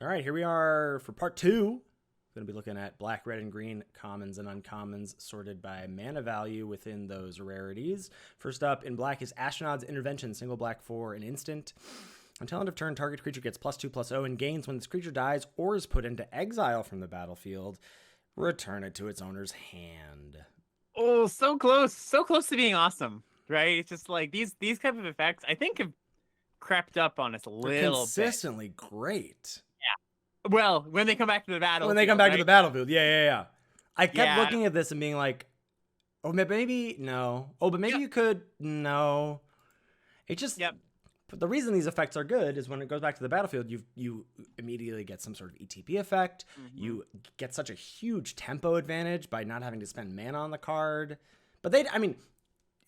All right, here we are for part 2. Going to be looking at black, red, and green commons and uncommons sorted by mana value within those rarities. First up in black is Astronaut's Intervention, single black for an instant. Until end of turn, target creature gets +2/+0 and gains when this creature dies or is put into exile from the battlefield. Return it to its owner's hand. Oh, so close to being awesome, right? It's just like these type of effects, I think, have crept up on us a little bit. Consistently great. Well, when they come back to the battlefield. When they come back to the battlefield, yeah. I kept Yeah. looking at this and being like, oh, maybe no. Oh, but maybe you could. No. It just. Yep. But the reason these effects are good is when it goes back to the battlefield, you immediately get some sort of ETP effect. Mm-hmm. You get such a huge tempo advantage by not having to spend mana on the card. But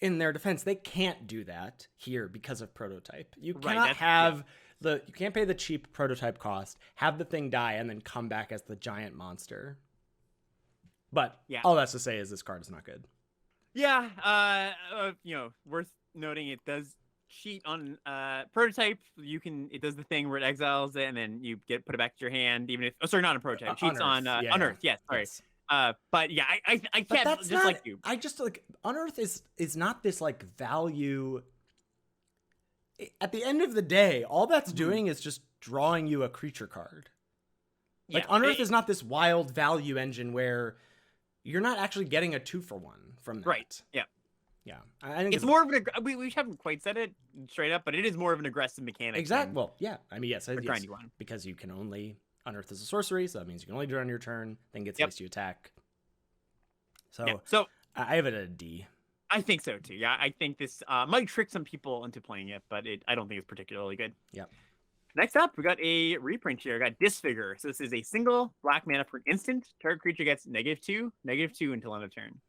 in their defense, they can't do that here because of prototype. You cannot you can't pay the cheap prototype cost, have the thing die, and then come back as the giant monster. But all that's to say is this card is not good. Yeah, worth noting, it does cheat on prototype. It does the thing where it exiles it and then you put it back to your hand, even if not a prototype. It cheats on Unearth. Yes, sorry. Yes. But yeah, I can't just like you. I just like Unearth is not this like value. At the end of the day, all that's doing is just drawing you a creature card. Like Unearth is not this wild value engine where you're not actually getting a 2-for-1 from that. Right. Yeah. Yeah. I think it's more of we haven't quite said it straight up, but it is more of an aggressive mechanic. Exactly. Well, yeah. I mean, yes, because you can only Unearth as a sorcery, so that means you can only do it on your turn, then gets haste you attack. So I have it at a D. I think so too. Yeah, I think this might trick some people into playing it, but I don't think it's particularly good. Yeah. Next up, we got a reprint here. We got Disfigure. So this is a single black mana for an instant. Target creature gets -2 until end of turn.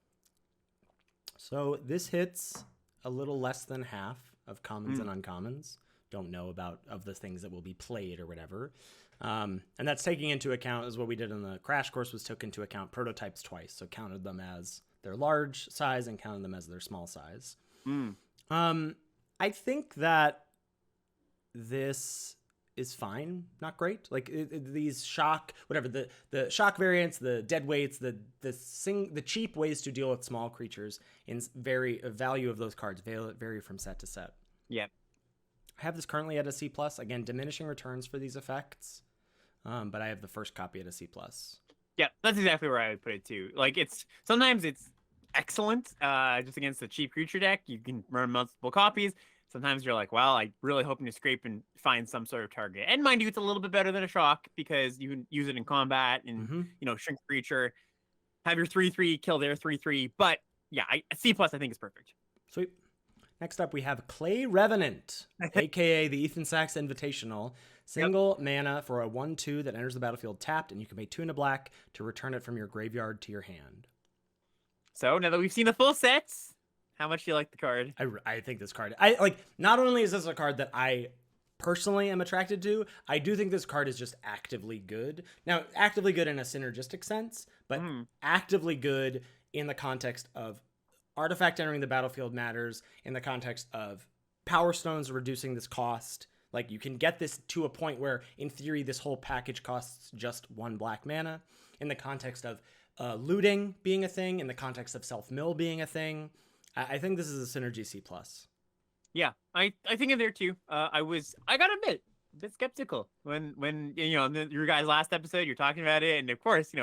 So this hits a little less than half of commons and uncommons. Don't know of the things that will be played or whatever. And that's taking into account, as what we did in the crash course, was took into account prototypes twice. So counted them as their large size and counted them as their small size. I think that this is fine, not great. Like these shock, whatever the shock variants, the dead weights, the cheap ways to deal with small creatures in value of those cards vary from set to set. Yep. I have this currently at a C+. Again, diminishing returns for these effects, but I have the first copy at a C+. Yeah, that's exactly where I would put it too. Like sometimes it's excellent, just against the cheap creature deck. You can run multiple copies. Sometimes you're like, well, I'm really hoping to scrape and find some sort of target. And mind you, it's a little bit better than a shock because you can use it in combat and, shrink creature, have your 3/3, kill their 3/3. But yeah, C+ I think is perfect. Sweet. Next up, we have Clay Revenant, a.k.a. the Ethan Sachs Invitational. Single mana for a 1/2 that enters the battlefield tapped, and you can pay 2 and a black to return it from your graveyard to your hand. So now that we've seen the full sets, how much do you like the card? I think this card, not only is this a card that I personally am attracted to, I do think this card is just actively good. Now, actively good in a synergistic sense, but actively good in the context of artifact entering the battlefield matters, in the context of Power Stones reducing this cost. Like, you can get this to a point where, in theory, this whole package costs just 1 black mana, in the context of looting being a thing, in the context of self-mill being a thing. I think this is a synergy C+. Yeah, I think in there too. I gotta admit, a bit skeptical when your guys' last episode, you're talking about it, and of course,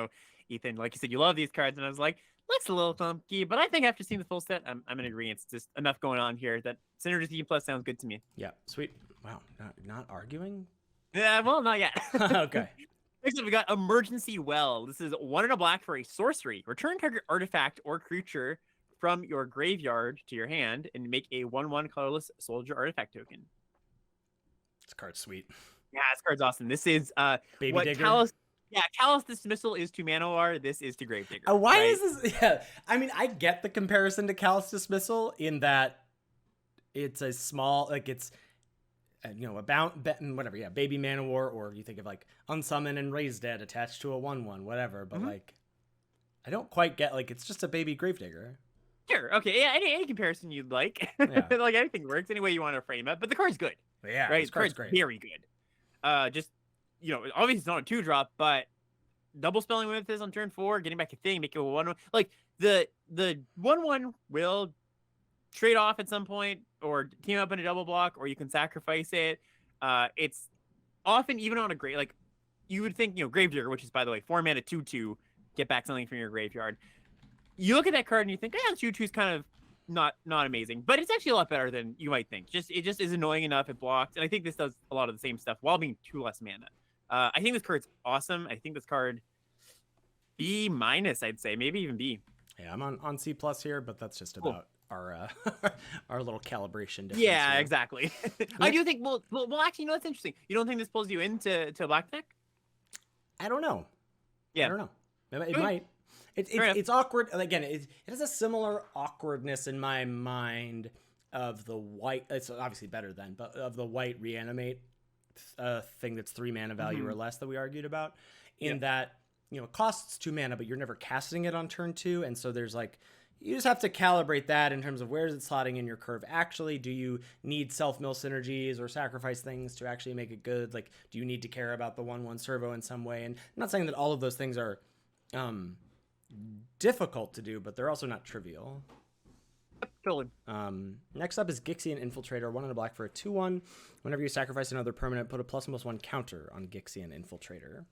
Ethan, like you said, you love these cards, and I was like, looks a little funky, but I think after seeing the full set, I'm in agreement. It's just enough going on here that synergy C+ sounds good to me. Yeah, sweet. Wow, not arguing? Yeah, well, not yet. Okay. Next up, we got Emergency Well. This is 1 and a black for a sorcery. Return target artifact or creature from your graveyard to your hand and make a 1/1 colorless soldier artifact token. This card's sweet. Yeah, this card's awesome. This is Baby what Digger. Callous Dismissal is to Manowar. This is to Gravedigger. Why is this? Yeah, I mean, I get the comparison to Callous Dismissal in that it's a small, like it's whatever. Yeah, Baby Manowar, or you think of like Unsummon and Raise Dead attached to a 1/1, whatever. But like, I don't quite get, like, it's just a Baby Gravedigger. Sure. Okay. Yeah. Any comparison you'd like. Yeah. Like anything works. Any way you want to frame it. But the card's good. Yeah. Right. This card's the card's great. very good. Just obviously it's not a 2-drop, but double spelling with this on turn 4, getting back a thing, make it a 1/1. Like the 1/1 will trade off at some point, or team up in a double block, or you can sacrifice it. It's often even on a great, like you would think, Gravedigger, which is by the way 4 mana 2/2, get back something from your graveyard. You look at that card and you think, 2/2 is kind of not amazing, but it's actually a lot better than you might think. It just is annoying enough. It blocks, and I think this does a lot of the same stuff while being 2 less mana. I think this card's awesome. I think this card B-, I'd say, maybe even B. Yeah, I'm on C+ here, but that's just about our our little calibration difference. Yeah, here. Exactly. I do think. Well, actually, that's interesting. You don't think this pulls you into a black deck? I don't know. Yeah, I don't know. It might. It's awkward. Again, it has a similar awkwardness in my mind of the white. It's obviously better than, but of the white reanimate thing that's 3 mana value or less that we argued about. In that, it costs 2 mana, but you're never casting it on turn 2, and so there's like, you just have to calibrate that in terms of where is it slotting in your curve. Actually, do you need self-mill synergies or sacrifice things to actually make it good? Like, do you need to care about the 1/1 servo in some way? And I'm not saying that all of those things are difficult to do, but they're also not trivial. Totally. Next up is Gixian Infiltrator, 1 and a black for a 2/1. Whenever you sacrifice another permanent, put a +1/+1 counter on Gixian Infiltrator.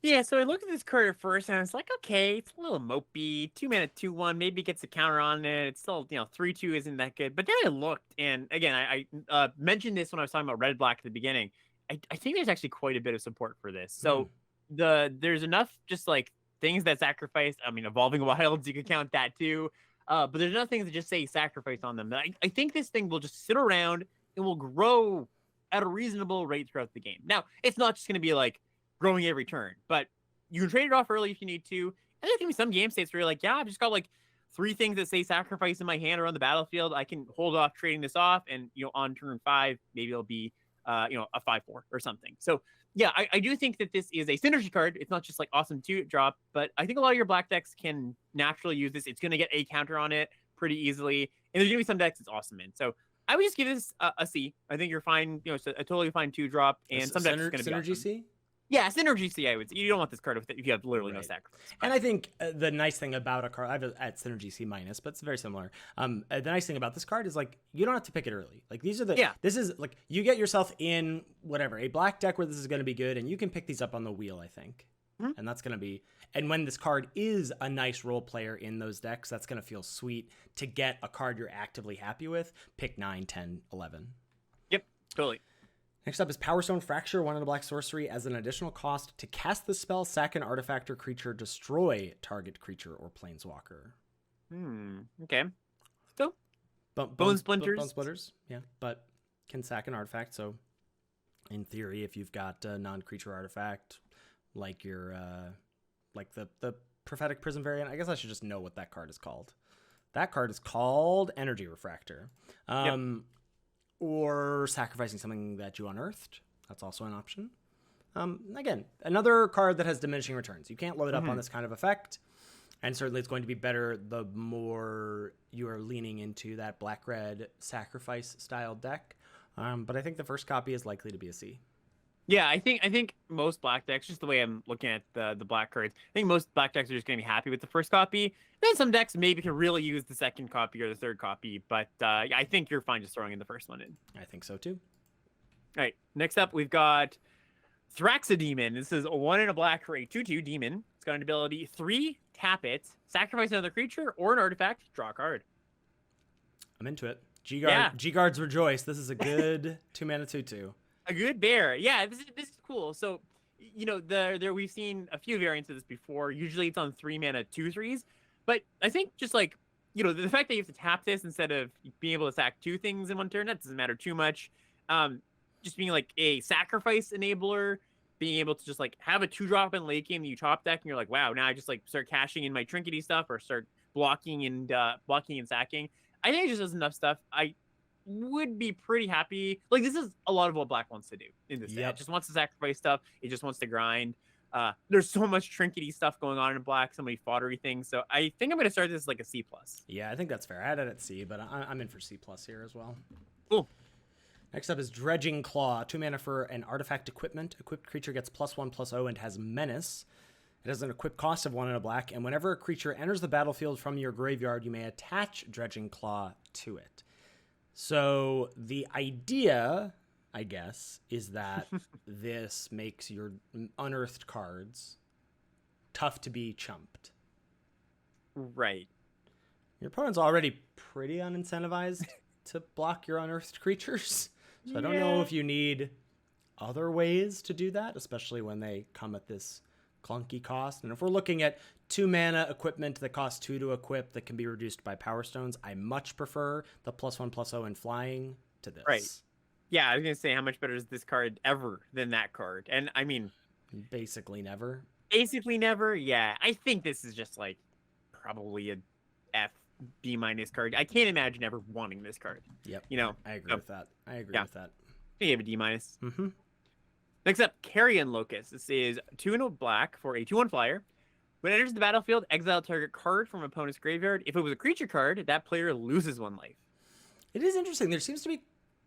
Yeah, so I looked at this card at first and I was like, okay, it's a little mopey. 2 mana 2/1, maybe gets a counter on it. It's still, 3/2 isn't that good. But then I looked, and again, I mentioned this when I was talking about red black at the beginning. I think there's actually quite a bit of support for this. So there's enough just like things that sacrifice. I mean, Evolving Wilds, you could count that too. But there's enough things that just say sacrifice on them. I think this thing will just sit around and will grow at a reasonable rate throughout the game. Now, it's not just going to be like growing every turn, but you can trade it off early if you need to. And there's going to be some game states where you're like, yeah, I've just got like 3 things that say sacrifice in my hand or on the battlefield. I can hold off trading this off, and on turn 5, maybe it'll be a 5/4 or something. So yeah, I do think that this is a synergy card. It's not just like awesome 2-drop, but I think a lot of your black decks can naturally use this. It's going to get a counter on it pretty easily, and there's going to be some decks it's awesome in. So I would just give this a C. I think you're fine. It's a totally fine 2-drop, and some decks are going to be Synergy awesome. C? Yeah, Synergy C, I would say. You don't want this card if you have literally no sacrifice. And I think the nice thing about a card, I have it at Synergy C-, but it's very similar. The nice thing about this card is like, you don't have to pick it early. Like these are this is like, you get yourself in whatever, a black deck where this is going to be good, and you can pick these up on the wheel, I think. And that's going to be, and when this card is a nice role player in those decks, that's going to feel sweet to get a card you're actively happy with. Pick 9, 10, 11. Yep, totally. Next up is Power Stone Fracture, 1 and a black sorcery. As an additional cost, to cast the spell, sack an artifact or creature, destroy target creature or planeswalker. Okay. So, Bone Splinters. Bone Splitters, yeah. But can sack an artifact, so in theory, if you've got a non-creature artifact, like your, like the Prophetic Prism variant, I guess I should just know what that card is called. That card is called Energy Refractor. Or sacrificing something that you unearthed. That's also an option. Again, another card that has diminishing returns. You can't load up on this kind of effect. And certainly it's going to be better the more you are leaning into that black-red sacrifice style deck. But I think the first copy is likely to be a C. Yeah, I think most black decks, just the way I'm looking at the black cards, I think most black decks are just going to be happy with the first copy. Then some decks maybe can really use the second copy or the third copy, but I think you're fine just throwing in the first one in. I think so too. All right, next up we've got Thraxodemon. This is a 1 and a black for a 2/2 demon. It's got an ability 3, tap it, sacrifice another creature or an artifact, draw a card. I'm into it. G-Guards rejoice. This is a good 2 mana 2/2. A good bear. Yeah, this is cool. So, there we've seen a few variants of this before. Usually it's on 3 mana 2/3s. But I think just like, the fact that you have to tap this instead of being able to sack 2 things in one turn, that doesn't matter too much. Just being like a sacrifice enabler, being able to just like have a 2-drop in late game that you top deck and you're like, wow, now I just like start cashing in my trinkety stuff or start blocking and sacking. I think it just does enough stuff. I would be pretty happy. Like, this is a lot of what black wants to do in this set. It just wants to sacrifice stuff. It just wants to grind. There's so much trinkety stuff going on in black, so many foddery things. So I think I'm going to start this like a C+. Yeah, I think that's fair. I had it at C, but I'm in for C+ here as well. Cool. Next up is Dredging Claw. 2 mana for an artifact equipment. Equipped creature gets +1/+0 and has Menace. It has an equipped cost of 1 and a black, and whenever a creature enters the battlefield from your graveyard, you may attach Dredging Claw to it. So the idea, I guess, is that this makes your unearthed cards tough to be chumped. Right. Your opponent's already pretty unincentivized to block your unearthed creatures. So I don't know if you need other ways to do that, especially when they come at this clunky cost. And if we're looking at 2 mana equipment that costs 2 to equip that can be reduced by Power Stones, I much prefer the +1/+0 and flying to this. Right. Yeah, I was going to say, how much better is this card ever than that card? And I mean, basically never. Basically never? Yeah. I think this is just like probably a F, B- card. I can't imagine ever wanting this card. Yep. You know? I agree with that. I agree with that. I gave a D-. Mm-hmm. Next up, Carrion Locust. This is 2 and a black for a 2/1 flyer. When it enters the battlefield, exile target card from opponent's graveyard. If it was a creature card, that player loses 1 life. It is interesting. There seems to be,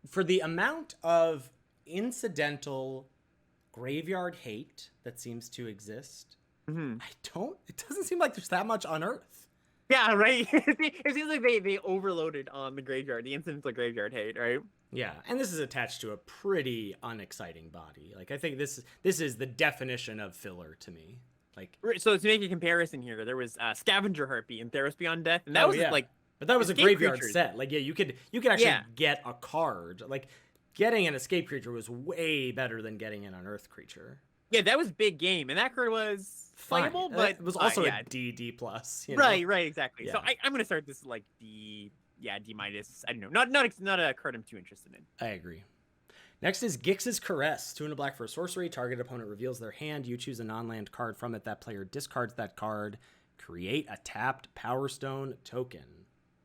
for the amount of incidental graveyard hate that seems to exist, it doesn't seem like there's that much unearth. Yeah, right? It seems like they overloaded on the graveyard, the incidental graveyard hate, right? Yeah, and this is attached to a pretty unexciting body. Like, I think this is the definition of filler to me. Like, so to make a comparison here, there was Scavenger Harpy and Theros Beyond Death, and that was like, but that was a graveyard creatures. set. Like, yeah, you could actually get a card. Like, getting an escape creature was way better than getting an unearthed creature. Yeah, that was big game, and that card was playable, but it was also a D+. You know? Right, exactly. Yeah. So I'm gonna start this like D. Yeah, D-. I don't know. Not a card I'm too interested in. I agree. Next is Gix's Caress. 2 and a black for a sorcery. Target opponent reveals their hand. You choose a non-land card from it. That player discards that card. Create a tapped Power Stone token.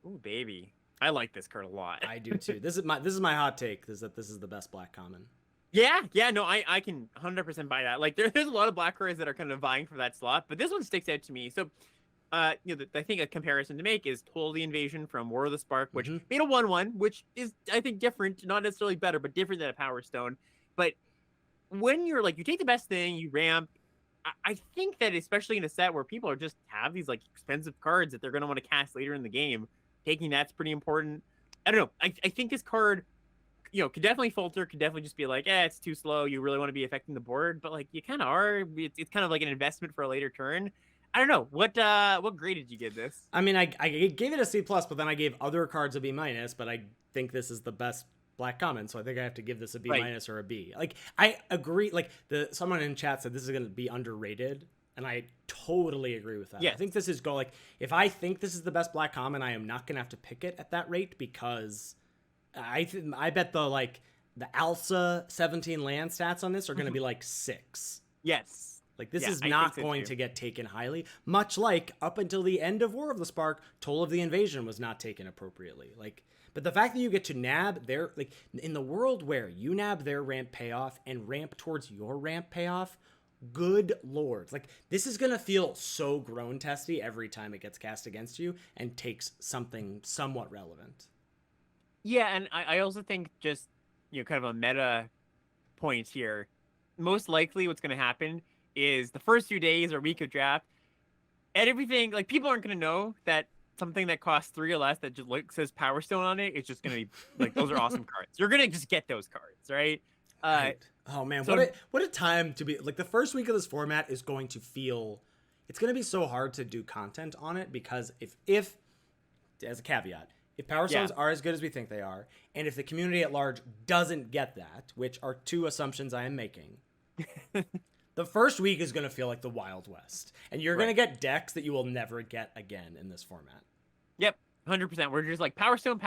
Ooh, baby. I like this card a lot. I do too. This is my hot take, is that this is the best black common. Yeah, no, I can 100% buy that. Like, there's a lot of black cards that are kind of vying for that slot, but this one sticks out to me. So, I think a comparison to make is Toll the Invasion from War of the Spark, which made a 1/1, which is, I think, different, not necessarily better, but different than a Power Stone. But when you're like, you take the best thing, you ramp, I think that especially in a set where people are just have these like expensive cards that they're going to want to cast later in the game, taking that's pretty important. I don't know. I think this card, could definitely falter, could definitely just be like, it's too slow. You really want to be affecting the board, but like you kind of are. It's kind of like an investment for a later turn. I don't know. What grade did you give this? I mean, I gave it a C+, but then I gave other cards a B-, but I think this is the best black common, so I think I have to give this a B- or a B. Like, I agree. Like, someone in chat said this is going to be underrated, and I totally agree with that. Yeah. I think this is if I think this is the best black common, I am not going to have to pick it at that rate, because I bet the Alsa 17 land stats on this are going to be like 6. Yes. Like, this is not going to get taken highly, much like up until the end of War of the Spark, Toll of the Invasion was not taken appropriately. Like, but the fact that you get to nab their, like, in the world where you nab their ramp payoff and ramp towards your ramp payoff, good lords. Like, this is going to feel so grown testy every time it gets cast against you and takes something somewhat relevant. Yeah, and I also think just, kind of a meta point here, most likely what's going to happen is the first few days or week of draft, and everything, like, people aren't going to know that something that costs 3 or less that just says Power Stone on it, it's just going to be like, those are awesome cards. You're going to just get those cards, right? Right. Oh man, so, what a time to be, like, the first week of this format is going to feel, it's going to be so hard to do content on it, because if as a caveat, if Power Stones are as good as we think they are, and if the community at large doesn't get that, which are 2 assumptions I am making, the first week is going to feel like the Wild West, and you're going to get decks that you will never get again in this format. Yep, 100%. We're just like Power Stone.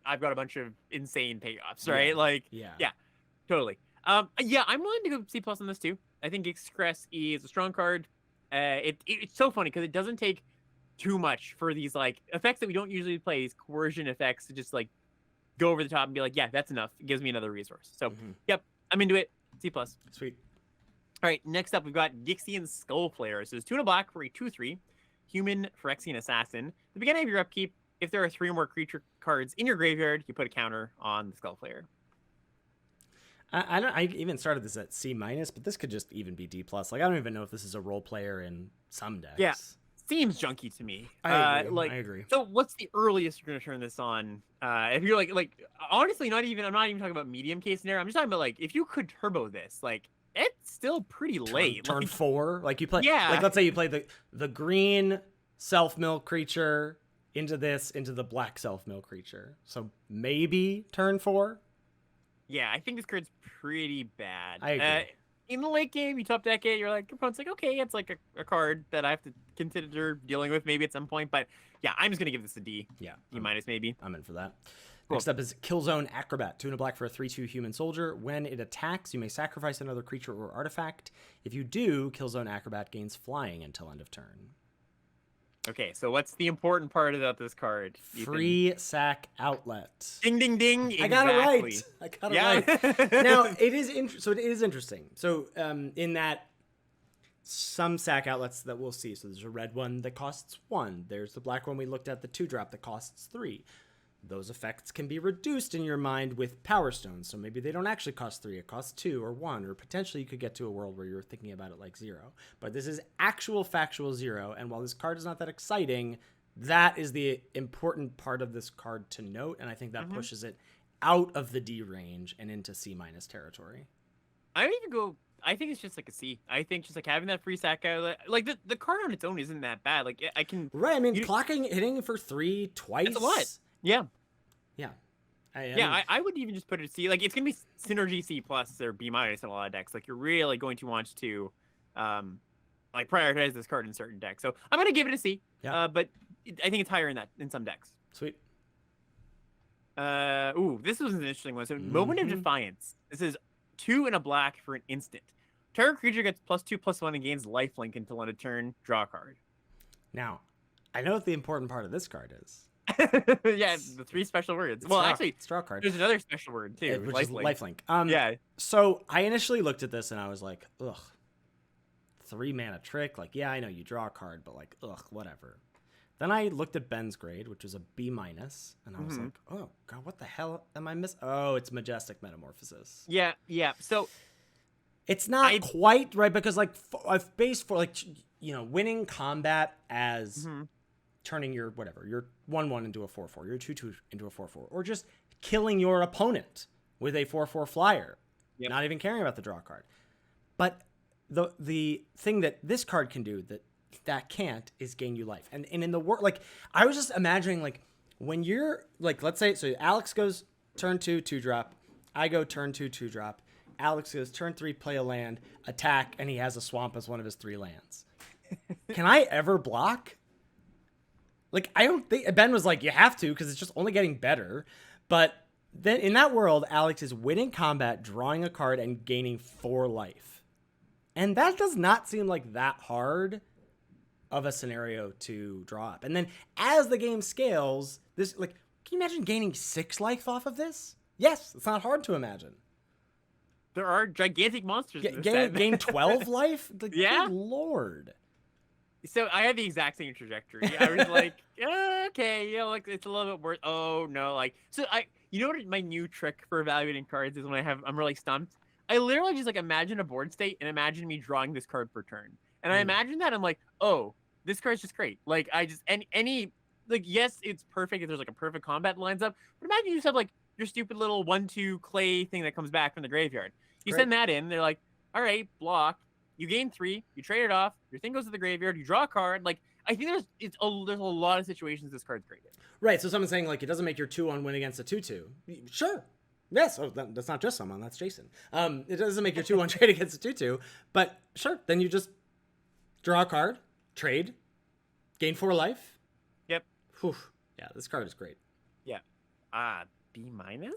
I've got a bunch of insane payoffs, right? Yeah, totally. I'm willing to go C+ on this too. I think Express is a strong card. It's so funny because it doesn't take too much for these like effects that we don't usually play, these coercion effects, to just like go over the top and be like, yeah, that's enough. It gives me another resource. So, yep, I'm into it. C+. Sweet. All right, next up, we've got Gixian Skull Player. So it's 2 and a black for a 2/3 human Phyrexian Assassin. At the beginning of your upkeep, If there are 3 or more creature cards in your graveyard, you put a counter on the Skull Player. I even started this at C-, but this could just even be D+. Like, I don't even know if this is a role player in some decks. Yeah. Seems junky to me. I agree. So what's the earliest you're gonna turn this on? If you're like honestly, I'm not even talking about medium case scenario. I'm just talking about like if you could turbo this, like it's still pretty late. Turn like, 4, like you play. Yeah. Like let's say you play the green self-mill creature into the black self-mill creature. So maybe turn 4. Yeah, I think this card's pretty bad. I agree. In the late game, you top deck it, you're like, your opponent's like, okay, it's like a card that I have to consider dealing with maybe at some point. But yeah, I'm just going to give this a D. Yeah. D- maybe. I'm in for that. Cool. Next up is Killzone Acrobat. 2 and a black for a 3/2 human soldier. When it attacks, you may sacrifice another creature or artifact. If you do, Killzone Acrobat gains flying until end of turn. Okay, so what's the important part about this card? Free sack outlet. Ding, ding, ding. Exactly. I got it right. Now, it is interesting. So in that some sack outlets that we'll see. So there's a red one that costs 1. There's the black one we looked at, the 2-drop that costs 3. Those effects can be reduced in your mind with Power Stones. So maybe they don't actually cost 3. It costs 2 or 1. Or potentially you could get to a world where you're thinking about it like 0. But this is actual factual 0. And while this card is not that exciting, that is the important part of this card to note. And I think that pushes it out of the D range and into C- territory. I don't even go... I think it's just like a C. I think just like having that free sack outlet, like the card on its own isn't that bad. Like I can... Right, I mean, hitting for 3 twice. That's a lot. Yeah. Yeah. I would even just put it at C. Like it's gonna be synergy C+ or B- in a lot of decks. Like you're really going to want to, like prioritize this card in certain decks. So I'm gonna give it a C. Yeah. But I think it's higher in some decks. Sweet. This was an interesting one. So Moment of Defiance. This is 2 and a black for an instant. Target creature gets +2/+1 and gains lifelink until end of turn. Draw a card. Now, I know what the important part of this card is. Yeah, the 3 special words. Well, actually, it's draw card. There's another special word too, which is lifelink. Yeah. So I initially looked at this and I was like, ugh, 3 mana trick. Like, yeah, I know you draw a card, but like, ugh, whatever. Then I looked at Ben's grade, which was a B-, and I was like, oh god, what the hell am I missing? Oh, it's Majestic Metamorphosis. Yeah. So it's not quite right because like I've based for like winning combat as turning your 1/1 into a 4/4, your 2/2 into a 4/4, or just killing your opponent with a 4/4 flyer, not even caring about the draw card. But the thing that this card can do that can't is gain you life. And in the work, like I was just imagining like when you're like, let's say, so Alex goes turn 2, 2-drop, I go turn 2, 2-drop, Alex goes turn 3, play a land, attack, and he has a swamp as one of his 3 lands. Can I ever block? Like, I don't think... Ben was like, you have to, because it's just only getting better. But then in that world, Alex is winning combat, drawing a card, and gaining 4 life. And that does not seem like that hard of a scenario to draw up. And then as the game scales, this... like, can you imagine gaining 6 life off of this? Yes, it's not hard to imagine. There are gigantic monsters in this set. Gain 12 life? Like, yeah. Good Lord. So I had the exact same trajectory. I was like, okay, like it's a little bit worse. Oh no, like so what my new trick for evaluating cards is when I'm really stumped. I literally just like imagine a board state and imagine me drawing this card per turn. And I imagine that I'm like, oh, this card's just great. Like I just any like yes, it's perfect if there's like a perfect combat lines up. But imagine you just have like your stupid little 1/2 clay thing that comes back from the graveyard. You send that in, they're like, all right, block. You gain 3, you trade it off, your thing goes to the graveyard, you draw a card. Like, I think there's a lot of situations this card's great in. Right, so someone's saying, like, it doesn't make your 2-1 win against a 2/2. Sure. Yes, that's not just someone, that's Jason. It doesn't make your 2-1 trade against a 2/2, but sure, then you just draw a card, trade, gain 4 life. Yep. Whew. Yeah, this card is great. Yeah. B-?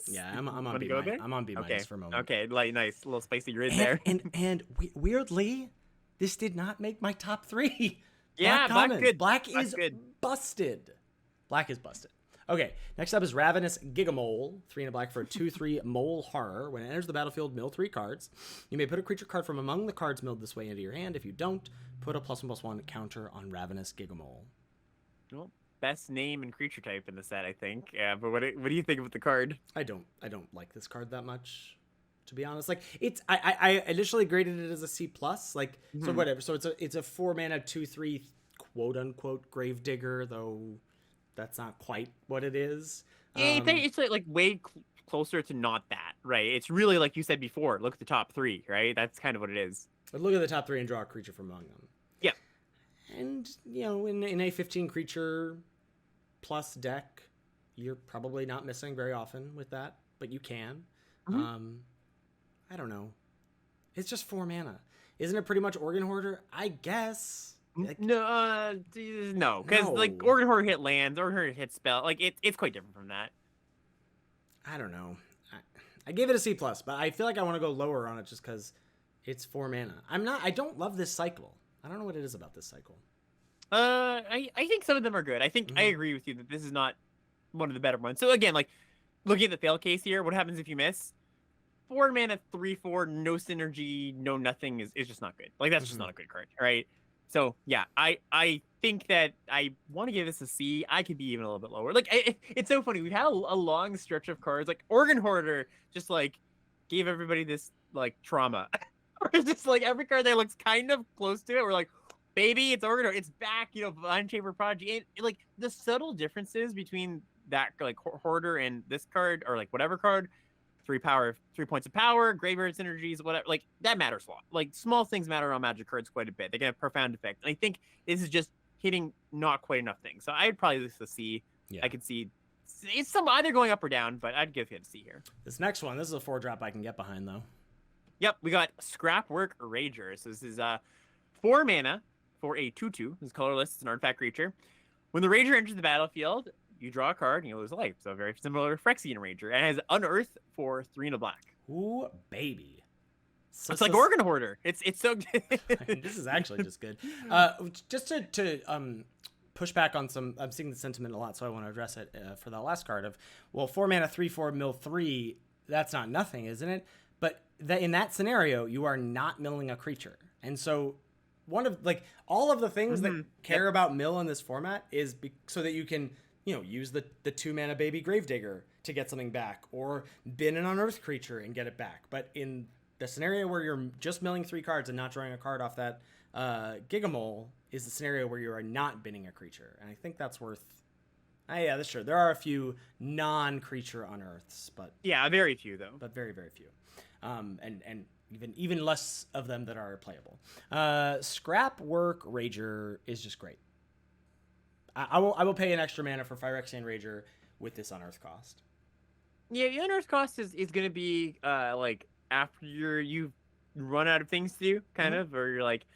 Yeah, I'm on B-. I'm on B- for a moment. Okay, like nice, a little spicy grid there. And weirdly, this did not make my top 3. Yeah, Black's good. Black is busted. Black is busted. Okay, next up is Ravenous Gigamole. 3 and a black for a 2/3 mole horror. When it enters the battlefield, mill 3 cards. You may put a creature card from among the cards milled this way into your hand. If you don't, put a +1/+1 counter on Ravenous Gigamole. Well, best name and creature type in the set, I think. But what do you think of the card? I don't like this card that much, to be honest. Like I initially graded it as a C plus. Like so whatever. So it's a 4-mana 2/3 quote unquote Gravedigger, though that's not quite what it is. Yeah, it's like way closer to not that, right? It's really like you said before. Look at the top 3, right? That's kind of what it is. But look at the top 3 and draw a creature from among them. Yeah. And in a 15 creature plus deck, you're probably not missing very often with that, but you can. I don't know. It's just 4 mana. Isn't it pretty much Organ Hoarder? I guess. Like, no, because like Organ Hoarder hit lands, Organ Hoarder hit spell. Like it's quite different from that. I don't know. I gave it a C plus, but I feel like I want to go lower on it just because it's 4 mana. I don't love this cycle. I don't know what it is about this cycle. I think some of them are good. I think I agree with you that this is not one of the better ones. So again, like looking at the fail case here, what happens if you miss? 4 mana, 3/4, no synergy, no nothing is just not good. Like that's just not a good card, right? So yeah, I think that I want to give this a C. I could be even a little bit lower. Like it's so funny. We've had a long stretch of cards like Organ Hoarder just like gave everybody this like trauma. It's just like every card that looks kind of close to it, we're like, baby, it's Organ Hoarder, it's back. Unchained Prodigy. And like the subtle differences between that like Hoarder and this card or like whatever card. 3 points of power, graveyard synergies, whatever. Like that matters a lot. Like small things matter on Magic cards quite a bit. They get a profound effect. And I think this is just hitting not quite enough things. So I'd probably list a C. Yeah. I could see it's either going up or down, but I'd give it a C here. This next one, this is a 4-drop I can get behind though. Yep, we got Scrapwork Rager. So this is 4 mana for a 2/2. This is colorless. It's an artifact creature. When the Rager enters the battlefield, you draw a card and you lose a life. So very similar to Phyrexian Ranger. And it has Unearth for 3 and a black. Ooh, baby. So it's like Organ Hoarder. It's so good. This is actually just good. Just to push back on some, I'm seeing the sentiment a lot, so I want to address it for the last card of, well, 4 mana, 3/4, mill 3, that's not nothing, isn't it? But in that scenario, you are not milling a creature. And so one of, like, all of the things that care about mill in this format is so that you can, use the 2 mana baby Gravedigger to get something back, or bin an Unearthed creature and get it back. But in the scenario where you're just milling 3 cards and not drawing a card off that Gigamole is the scenario where you are not binning a creature. And I think that's worth... yeah, that's true. There are a few non-creature Unearths, but... Yeah, very few, though. But very, very few. And even less of them that are playable. Scrapwork Rager is just great. I will pay an extra mana for Phyrexian Rager with this Unearth cost. Yeah, the Unearth cost is going to be like after you've run out of things to do, kind of, or you're like,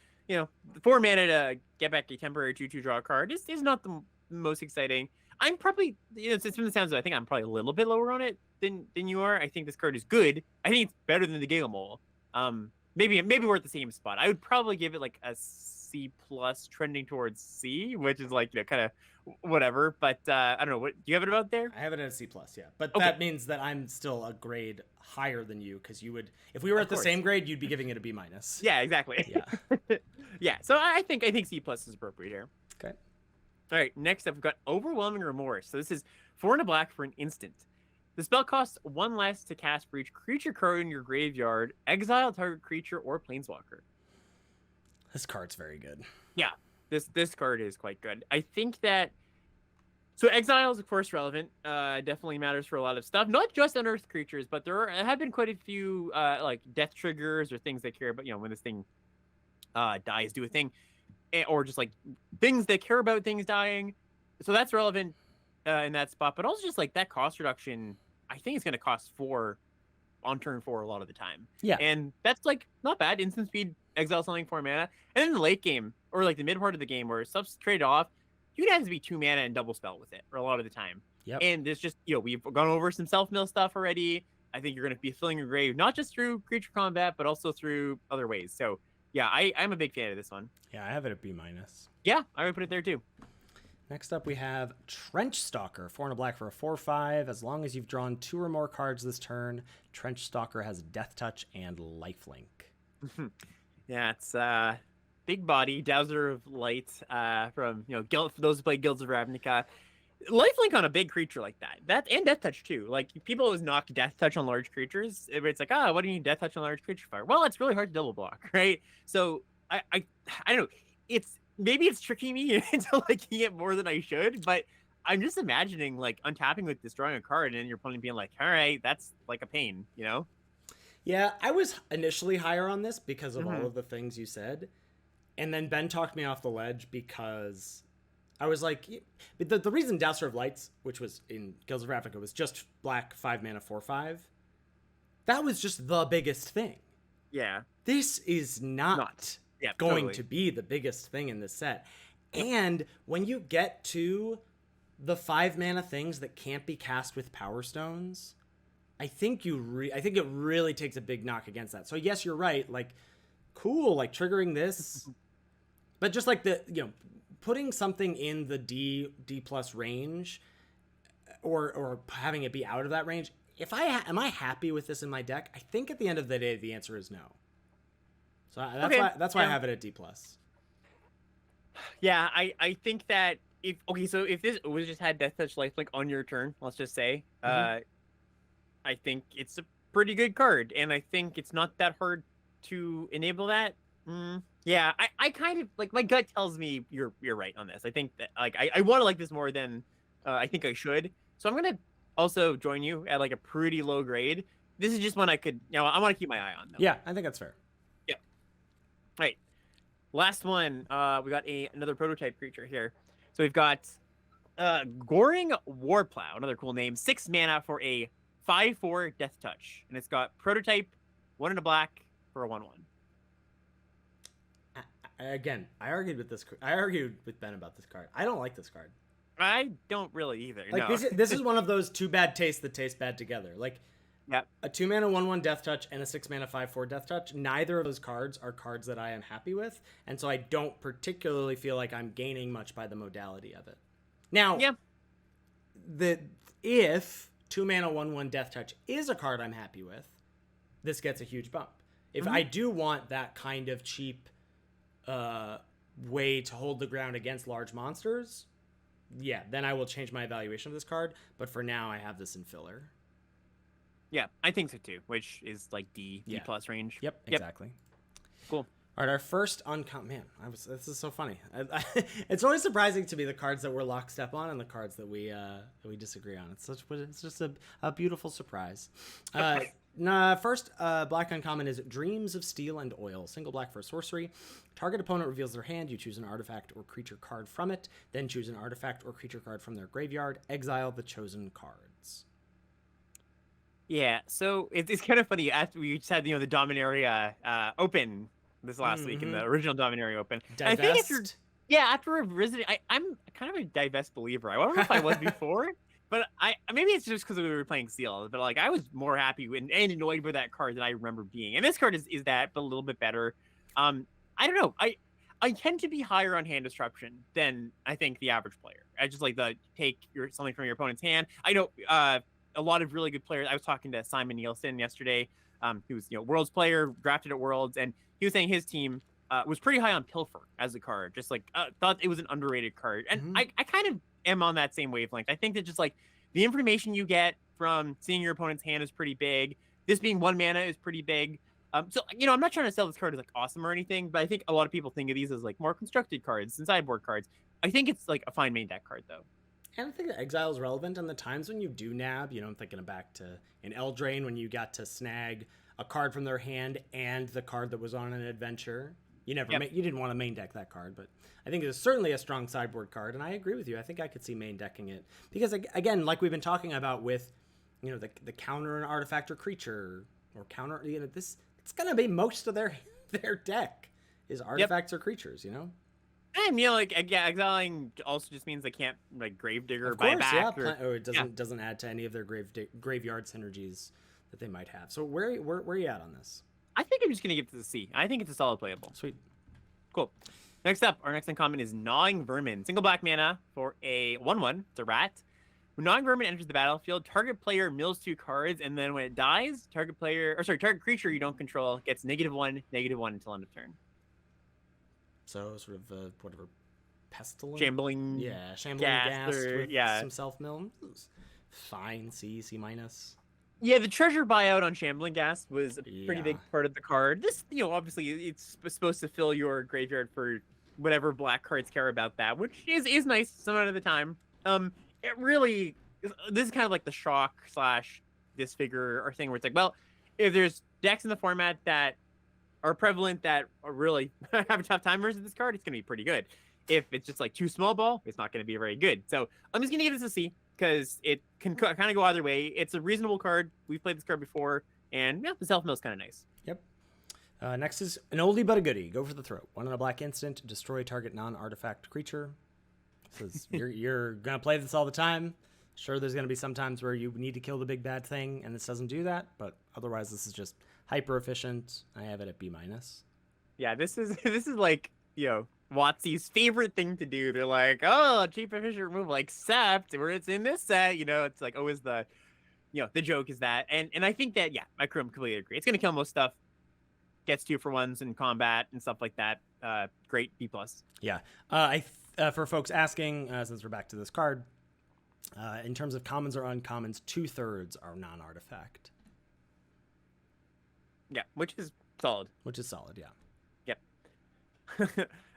4 mana to get back a temporary 2/2 draw card is not the most exciting. I'm probably, since from the sounds of it, I think I'm probably a little bit lower on it than you are. I think this card is good. I think it's better than the Gigamole. Maybe we're at the same spot. I would probably give it like a C plus, trending towards C, which is like kind of whatever. But I don't know. What do you have it about there? I have it at a C plus, yeah. But that means that I'm still a grade higher than you, because you would, if we were at the same grade, you'd be giving it a B minus. Yeah, exactly. Yeah, yeah. So I think C plus is appropriate here. Okay. All right. Next up, we've got Overwhelming Remorse. So this is 4 and a black for an instant. The spell costs 1 less to cast for each creature card in your graveyard. Exile target creature or planeswalker. This card's very good. Yeah, this card is quite good. I think that... So exile is, of course, relevant. Definitely matters for a lot of stuff. Not just unearthed creatures, but there have been quite a few like death triggers or things that care about, when this thing dies, do a thing. Or just like things that care about things dying. So that's relevant in that spot. But also just like that cost reduction, I think it's going to cost 4 on turn 4 a lot of the time. Yeah. And that's like not bad. Instant speed, exile something 4 mana. And then in the late game, or like the mid part of the game where stuff's traded off, you'd have to be 2 mana and double spell with it for a lot of the time. Yep. And there's just, we've gone over some self-mill stuff already. I think you're going to be filling your grave, not just through creature combat, but also through other ways. So yeah, I'm a big fan of this one. Yeah, I have it at B minus. Yeah, I would put it there too. Next up, we have Trench Stalker, 4 and a black for a 4/5. As long as you've drawn 2 or more cards this turn, Trench Stalker has Death Touch and Lifelink. Yeah, it's big body, Dowser of Light, from Guild, for those who play Guilds of Ravnica. Lifelink on a big creature like that and Death Touch too. Like people always knock Death Touch on large creatures. It's like, what do you need Death Touch on large creature for? Well, it's really hard to double block, right? So I don't know. Maybe it's tricking me into liking it more than I should, but I'm just imagining like untapping with destroying a card and your opponent being like, all right, that's like a pain, Yeah, I was initially higher on this because of all of the things you said. And then Ben talked me off the ledge because I was like, the reason Dowser of Lights, which was in Guilds of Ravnica, was just black 5 mana 4/5. That was just the biggest thing. Yeah. This is not going to be the biggest thing in this set. Yep. And when you get to the 5 mana things that can't be cast with Power Stones, I think it really takes a big knock against that. So yes, you're right. Like, cool, like triggering this, but just like putting something in the D plus range, or having it be out of that range. Am I happy with this in my deck? I think at the end of the day, the answer is no. So that's why I have it at D plus. Yeah, I think that if this was just had Death Touch Lifelink on your turn, let's just say, I think it's a pretty good card, and I think it's not that hard to enable that. Yeah, I kind of like, my gut tells me you're right on this. I think that like I want to like this more than I think I should. So I'm gonna also join you at like a pretty low grade. This is just one I could, I want to keep my eye on though. Yeah, I think that's fair. Yeah. All right. Last one. We got another prototype creature here. So we've got Goring Warplow, another cool name. 6 mana for a 5/4 Death Touch, and it's got prototype, 1 in a black for a 1/1. Again, I argued with Ben about this card. I don't like this card. I don't really either. Like, no. This is one of those 2 bad tastes that taste bad together. Like, a 2 mana 1/1 Death Touch and a 6 mana 5/4 Death Touch. Neither of those cards are cards that I am happy with, and so I don't particularly feel like I'm gaining much by the modality of it. Now, if 2 mana 1/1 Death Touch is a card I'm happy with, this gets a huge bump. If I do want that kind of cheap way to hold the ground against large monsters, then I will change my evaluation of this card. But for now, I have this in filler. Yeah, I think so too, which is like D plus range. Yep, exactly. Cool. All right, our first uncommon. Man, this is so funny. It's always surprising to me the cards that we're lockstep on and the cards that we disagree on. It's just a beautiful surprise. First black uncommon is Dreams of Steel and Oil. Single black for a sorcery. Target opponent reveals their hand. You choose an artifact or creature card from it. Then choose an artifact or creature card from their graveyard. Exile the chosen cards. Yeah, so it's kind of funny. After we just had the Dominaria open this last week in the original Dominaria open. Divest. I think after revisiting, I'm kind of a divest believer. I don't know if I was before. But maybe it's just because we were playing Seal, but like I was more happy and annoyed with that card than I remember being. And this card is that, but a little bit better. I don't know. I tend to be higher on hand disruption than I think the average player. I just like the take something from your opponent's hand. I know a lot of really good players. I was talking to Simon Nielsen yesterday, who's Worlds player, drafted at Worlds, and he was saying his team was pretty high on Pilfer as a card. Just like thought it was an underrated card, and I kind of am on that same wavelength. I think that just like the information you get from seeing your opponent's hand is pretty big. This being 1 mana is pretty big. So I'm not trying to sell this card as like awesome or anything, but I think a lot of people think of these as like more constructed cards and sideboard cards. I think it's like a fine main deck card though. And I think that Exile is relevant in the times when you do nab. I'm thinking back to in Eldraine when you got to snag a card from their hand and the card that was on an adventure. You didn't want to main deck that card, but I think it's certainly a strong sideboard card, and I agree with you. I think I could see main decking it because, again, like we've been talking about with, the counter an artifact or creature or counter, this it's gonna be most of their deck is artifacts or creatures, And like exiling also just means they can't like Gravedigger buy back, or it doesn't add to any of their graveyard synergies that they might have. So where are you at on this? I think I'm just going to give it to the C. I think it's a solid playable. Sweet. Cool. Next up, our next uncommon is Gnawing Vermin. Single black mana for a 1/1. It's a rat. When Gnawing Vermin enters the battlefield, target player mills 2 cards, and then when it dies, target creature you don't control gets -1/-1 until end of turn. So sort of whatever, pestilence. Shambling. Yeah, shambling gas with yeah. some self-mill. Fine, C minus. Yeah, the treasure buyout on Shambling Gas was a pretty Yeah. big part of the card. This, obviously it's supposed to fill your graveyard for whatever black cards care about that, which is nice some amount of the time. It really, this is kind of like the shock / disfigure or thing where it's like, well, if there's decks in the format that are prevalent that are really have a tough time versus this card, it's going to be pretty good. If it's just like too small ball, it's not going to be very good. So I'm just going to give this a C because it can kind of go either way. It's a reasonable card. We've played this card before, and the self-mill is kind of nice. Yep. Next is an oldie but a goodie. Go for the throat. 1 in a black instant. Destroy target non-artifact creature. Says you're going to play this all the time. Sure, there's going to be some times where you need to kill the big bad thing, and this doesn't do that. But otherwise, this is just hyper efficient. I have it at B minus. Yeah, this is like, WotC's favorite thing to do. They're like, oh, cheap efficient removal, except where it's in this set, it's like always the joke is that. And I think that, I completely agree. It's going to kill most stuff. Gets 2-for-1s in combat and stuff like that. Great, B+. Yeah. For folks asking, since we're back to this card, in terms of commons or uncommons, 2/3 are non-artifact. Yeah, which is solid. Yeah. Yep.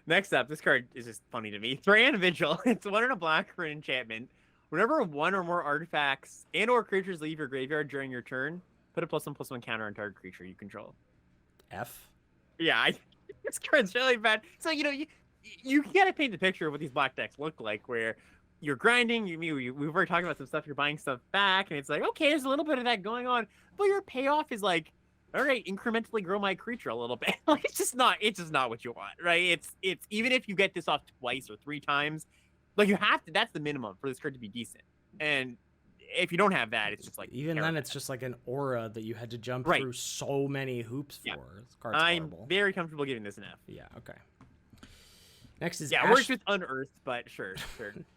Next up, this card is just funny to me. Thran Vigil. It's 1 in a black for an enchantment. Whenever 1 or more artifacts and/or creatures leave your graveyard during your turn, put a +1/+1 counter on target creature you control. F. Yeah, this card's really bad. So you gotta paint the picture of what these black decks look like, where you're grinding. We've already talked about some stuff. You're buying stuff back, and it's like, okay, there's a little bit of that going on, but your payoff is like, all right, incrementally grow my creature a little bit. Like it's just not what you want, right? It's even if you get this off twice or 3 times, like you have to. That's the minimum for this card to be decent. And if you don't have that, it's just like even then, it's just like an aura that you had to jump through so many hoops for. Yeah. This card's I'm horrible. very comfortable giving this an F. Yeah. Okay. Next is it works with Unearthed, but sure.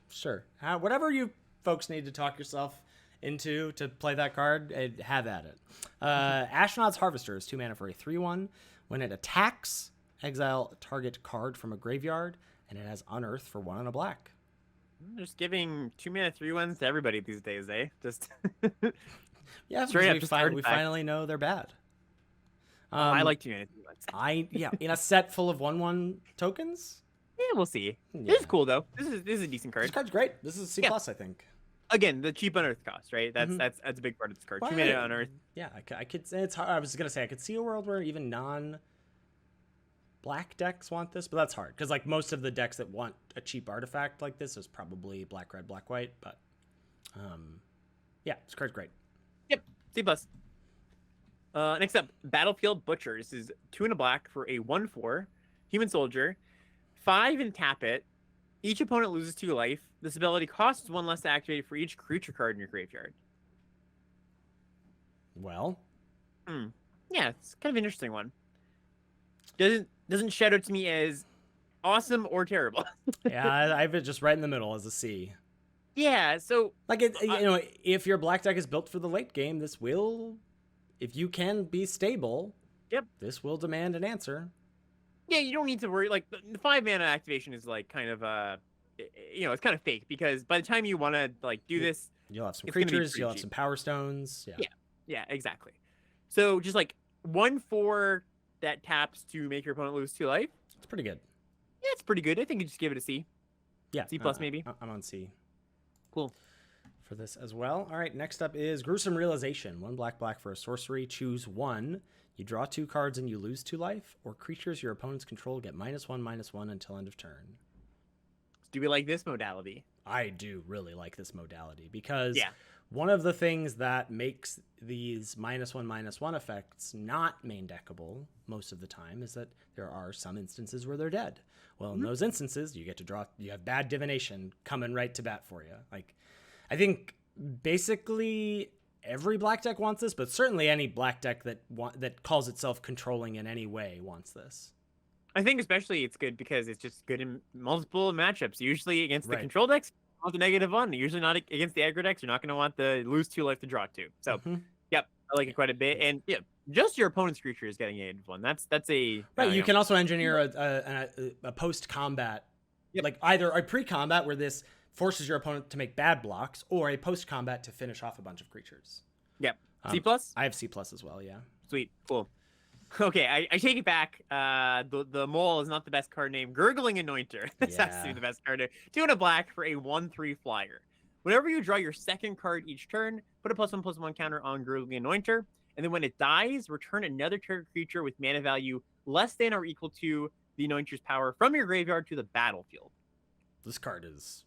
Sure. Whatever you folks need to talk yourself into to play that card, have at it. Astronaut's Harvester is 2 mana for a 3/1. When it attacks, exile a target card from a graveyard, and it has Unearth for 1 in a black. Just giving 2 mana 3/1s to everybody these days, eh? Just yeah, straight up. We finally know they're bad. I like 2 mana 3/1s. In a set full of 1/1 tokens. Yeah, we'll see. Yeah. This is cool though. This is a decent card. This card's great. This is C+, I think. Again, the cheap Unearth cost, right? That's a big part of this card. 2 mana Unearth. Yeah, I could say it's hard. I was gonna say I could see a world where even non-black decks want this, but that's hard because like most of the decks that want a cheap artifact like this is probably black red, black white. But yeah, this card's great. Yep, C+. Next up, Battlefield Butcher. This is 2 in a black for a 1/4 human soldier. 5 and tap it. Each opponent loses 2 life. This ability costs 1 less to activate for each creature card in your graveyard. Well, yeah, it's kind of an interesting one. Doesn't shadow to me as awesome or terrible. yeah, I have it just right in the middle as a C. Yeah, so like if your black deck is built for the late game, this will, if you can be stable. Yep, this will demand an answer. Yeah, you don't need to worry. Like the 5 mana activation is like kind of it's kind of fake because by the time you want to like do this, you'll have some creatures, you'll have some power stones. Yeah, exactly. So just like 1/4 that taps to make your opponent lose 2 life. It's pretty good. Yeah, it's pretty good. I think you just give it a C. Yeah, C+ maybe. I'm on C. Cool. For this as well. All right, next up is Gruesome Realization. 1 black for a sorcery. Choose 1. You draw 2 cards and you lose 2 life, or creatures your opponents control get -1/-1 until end of turn. Do we like this modality? I do really like this modality because one of the things that makes these -1/-1 effects not main deckable most of the time is that there are some instances where they're dead. Well, in those instances, you get to draw, you have bad divination coming right to bat for you. Like, I think basically every black deck wants this, but certainly any black deck that calls itself controlling in any way wants this. I think especially it's good because it's just good in multiple matchups. Usually against the control decks, you want the -1. Usually not against the aggro decks. You're not going to want the lose 2 life to draw 2. So, yep, I like it quite a bit, and yeah, just your opponent's creature is getting a one. That's a Right. You know, can also engineer a post combat, Yep. like either a pre combat where this forces your opponent to make bad blocks, or a post combat to finish off a bunch of creatures. Yep. C plus. I have C plus as well. Yeah. Sweet. Cool. Okay, I take it back. The mole is not the best card name. Gurgling Anointer. This has to be the best card name. 2 and a black for a 1/3 flyer. Whenever you draw your second card each turn, put a +1/+1 counter on Gurgling Anointer, and then when it dies, return another target creature with mana value less than or equal to the Anointer's power from your graveyard to the battlefield. This card is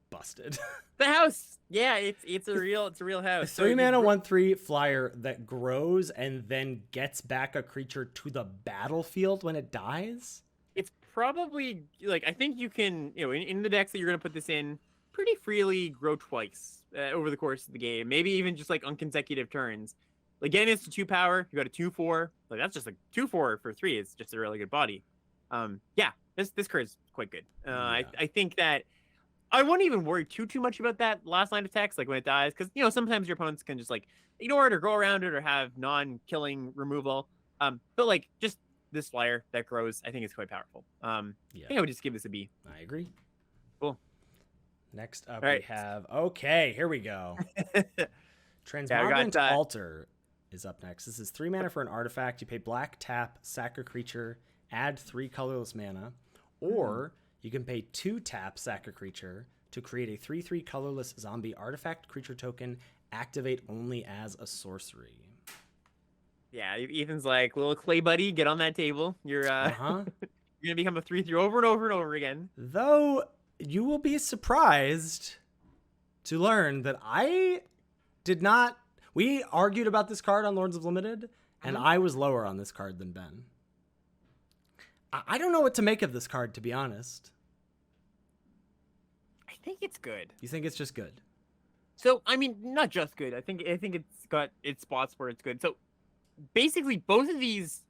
busted. The house, yeah, it's a real house. 3 mana 1/3 flyer that grows and then gets back a creature to the battlefield when it dies. It's probably like, I think you can, in the decks that you're gonna put this in, pretty freely grow twice over the course of the game. Maybe even just like on consecutive turns. Like getting this to 2 power, you got a 2/4. Like that's just like 2/4 for 3. It's just a really good body. Yeah, this card is quite good. I think that I wouldn't even worry too much about that last line of text, like when it dies, because sometimes your opponents can just like ignore it or go around it or have non-killing removal. But like just this flyer that grows, I think is quite powerful. I think I would just give this a B. I agree. Cool. Next up we have here we go. Transmogrant Altar is up next. This is 3 mana for an artifact. You pay black, tap, sack a creature, add 3 colorless mana, or you can pay 2 tap, sack a creature to create a 3/3 colorless zombie artifact creature token, activate only as a sorcery. Yeah, Ethan's like, little clay buddy, get on that table. You're you're gonna become a 3/3 over and over and over again. Though you will be surprised to learn that I did not. We argued about this card on Lords of Limited, and I was lower on this card than Ben. I don't know what to make of this card, to be honest. I think it's good. You think it's just good? So, I mean, not just good. I think it's got its spots where it's good. So, basically, both of these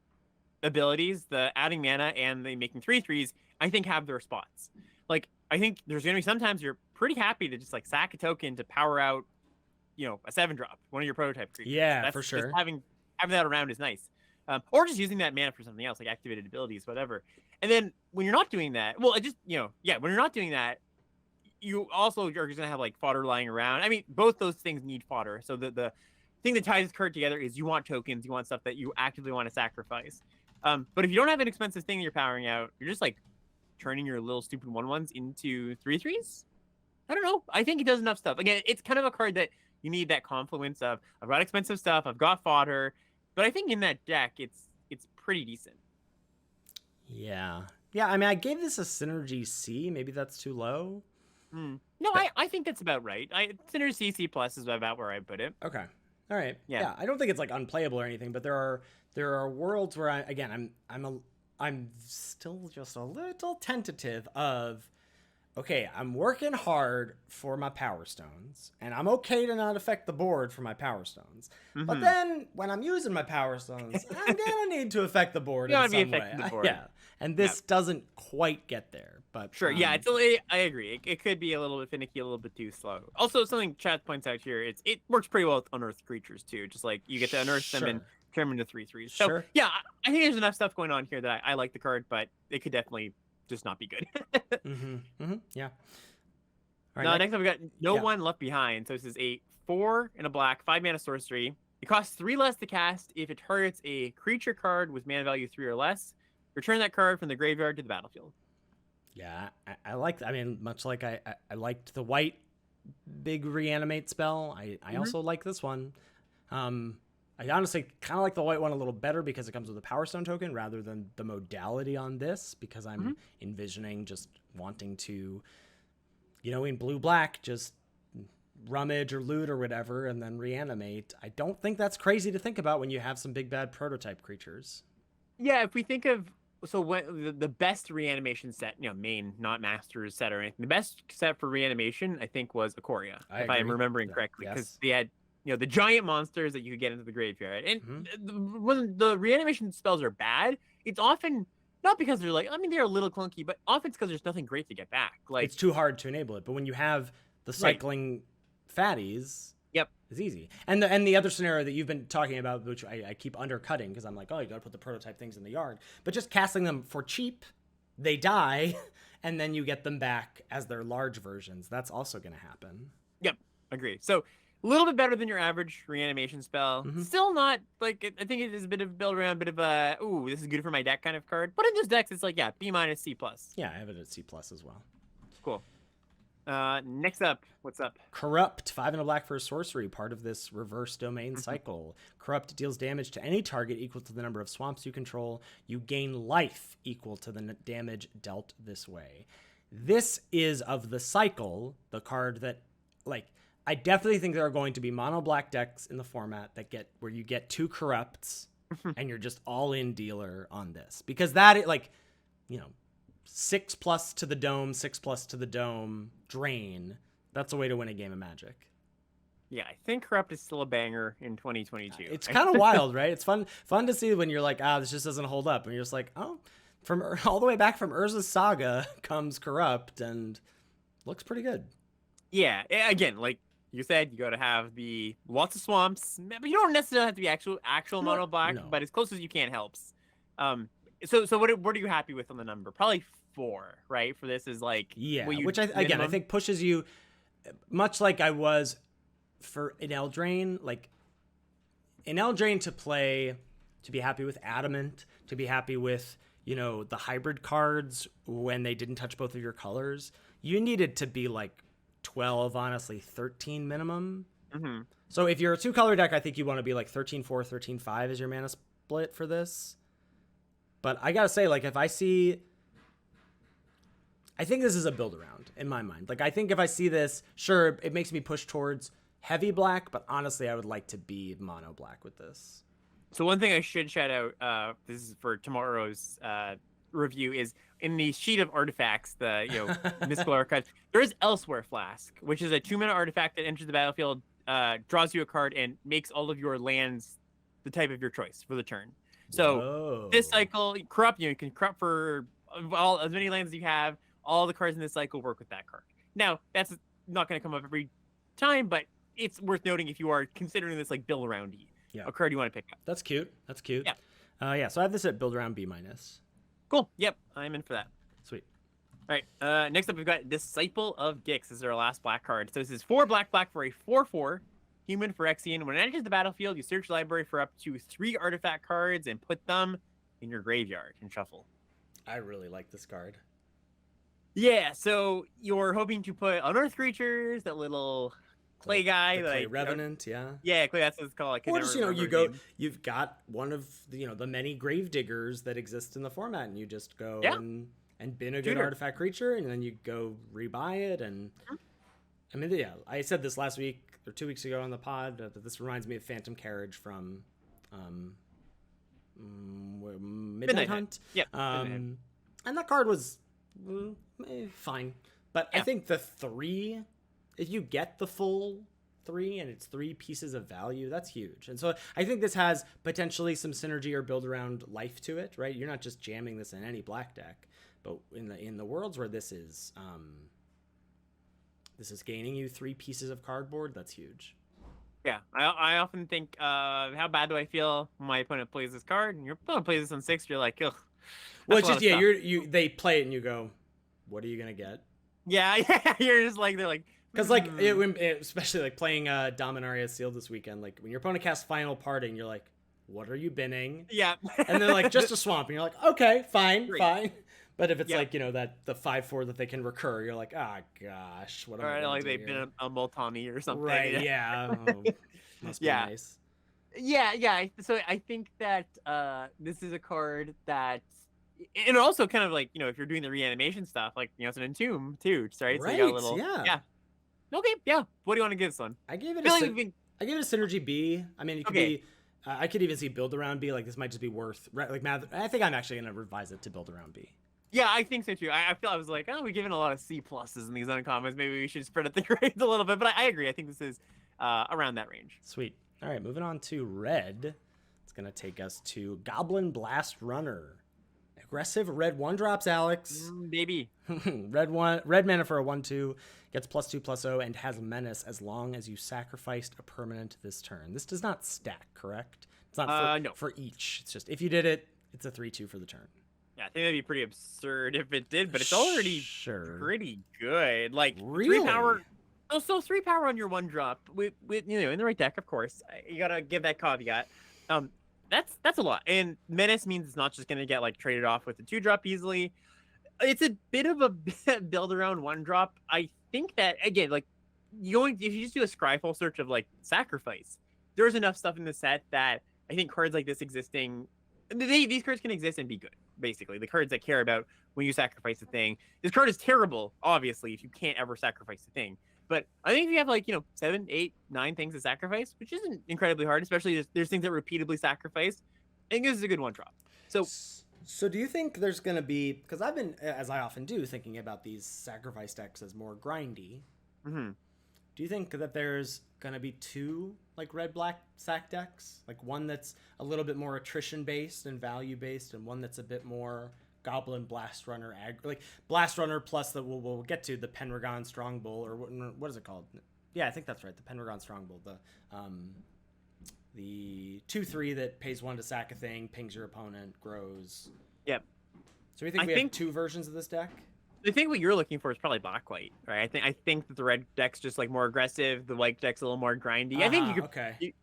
abilities, the adding mana and the making 3/3s, I think have their spots. Like, I think there's going to be sometimes you're pretty happy to just, like, sack a token to power out, a 7-drop, one of your prototype creatures. Yeah, for sure. Just having that around is nice. Or just using that mana for something else, like activated abilities, whatever. And then when you're not doing that, well, when you're not doing that, you also are just going to have like fodder lying around. I mean, both those things need fodder. So the thing that ties this card together is you want tokens, you want stuff that you actively want to sacrifice. But if you don't have an expensive thing that you're powering out, you're just like turning your little stupid 1/1s into 3/3s. I don't know. I think it does enough stuff. Again, it's kind of a card that you need that confluence of, I've got expensive stuff, I've got fodder. But I think in that deck, it's pretty decent. Yeah. I mean, I gave this a synergy C. Maybe that's too low. No, I think that's about right. Synergy C+ is about where I put it. Okay. All right. Yeah. I don't think it's like unplayable or anything, but there are worlds where I'm still just a little tentative of, okay, I'm working hard for my Power Stones, and I'm okay to not affect the board for my Power Stones. But then when I'm using my Power Stones, I'm gonna need to affect the board in some way. The board. Yeah, and this doesn't quite get there. But sure, I agree. It could be a little bit finicky, a little bit too slow. Also, something Chat points out here, it works pretty well with unearthed creatures too. Just like you get to unearth them and turn them into 3/3s. So yeah, I think there's enough stuff going on here that I like the card, but it could definitely just not be good. Yeah. All right, next up we got No One Left Behind. So this is a 4 and a black, 5 mana sorcery. It costs 3 less to cast if it targets a creature card with mana value 3 or less. Return that card from the graveyard to the battlefield. Yeah, I like. I mean, much like I liked the white big reanimate spell. I also like this one. I honestly kind of like the white one a little better because it comes with a Power Stone token rather than the modality on this, because I'm envisioning just wanting to, in blue-black, just rummage or loot or whatever and then reanimate. I don't think that's crazy to think about when you have some big bad prototype creatures. Yeah, if we think of, so when the best reanimation set, main, not masters set or anything, the best set for reanimation, I think, was Ikoria, if I'm remembering correctly, because they had the giant monsters that you could get into the graveyard. And when the reanimation spells are bad, it's often not because they're they're a little clunky, but often it's because there's nothing great to get back. Like, it's too hard to enable it. But when you have the cycling fatties, is easy. And the other scenario that you've been talking about, which I keep undercutting because I'm like, oh, you got to put the prototype things in the yard. But just casting them for cheap, they die, and then you get them back as their large versions. That's also going to happen. Yep, agree. So a little bit better than your average reanimation spell. Still not like I think it is a bit of build around, bit of a ooh, this is good for my deck kind of card. But in this deck, it's like B minus C plus. Yeah, I have it at C plus as well. Cool. Next up, what's up? Corrupt, 5 and a black for a sorcery, part of this reverse domain cycle. Corrupt deals damage to any target equal to the number of swamps you control. You gain life equal to the damage dealt this way. This is of the cycle, the card that, like, I definitely think there are going to be mono black decks in the format that get where you get 2 corrupts and you're just all in dealer on this, because that, like, 6+ to the dome, 6+ to the dome, drain. That's a way to win a game of Magic. Yeah, I think Corrupt is still a banger in 2022. It's kind of wild, right? It's fun to see when you're like, this just doesn't hold up. And you're just like, oh, from all the way back from Urza's Saga comes Corrupt and looks pretty good. Yeah, again, like you said, you got to have the lots of swamps, but you don't necessarily have to be actual mono black, but as close as you can helps. So what are you happy with on the number? Probably 4, right? For this is like which I think pushes you, much like I was for an Eldraine, like in Eldraine to be happy with Adamant, to be happy with the hybrid cards when they didn't touch both of your colors, you needed to be like 12, honestly 13 minimum. So if you're a 2-color deck, I think you want to be like 13-4, 13-5 is your mana split for this. But I gotta say, like, if I think this is a build around in my mind. Like, I think if I see this, sure, it makes me push towards heavy black, but honestly, I would like to be mono black with this. So one thing I should shout out, this is for tomorrow's review, is in the sheet of artifacts, the mystical archives, there is Elsewhere Flask, which is a 2-mana artifact that enters the battlefield, draws you a card, and makes all of your lands the type of your choice for the turn. So this cycle, Corrupt, you can Corrupt for as many lands as you have. All the cards in this cycle work with that card. Now, that's not going to come up every time, but it's worth noting if you are considering this like build around a card you want to pick up. That's cute. Yeah. So I have this at build around B-. Cool. Yep, I'm in for that. Sweet. All right. Next up, we've got Disciple of Gix. This is our last black card. So this is 4 black for a 4/4. Human Phyrexian. When it enters the battlefield, you search the library for up to 3 artifact cards and put them in your graveyard and shuffle. I really like this card. Yeah, so you're hoping to put unearthed creatures, that little clay guy, the clay revenant, yeah, clay. That's what it's called. Or just you've got one of the many grave diggers that exist in the format, and you just go and bin a good artifact creature, and then you go rebuy it. And I mean, I said this last week or 2 weeks ago on the pod, that this reminds me of Phantom Carriage from Midnight Hunt. Yeah. And that card was fine. But I think the 3, if you get the full 3 and it's 3 pieces of value, that's huge. And so I think this has potentially some synergy or build around life to it, right? You're not just jamming this in any black deck, but in the worlds where this is gaining you 3 pieces of cardboard, that's huge. Yeah, I often think, how bad do I feel when my opponent plays this card? And your opponent plays this on 6, you're like, ugh. Well, it's just they play it and you go, what are you gonna get? Yeah, you're just like, they're like, because especially like playing Dominaria Seal this weekend, like when your opponent casts Final Parting, you're like, what are you binning? Yeah, and they're like, just a swamp, and you're like, okay, fine. But if it's like that the 5/4 that they can recur, you're like, gosh, what am I like they've been a Multani or something, right? Yeah, must be nice. Yeah. So I think that this is a card that, and also kind of like if you're doing the reanimation stuff, like it's an entomb too, right? So you got a little, yeah. Okay, yeah. What do you want to give this one? I gave it a synergy B. I mean, it could be. I could even see build around B. Like this might just be worth like math. I think I'm actually gonna revise it to build around B. Yeah, I think so too. I feel I was like, we're giving a lot of C pluses in these uncommons. Maybe we should spread out the grades a little bit. But I agree. I think this is around that range. Sweet. All right, moving on to red. It's gonna take us to Goblin Blast Runner. Aggressive red 1-drops, Alex. Baby. Red mana for a 1/2, gets +2/+0, and has menace as long as you sacrificed a permanent this turn. This does not stack, correct? It's not No. for each. It's just if you did it, it's a 3/2 for the turn. Yeah, I think that'd be pretty absurd if it did, but it's already pretty good. Like really? 3 power. Oh, so 3 power on your 1-drop with in the right deck, of course. You gotta give that caveat. That's a lot. And menace means it's not just gonna get like traded off with the 2-drop easily. It's a bit of a build around 1-drop. I think that again, like if you just do a scryfall search of like sacrifice, there's enough stuff in the set that I think cards like this existing, these cards can exist and be good. Basically, the cards that care about when you sacrifice a thing. This card is terrible, obviously, if you can't ever sacrifice a thing. But I think if you have like 7, 8, 9 things to sacrifice, which isn't incredibly hard, especially there's things that repeatedly sacrifice, I think this is a good 1-drop. So do you think there's going to be, because I've been, as I often do, thinking about these sacrifice decks as more grindy. Mm-hmm. Do you think that there's going to be 2 like red-black sack decks? Like one that's a little bit more attrition-based and value-based, and one that's a bit more Goblin Blast Runner, like Blast Runner plus we'll get to the Pendragon Strongbull, or what is it called? Yeah, I think that's right. The Pendragon Strongbull, the 2/3 that pays 1 to sack a thing, pings your opponent, grows. Yep. So we think we have 2 versions of this deck. I think what you're looking for is probably black-white, right? I think that the red deck's just like more aggressive, the white deck's a little more grindy. I think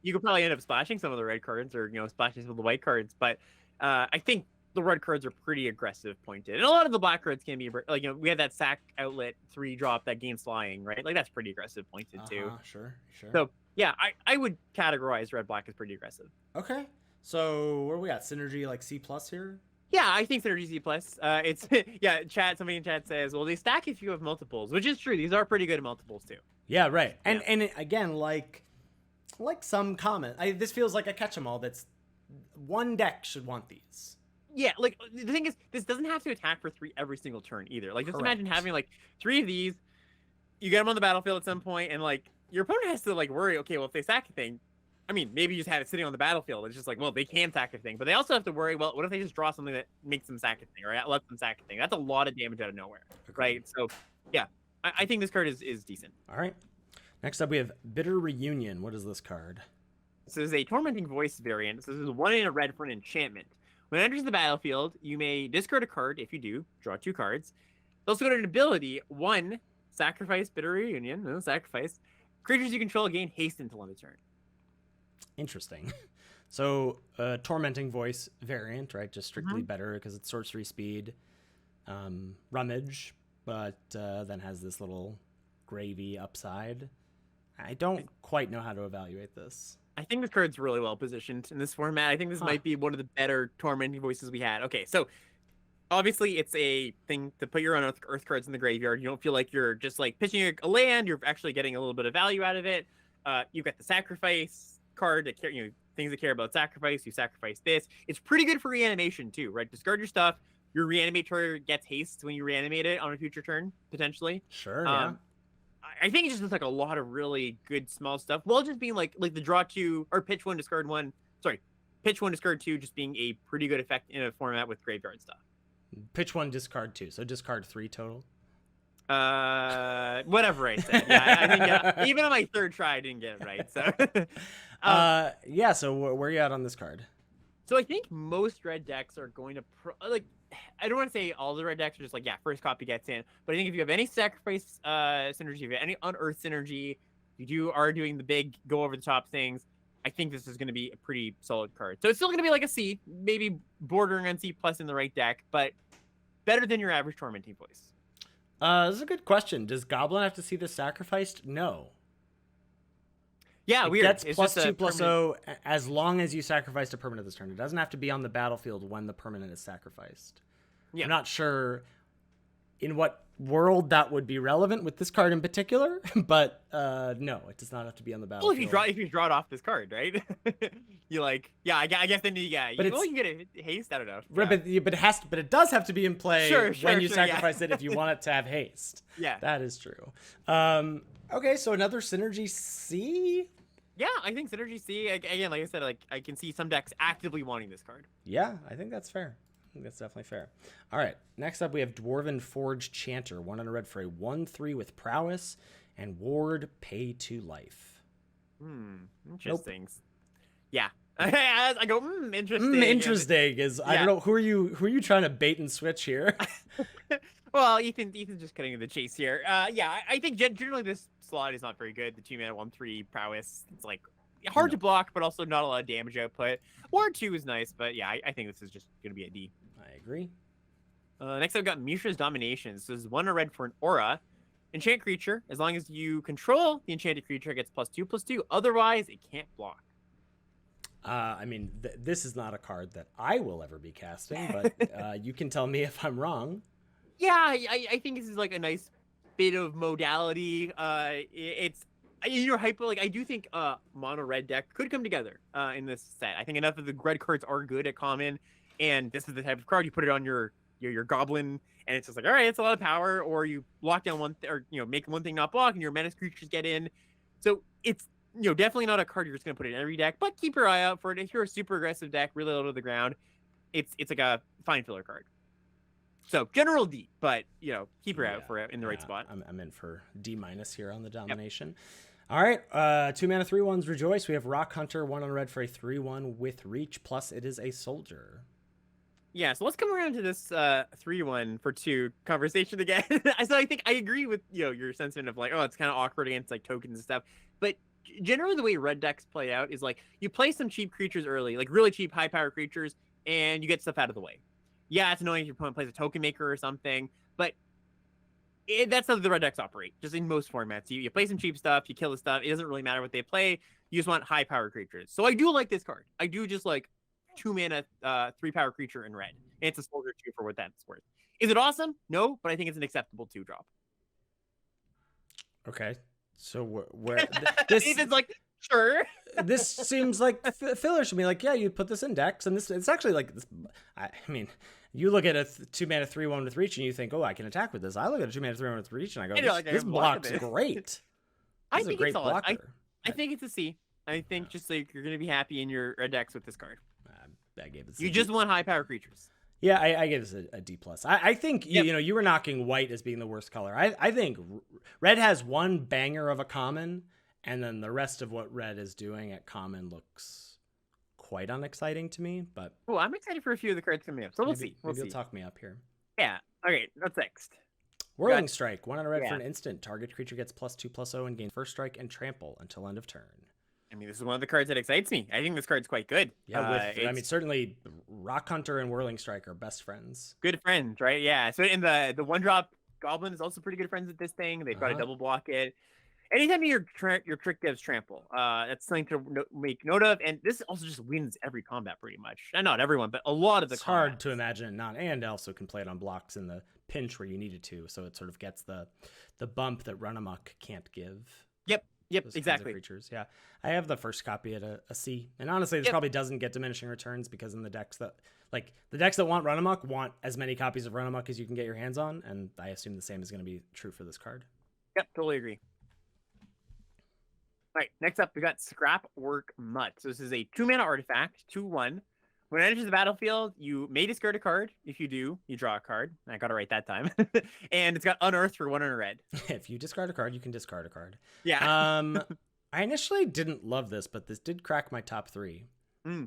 you could probably end up splashing some of the red cards, or splashing some of the white cards, but I think the red cards are pretty aggressive pointed, and a lot of the black cards can be like we had that sack outlet 3-drop that gains flying, right? Like that's pretty aggressive pointed too. Sure. So yeah, I would categorize red-black as pretty aggressive. Okay, so where we got synergy like C+ here? Yeah, I think synergy C+. It's somebody in chat says, well, they stack if you have multiples, which is true. These are pretty good at multiples too. Yeah, right. And again, like some comment, this feels like a catch-em-all. That's one deck should want these. Yeah, like the thing is, this doesn't have to attack for 3 every single turn either. Like just imagine having like 3 of these, you get them on the battlefield at some point, and like your opponent has to like worry. Okay, well if they sack a thing, I mean maybe you just had it sitting on the battlefield. It's just like, well, they can sack a thing, but they also have to worry. Well, what if they just draw something that makes them sack a thing, or lets them sack a thing? That's a lot of damage out of nowhere, right? So yeah, I think this card is decent. All right. Next up, we have Bitter Reunion. What is this card? This is a Tormenting Voice variant. So this is 1 in a red for an enchantment. When it enters the battlefield, you may discard a card. If you do, draw 2 cards. Also got an ability, 1, sacrifice Bitter Reunion. No, sacrifice. Creatures you control gain haste until end of turn. Interesting. So, Tormenting Voice variant, right? Just strictly better because it's sorcery speed. Rummage, but then has this little gravy upside. I don't quite know how to evaluate this. I think this card's really well positioned in this format. I think this might be one of the better Tormenting Voices we had. Okay, so obviously it's a thing to put your own Earth cards in the graveyard. You don't feel like you're just like pitching a land. You're actually getting a little bit of value out of it. You've got the sacrifice card that things that care about sacrifice. You sacrifice this. It's pretty good for reanimation too, right? Discard your stuff. Your reanimator gets haste when you reanimate it on a future turn, potentially. Sure, yeah. I think it just looks like a lot of really good small stuff. Well, just being like the draw 2 or pitch 1, discard 1. Sorry, pitch 1, discard 2, just being a pretty good effect in a format with graveyard stuff. Pitch 1, discard 2. So discard 3 total. Whatever I said. Yeah, I think even on my 3rd try, I didn't get it right. So, yeah. So where are you at on this card? So I think most red decks are going to I don't want to say all the red decks are just like, yeah, first copy gets in, but I think if you have any sacrifice synergy, if you have any unearth synergy, you are doing the big go over the top things, I think this is going to be a pretty solid card. So it's still going to be like a C, maybe bordering on C+ in the right deck, but better than your average Tormenting Voice. This is a good question. Does Goblin have to see this sacrificed? No. Yeah, weird. That's +2/+0 as long as you sacrificed a permanent this turn. It doesn't have to be on the battlefield when the permanent is sacrificed. Yeah. I'm not sure in what world that would be relevant with this card in particular, but no, it does not have to be on the battlefield. Well, if you draw it off this card, right? You I guess then you can get a haste. I don't know. Right, yeah. but it does have to be in play when you sacrifice it if you want it to have haste. Yeah, that is true. Okay, so another Synergy C? Yeah, I think Synergy C, again, like I said, like I can see some decks actively wanting this card. Yeah, I think that's fair. think that's definitely fair. All right, next up we have Dwarven Forge Chanter, 1 on a red for a 1/3 with prowess and ward pay to life. Interesting. Nope. Yeah. I go, interesting. Interesting is, I don't know, who are you trying to bait and switch here? Well, Ethan's just cutting to the chase here. Yeah, I think generally this slot is not very good. The 2-mana 1/3 prowess, it's like hard to block, but also not a lot of damage output. Ward 2 is nice, but yeah, I think this is just going to be a D. I agree. Next I've got Mishra's Domination. So this is 1 red for an aura. Enchant creature. As long as you control the enchanted creature, it gets +2/+2. Otherwise, it can't block. I mean, this is not a card that I will ever be casting, but you can tell me if I'm wrong. Yeah, I think this is like a nice bit of modality. It's you're hyper. Like I do think mono red deck could come together in this set. I think enough of the red cards are good at common, and this is the type of card you put it on your goblin, and it's just like, all right, it's a lot of power, or you lock down one or make one thing not block, and your menace creatures get in. So it's definitely not a card you're just gonna put in every deck, but keep your eye out for it. If you're a super aggressive deck, really low to the ground, it's like a fine filler card. So general D, but keep your eye out for it in the right spot. I'm in for D- here on the domination. Yep. All right, 2 mana 3/1s Rejoice. We have Rock Hunter, 1 on red for a 3/1 with reach. Plus, it is a soldier. Yeah, so let's come around to this 3/1 for 2 conversation again. So I think I agree with your sentiment of like, oh, it's kind of awkward against like tokens and stuff. But generally, the way red decks play out is like you play some cheap creatures early, like really cheap high power creatures, and you get stuff out of the way. Yeah, it's annoying if your opponent plays a token maker or something, but that's how the red decks operate, just in most formats. You play some cheap stuff, you kill the stuff. It doesn't really matter what they play. You just want high power creatures. So I do like this card. I do just like 2 mana, 3 power creature in red. And it's a soldier 2 for what that's worth. Is it awesome? No, but I think it's an acceptable 2-drop. Okay. So where this is like, sure. This seems like filler to me. Like, yeah, you put this in decks, and it's actually like this. I mean, you look at a 2 mana 3/1 with reach, and you think, oh, I can attack with this. I look at a 2 mana 3/1 with reach, and I go, this block's great. I think it's solid. I think it's a C. I think just like you're gonna be happy in your red decks with this card. I gave it. You just want high power creatures. Yeah, I gave this a D+. I think you were knocking white as being the worst color. I think red has one banger of a common, and then the rest of what red is doing at common looks quite unexciting to me. But I'm excited for a few of the cards coming up, so we'll see. Maybe you'll talk me up here. Yeah. Okay. What's next? Whirling Strike, 1 on a red for an instant. Target creature gets +2/+0 and gains first strike and trample until end of turn. I mean, this is one of the cards that excites me. I think this card's quite good. Yeah, I mean, certainly Rock Hunter and Whirling Strike are best friends. Good friends, right? Yeah. So in the 1-drop Goblin is also pretty good friends with this thing. They've got to double block it. Anytime your trick gives trample, that's something to make note of. And this also just wins every combat pretty much. And not everyone, but a lot of the. It's hard to imagine it not, and also can play it on blocks in the pinch where you need it to. So it sort of gets the bump that Run Amok can't give. Yep, exactly. Creatures. Yeah, I have the first copy at a C, and honestly, this probably doesn't get diminishing returns because in the decks that want Run Amok want as many copies of Run Amok as you can get your hands on, and I assume the same is going to be true for this card. Yep, totally agree. All right, next up we got Scrap Work Mutt. So this is a 2-mana artifact, 2/1. When it enters the battlefield, you may discard a card. If you do, you draw a card. I got it right that time. And it's got Unearth for 1 on a red. If you discard a card, you can discard a card. Yeah. I initially didn't love this, but this did crack my top 3.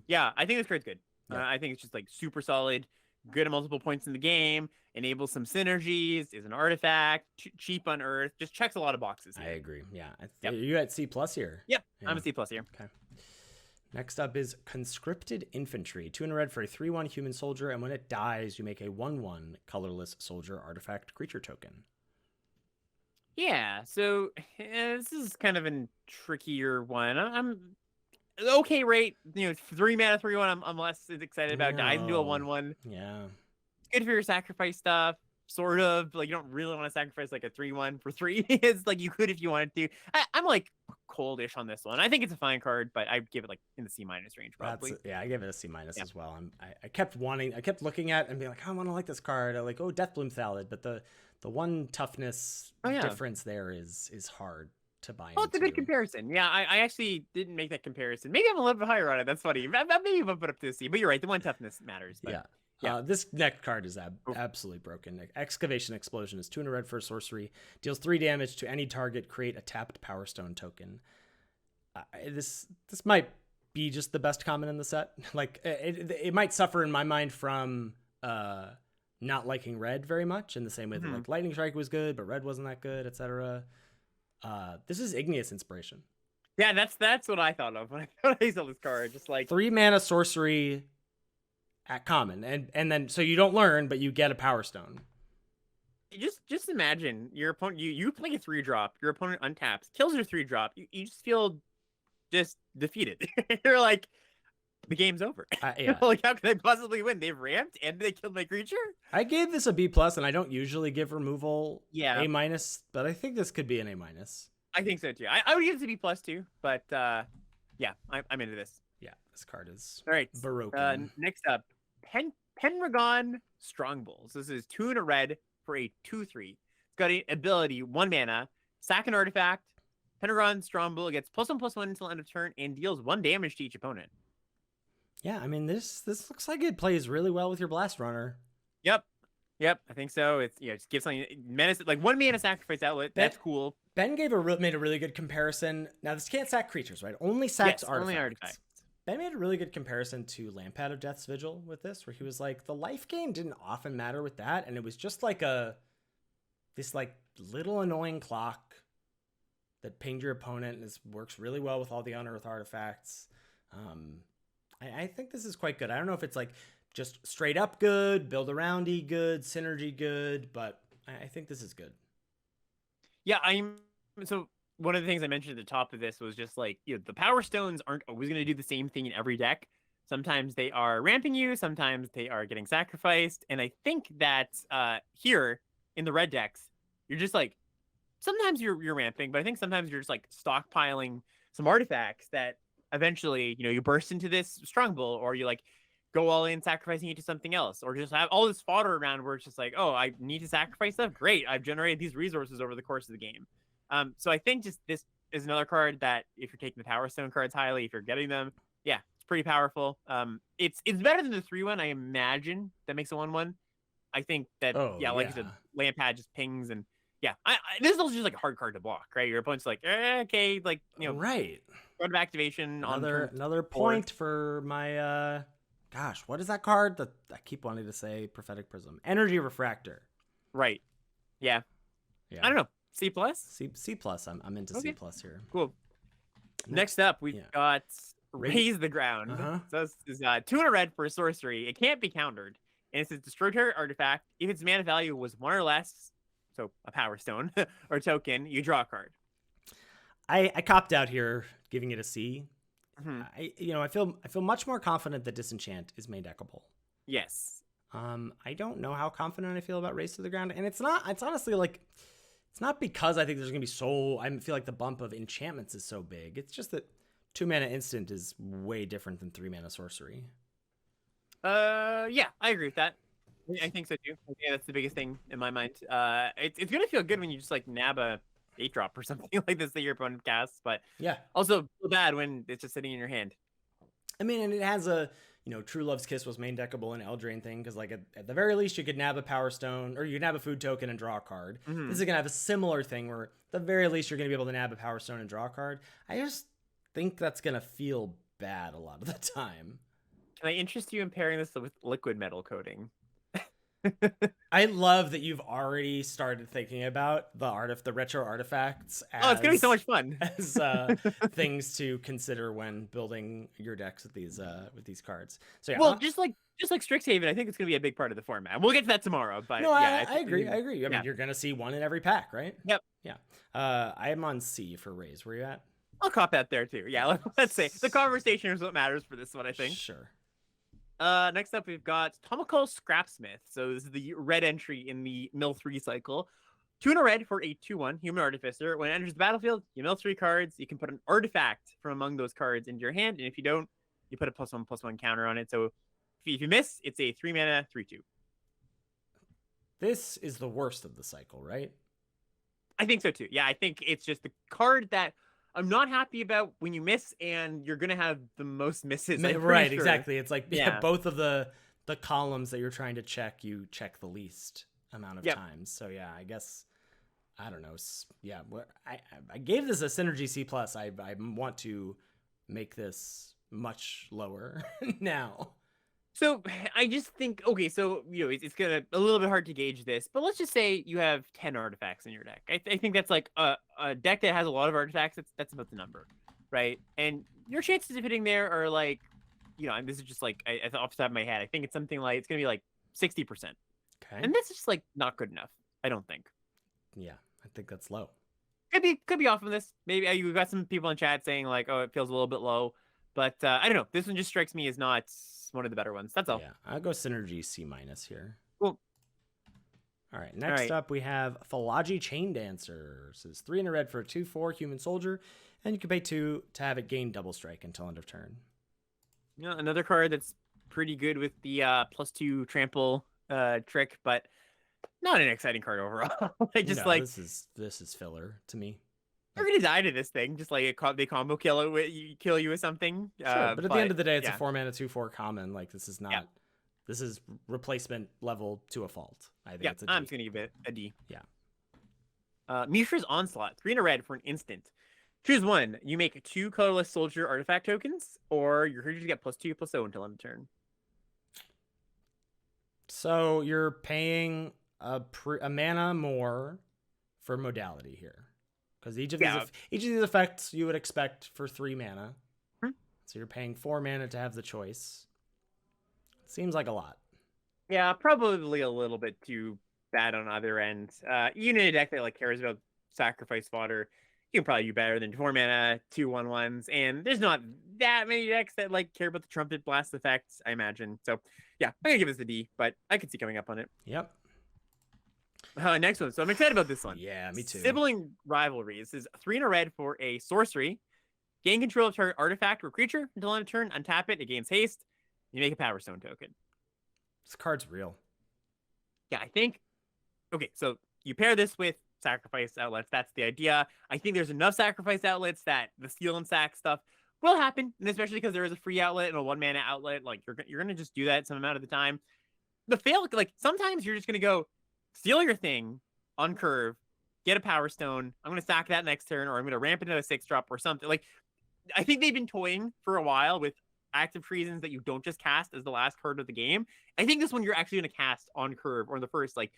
Yeah, I think this card's good. Yeah. I think it's just like super solid, good at multiple points in the game, enables some synergies, is an artifact, cheap Unearth, just checks a lot of boxes here. I agree. Yeah. You at C+ here? Yep, yeah. I'm a C+ here. Okay. Next up is Conscripted Infantry, 2 in a red for a 3/1 human soldier, and when it dies, you make a 1/1 colorless soldier artifact creature token. Yeah, so this is kind of a trickier one. I'm okay rate, 3 mana 3/1. I'm less excited about. Dies into a 1/1. Yeah, it's good for your sacrifice stuff. Sort of like you don't really want to sacrifice like a 3/1 for 3. It's like you could if you wanted to. I'm like coldish on this one. I think it's a fine card, but I'd give it like in the C- range probably. I give it a C- as well. I kept looking at it and being like, I want to like this card. I like, Deathbloom Thallid, but the one toughness difference there is hard to buy into. Oh, it's a good comparison. Yeah, I actually didn't make that comparison. Maybe I'm a little bit higher on it. That's funny. Maybe I'll put up to a C, but you're right. The one toughness matters. But Yeah. This next card is absolutely broken. Excavation Explosion is 2 in a red for a sorcery. Deals 3 damage to any target. Create a tapped Power Stone token. This might be just the best common in the set. Like it might suffer in my mind from not liking red very much, in the same way that like Lightning Strike was good, but red wasn't that good, etc. This is Igneous Inspiration. Yeah, that's what I thought of when I saw this card. Just like 3 mana sorcery at common, and then so you don't learn, but you get a Power Stone. Just imagine your opponent. You play a 3-drop. Your opponent untaps, kills your 3-drop. You just feel just defeated. You're like, the game's over. Yeah. Like, how can they possibly win? They've ramped and they killed my creature. I gave this a B+, and I don't usually give removal A-, but I think this could be an A-. I think so too. I would give it a B+ too, but yeah, I'm into this. Yeah, this card is all right. Baroque. Next up, Pendragon Strongbulls. This is 2 in a red for a 2/3. It's got an ability, 1 mana, sack an artifact. Pendragon Strongbull gets +1/+1 until end of turn and deals 1 damage to each opponent. Yeah, I mean this looks like it plays really well with your Blast Runner. Yep, I think so. It's just give something menace, like 1 mana sacrifice outlet. That's cool. Ben made a really good comparison. Now this can't sack creatures, right? Only sacks artifacts. Only artifacts. Ben made a really good comparison to Lampad of Death's Vigil with this, where he was like, the life gain didn't often matter with that, and it was just like this like little annoying clock that pinged your opponent, and this works really well with all the unearthed artifacts. I think this is quite good. I don't know if it's like just straight up good, build around-y good, synergy good, but I think this is good. Yeah, so one of the things I mentioned at the top of this was just like, the Power Stones aren't always going to do the same thing in every deck. Sometimes they are ramping you, sometimes they are getting sacrificed, and I think that here in the red decks, you're just like, sometimes you're ramping, but I think sometimes you're just like stockpiling some artifacts that eventually, you burst into this Strongbull, or you like go all in sacrificing it to something else, or just have all this fodder around where it's just like, oh, I need to sacrifice stuff. Great, I've generated these resources over the course of the game. So I think just this is another card that if you're taking the Power Stone cards highly, if you're getting them, yeah, it's pretty powerful. It's better than the 3/1, I imagine, that makes a 1/1. I think that like you said, Lampad just pings, and this is also just like a hard card to block, right? Your opponent's like, okay, like right. Card of activation. Another point for my gosh, what is that card that I keep wanting to say? Prophetic Prism, Energy Refractor. Right. Yeah. I don't know. C+. C+. I'm into C+ here. Cool. Next up, we've got Raise the Ground. So this is 2 in a red for a sorcery. It can't be countered, and it says destroy target artifact. If its mana value was 1 or less, so a Power Stone or token, you draw a card. I copped out here, giving it a C. I feel much more confident that Disenchant is main deckable. Yes. I don't know how confident I feel about Race to the Ground, and it's honestly like, it's not because I think there's gonna be I feel like the bump of enchantments is so big. It's just that 2 mana instant is way different than 3 mana sorcery. Yeah, I agree with that. I think so too. Yeah, that's the biggest thing in my mind. It's gonna feel good when you just like nab a 8-drop or something like this that your opponent casts, but also feel bad when it's just sitting in your hand. I mean, and it has a True Love's Kiss was main deckable, an Eldraine thing, because like at the very least you could nab a Power Stone, or you could nab a food token and draw a card. This is gonna have a similar thing where at the very least you're gonna be able to nab a Power Stone and draw a card. I just think that's gonna feel bad a lot of the time. Can I interest you in pairing this with liquid metal coating? I love that you've already started thinking about the retro artifacts as, it's gonna be so much fun as things to consider when building your decks with these cards. So yeah, just like Strixhaven, I think it's gonna be a big part of the format. We'll get to that tomorrow, but no, I agree. I mean, you're gonna see one in every pack, right? Yep. Yeah. I am on C for Raise. Where you at? I'll cop that there too. Yeah. Let's say the conversation is what matters for this one, I think. Sure. Next up, we've got Tomoko Scrapsmith. So this is the red entry in the mill 3 cycle. 2 in a red for a 2/1 Human Artificer. When it enters the battlefield, you mill 3 cards. You can put an artifact from among those cards into your hand, and if you don't, you put a +1/+1 counter on it. So if you miss, it's a 3 mana 3/2. This is the worst of the cycle, right? I think so too. Yeah, I think it's just the card that I'm not happy about when you miss, and you're gonna have the most misses. Right, exactly. It's like both of the the columns that you're trying to check, you check the least amount of times. So yeah, I guess I don't know. Yeah, I gave this a synergy C+. I want to make this much lower now. So I just think, okay, so it's gonna a little bit hard to gauge this, but let's just say you have 10 artifacts in your deck. I think that's like a deck that has a lot of artifacts. That's about the number, right? And your chances of hitting there are like, and this is just like off the top of my head, I think it's something like it's gonna be like 60%, Okay. and that's just like not good enough. I don't think. Yeah, I think that's low. Could be off of this. Maybe you got some people in chat saying like, oh, it feels a little bit low, but I don't know. This one just strikes me as not one of the better ones. That's all. Yeah, I'll go synergy C- here. Cool. All right, next up we have Philology Chain Dancer. This is 3 in a red for a 2/4 human soldier, and you can pay 2 to have it gain double strike until end of turn. Yeah, another card that's pretty good with the +2 trample trick, but not an exciting card overall. This is filler to me. You're gonna die to this thing, just like they combo kill you with something. Sure, but at the end of the day, it's a 4-mana 2/4 common. Like this is not. This is replacement level to a fault. I think it's a D. I'm just gonna give it a D. Yeah. Mishra's Onslaught, 3 in a red for an instant. Choose one. You make 2 colorless soldier artifact tokens, or your creatures get +2/+0 until end of turn. So you're paying a mana more for modality here, because each of these effects you would expect for 3 mana. So you're paying 4 mana to have the choice. Seems like a lot. Yeah, probably a little bit too bad on either end. Even in a deck that like cares about sacrifice fodder, you can probably do better than 4 mana 2/1/1s, and there's not that many decks that like care about the trumpet blast effects, I imagine. So yeah, I'm gonna give this a D, but I could see coming up on it. Yep. Next one. So I'm excited about this one. Yeah, me too. Sibling Rivalry. This is 3 in a red for a sorcery. Gain control of target artifact or creature until end of turn. Untap it. It gains haste. You make a Power Stone token. This card's real. Yeah, I think. Okay, so you pair this with sacrifice outlets. That's the idea. I think there's enough sacrifice outlets that the steal and sack stuff will happen, and especially because there is a free outlet and a 1-mana outlet. Like you're gonna just do that some amount of the time. The fail, like sometimes you're just gonna go steal your thing on curve, get a Power Stone. I'm gonna sack that next turn, or I'm gonna ramp into a 6-drop or something. Like I think they've been toying for a while with active treasons that you don't just cast as the last card of the game. I think this one you're actually gonna cast on curve or in the first like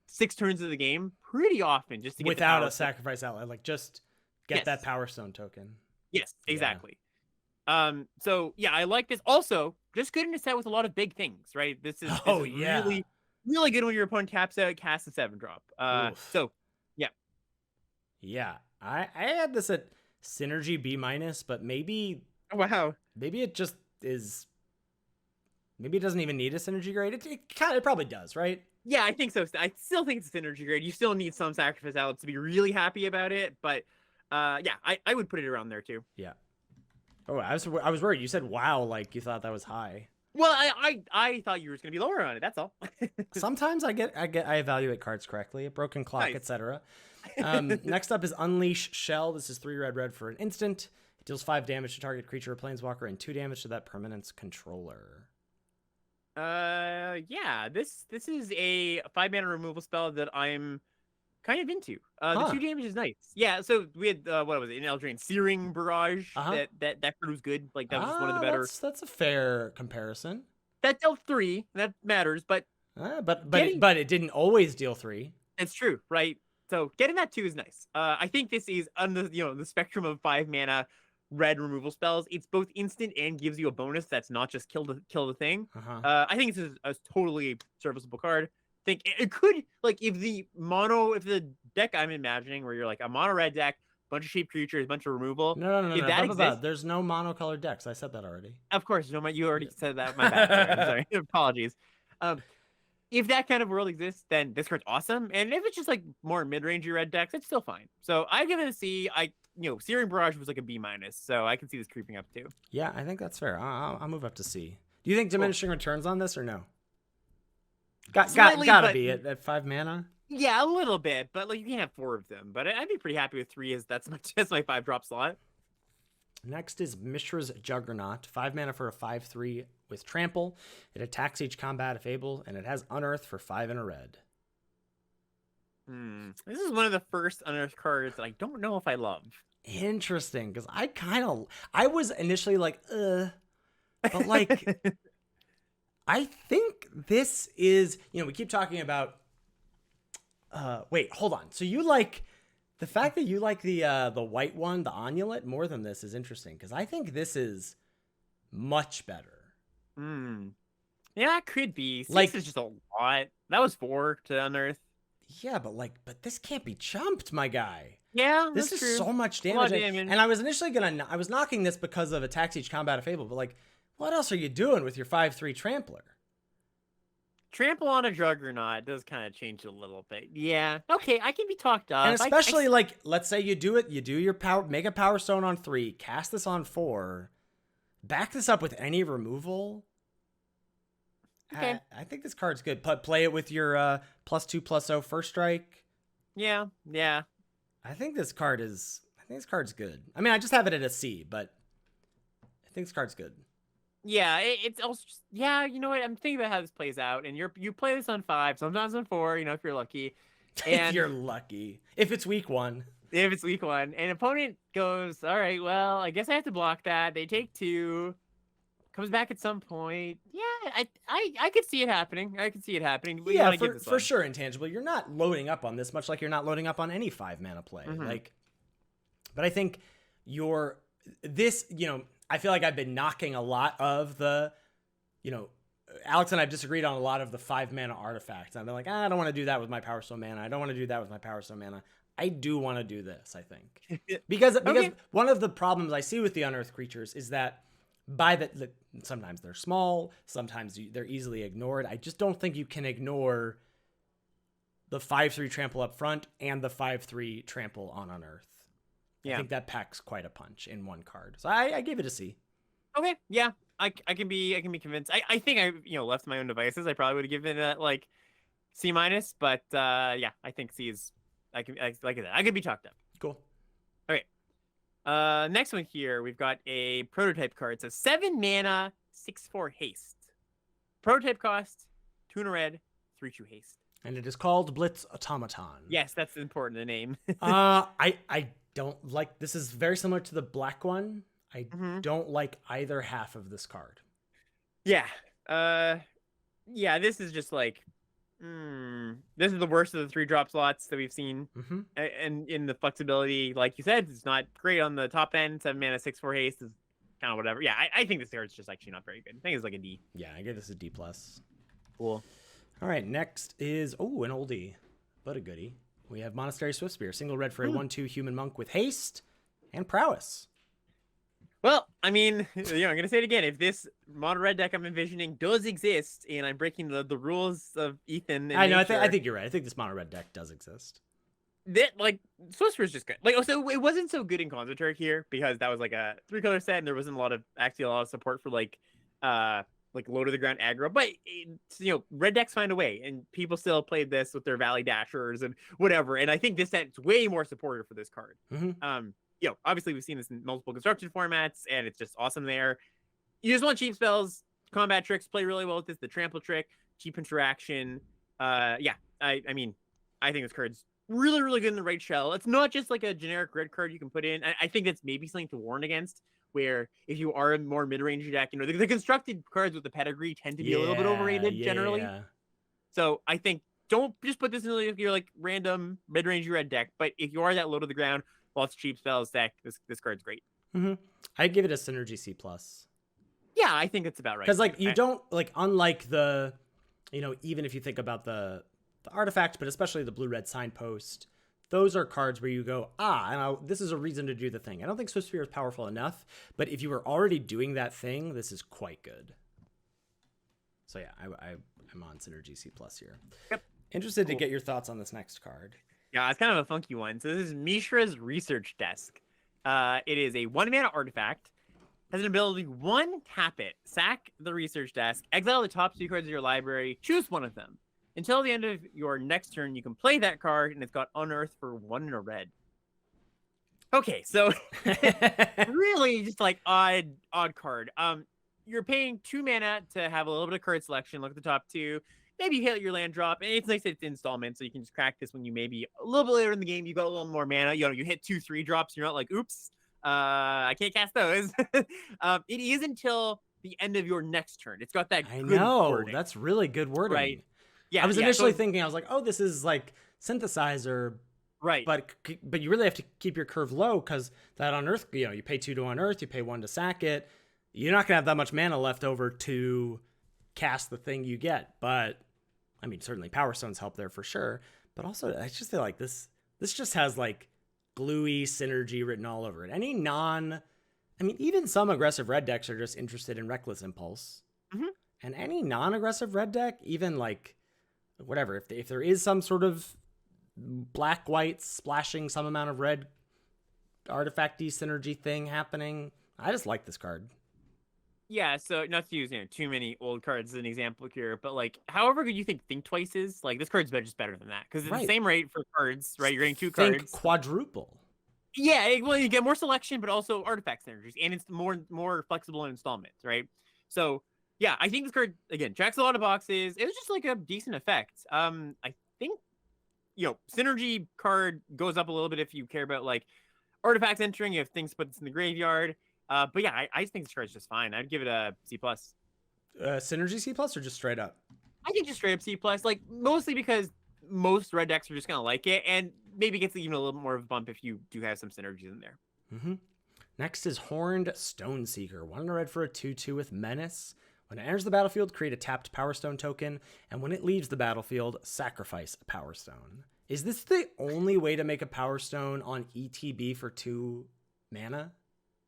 6 turns of the game pretty often, just to get without a sacrifice outlet, like just get that Power Stone token. Yes, exactly. Yeah. So yeah, I like this. Also, just good in a set with a lot of big things, right? This is really, really good when your opponent taps out, casts a 7-drop. So yeah. Yeah. I had this at synergy B-, but maybe maybe it just is. Maybe it doesn't even need a synergy grade. It probably does, right? Yeah, I think so. I still think it's a synergy grade. You still need some sacrifice outlets to be really happy about it, but yeah, I would put it around there too. Yeah. Oh, I was worried. You said wow, like you thought that was high. Well, I thought you were going to be lower on it. That's all. Sometimes I evaluate cards correctly. A broken clock, nice. etc. Next up is Unleash Shell. This is 3 red for an instant. It deals 5 damage to target creature or planeswalker and 2 damage to that permanent's controller. Yeah, this is a 5-mana removal spell that I'm kind of into. The 2 damage is nice. Yeah, so we had what was it? An Eldraine Searing Barrage. That card was good. Like that was just one of the better. That's a fair comparison. That dealt 3. That matters, but it didn't always deal 3. It's true, right? So getting that 2 is nice. I think this is on the spectrum of 5-mana red removal spells. It's both instant and gives you a bonus that's not just kill the thing. I think it's a totally serviceable card. I think it could, like, if the deck I'm imagining where you're like a mono red deck, bunch of cheap creatures, bunch of removal. No. There's no monocolored decks. I said that already. Of course, you already said that. My bad. Sorry. Apologies. If that kind of world exists, then this card's awesome. And if it's just like more mid-rangey red decks, it's still fine. So I give it a C. Searing Barrage was like a B-, so I can see this creeping up too. Yeah, I think that's fair. I'll move up to C. Do you think diminishing returns on this or no? Gotta be at 5 mana. Yeah, a little bit, but like you can't have 4 of them. But I'd be pretty happy with 3, as that's my 5-drop slot. Next is Mishra's Juggernaut, 5 mana for a 5/3 with trample. It attacks each combat if able, and it has unearth for 5 and a red. This is one of the first unearthed cards that I don't know if I love. Interesting, because I was initially like, but like, I think this is, we keep talking about, wait, hold on. So you like, the fact that you like the white one, the Onulet, more than this is interesting, because I think this is much better. Yeah, it could be. 6 Like, is just a lot. That was 4 to unearth. Yeah, but this can't be chumped, my guy. Yeah, this is true. so much damage. And I was initially I was knocking this because of attacks each combat if able, but like, what else are you doing with your 5/3 trampler? Trample on a Juggernaut does kind of change a little bit. Yeah. Okay, I can be talked up. And especially like, let's say you do your power, make a Power Stone on 3, cast this on 4, back this up with any removal. Okay. I think this card's good. Play it with your +2/+0 first strike. Yeah. I think this card's good. I mean, I just have it at a C, but I think this card's good. Yeah, it's also just, yeah, you know what? I'm thinking about how this plays out, and you play this on 5, sometimes on 4, if you're lucky. And if you're lucky. If it's week 1. If it's week 1. And opponent goes, all right, well, I guess I have to block that. They take 2. Comes back at some point. Yeah, I could see it happening. Yeah, for sure, Intangible. You're not loading up on this much like you're not loading up on any 5-mana play. But I think I feel like I've been knocking a lot of the, Alex and I have disagreed on a lot of the 5-mana artifacts. I've been like, I don't want to do that with my Power Stone mana. I don't want to do that with my Power Stone mana. I do want to do this, I think. Because one of the problems I see with the unearthed creatures is that sometimes they're small, sometimes they're easily ignored. I just don't think you can ignore the 5/3 trample up front and the 5/3 trample on unearth. Yeah. I think that packs quite a punch in one card. So I give it a C. Okay, yeah, I can be convinced. I think I left my own devices. I probably would have given it like C-, but yeah, I think C is I like that. I could be chalked up. Cool. Okay. Next one here, we've got a prototype card. So 7-mana, 6/4 haste. Prototype cost 2 and a red, 3/2 haste. And it is called Blitz Automaton. Yes, that's important, the name. I don't like, this is very similar to the black one. I don't like either half of this card. Yeah. Yeah, this is just like, this is the worst of the 3-drop slots that we've seen. And in the flexibility, like you said, it's not great on the top end. 7-mana, 6/4 haste is kind of whatever. Yeah, I think this card's just actually not very good. I think it's like a D. Yeah, I give this a D+. Cool. All right, next is, an oldie, but a goodie. We have Monastery Swiftspear, single red for a 1/2 human monk with haste and prowess. Well, I mean, I'm going to say it again. If this mono red deck I'm envisioning does exist, and I'm breaking the rules of Ethan, I know. I think you're right. I think this mono red deck does exist. That Swiftspear is just good. So it wasn't so good in Concentric here because that was like a 3-color set, and there wasn't a lot of support for like low to the ground aggro. But red decks find a way, and people still played this with their Valley Dashers and whatever. And I think this set's way more supportive for this card. Obviously we've seen this in multiple construction formats, and it's just awesome there. You just want cheap spells, combat tricks play really well with this. The trample trick, cheap interaction. I mean, I think this card's really, really good in the right shell. It's not just like a generic red card you can put in. I think that's maybe something to warn against, where if you are a more mid-range deck, the constructed cards with the pedigree tend to be a little bit overrated generally. Yeah. So I think don't just put this in your like random mid-range red deck. But if you are that low to the ground, lots of cheap spells deck, this card's great. I'd give it a Synergy C+. Yeah, I think it's about right. Because you don't unlike the, even if you think about the artifact, but especially the blue-red signpost, those are cards where you go, this is a reason to do the thing. I don't think Swiftspear is powerful enough, but if you were already doing that thing, this is quite good. So yeah, I'm on Synergy C+ here. Yep. Interested to get your thoughts on this next card. Yeah, it's kind of a funky one. So this is Mishra's Research Desk. It is a 1-mana artifact. Has an ability 1, tap it, sack the Research Desk, exile the top 2 cards of your library, choose one of them. Until the end of your next turn, you can play that card, and it's got unearth for 1 and a red. Okay, so really just like odd card. you're paying 2 mana to have a little bit of card selection. Look at the top 2. Maybe you hit your land drop, and it's nice that it's installment, so you can just crack this when you maybe a little bit later in the game, you got a little more mana. You hit 2-3 drops, you're not like, oops, I can't cast those. It is until the end of your next turn. It's got that I good know. wording. That's really good wording. Right. Yeah. I was initially thinking, I was like, oh, this is like synthesizer. Right. But you really have to keep your curve low because that unearth, you pay 2 to unearth, you pay 1 to sack it. You're not going to have that much mana left over to cast the thing you get. But, I mean, certainly Power Stones help there for sure. But also, I just feel like this just has like gluey synergy written all over it. Even some aggressive red decks are just interested in Reckless Impulse. Mm-hmm. And any non-aggressive red deck, even like, whatever, if there is some sort of black-white splashing some amount of red artifact-y synergy thing happening, I just like this card. Yeah, so not to use too many old cards as an example here, but like however good you think Twice is, like this card's just better than that because it's the same rate for cards, right? You're getting 2 cards. Think quadruple. Yeah, well, you get more selection, but also artifact synergies, and it's more flexible in installments, right? So yeah, I think this card again checks a lot of boxes. It was just like a decent effect. I think synergy card goes up a little bit if you care about like artifacts entering, if things put this in the graveyard. But yeah, I just think this card's just fine. I'd give it a C+. Synergy C+ or just straight up? I think just straight up C+, like mostly because most red decks are just gonna like it, and maybe gets even a little more of a bump if you do have some synergies in there. Mm-hmm. Next is Horned Stoneseeker. 1 red for a 2/2 with Menace. When it enters the battlefield, create a tapped Power Stone token, and when it leaves the battlefield, sacrifice a Power Stone. Is this the only way to make a Power Stone on ETB for 2 mana?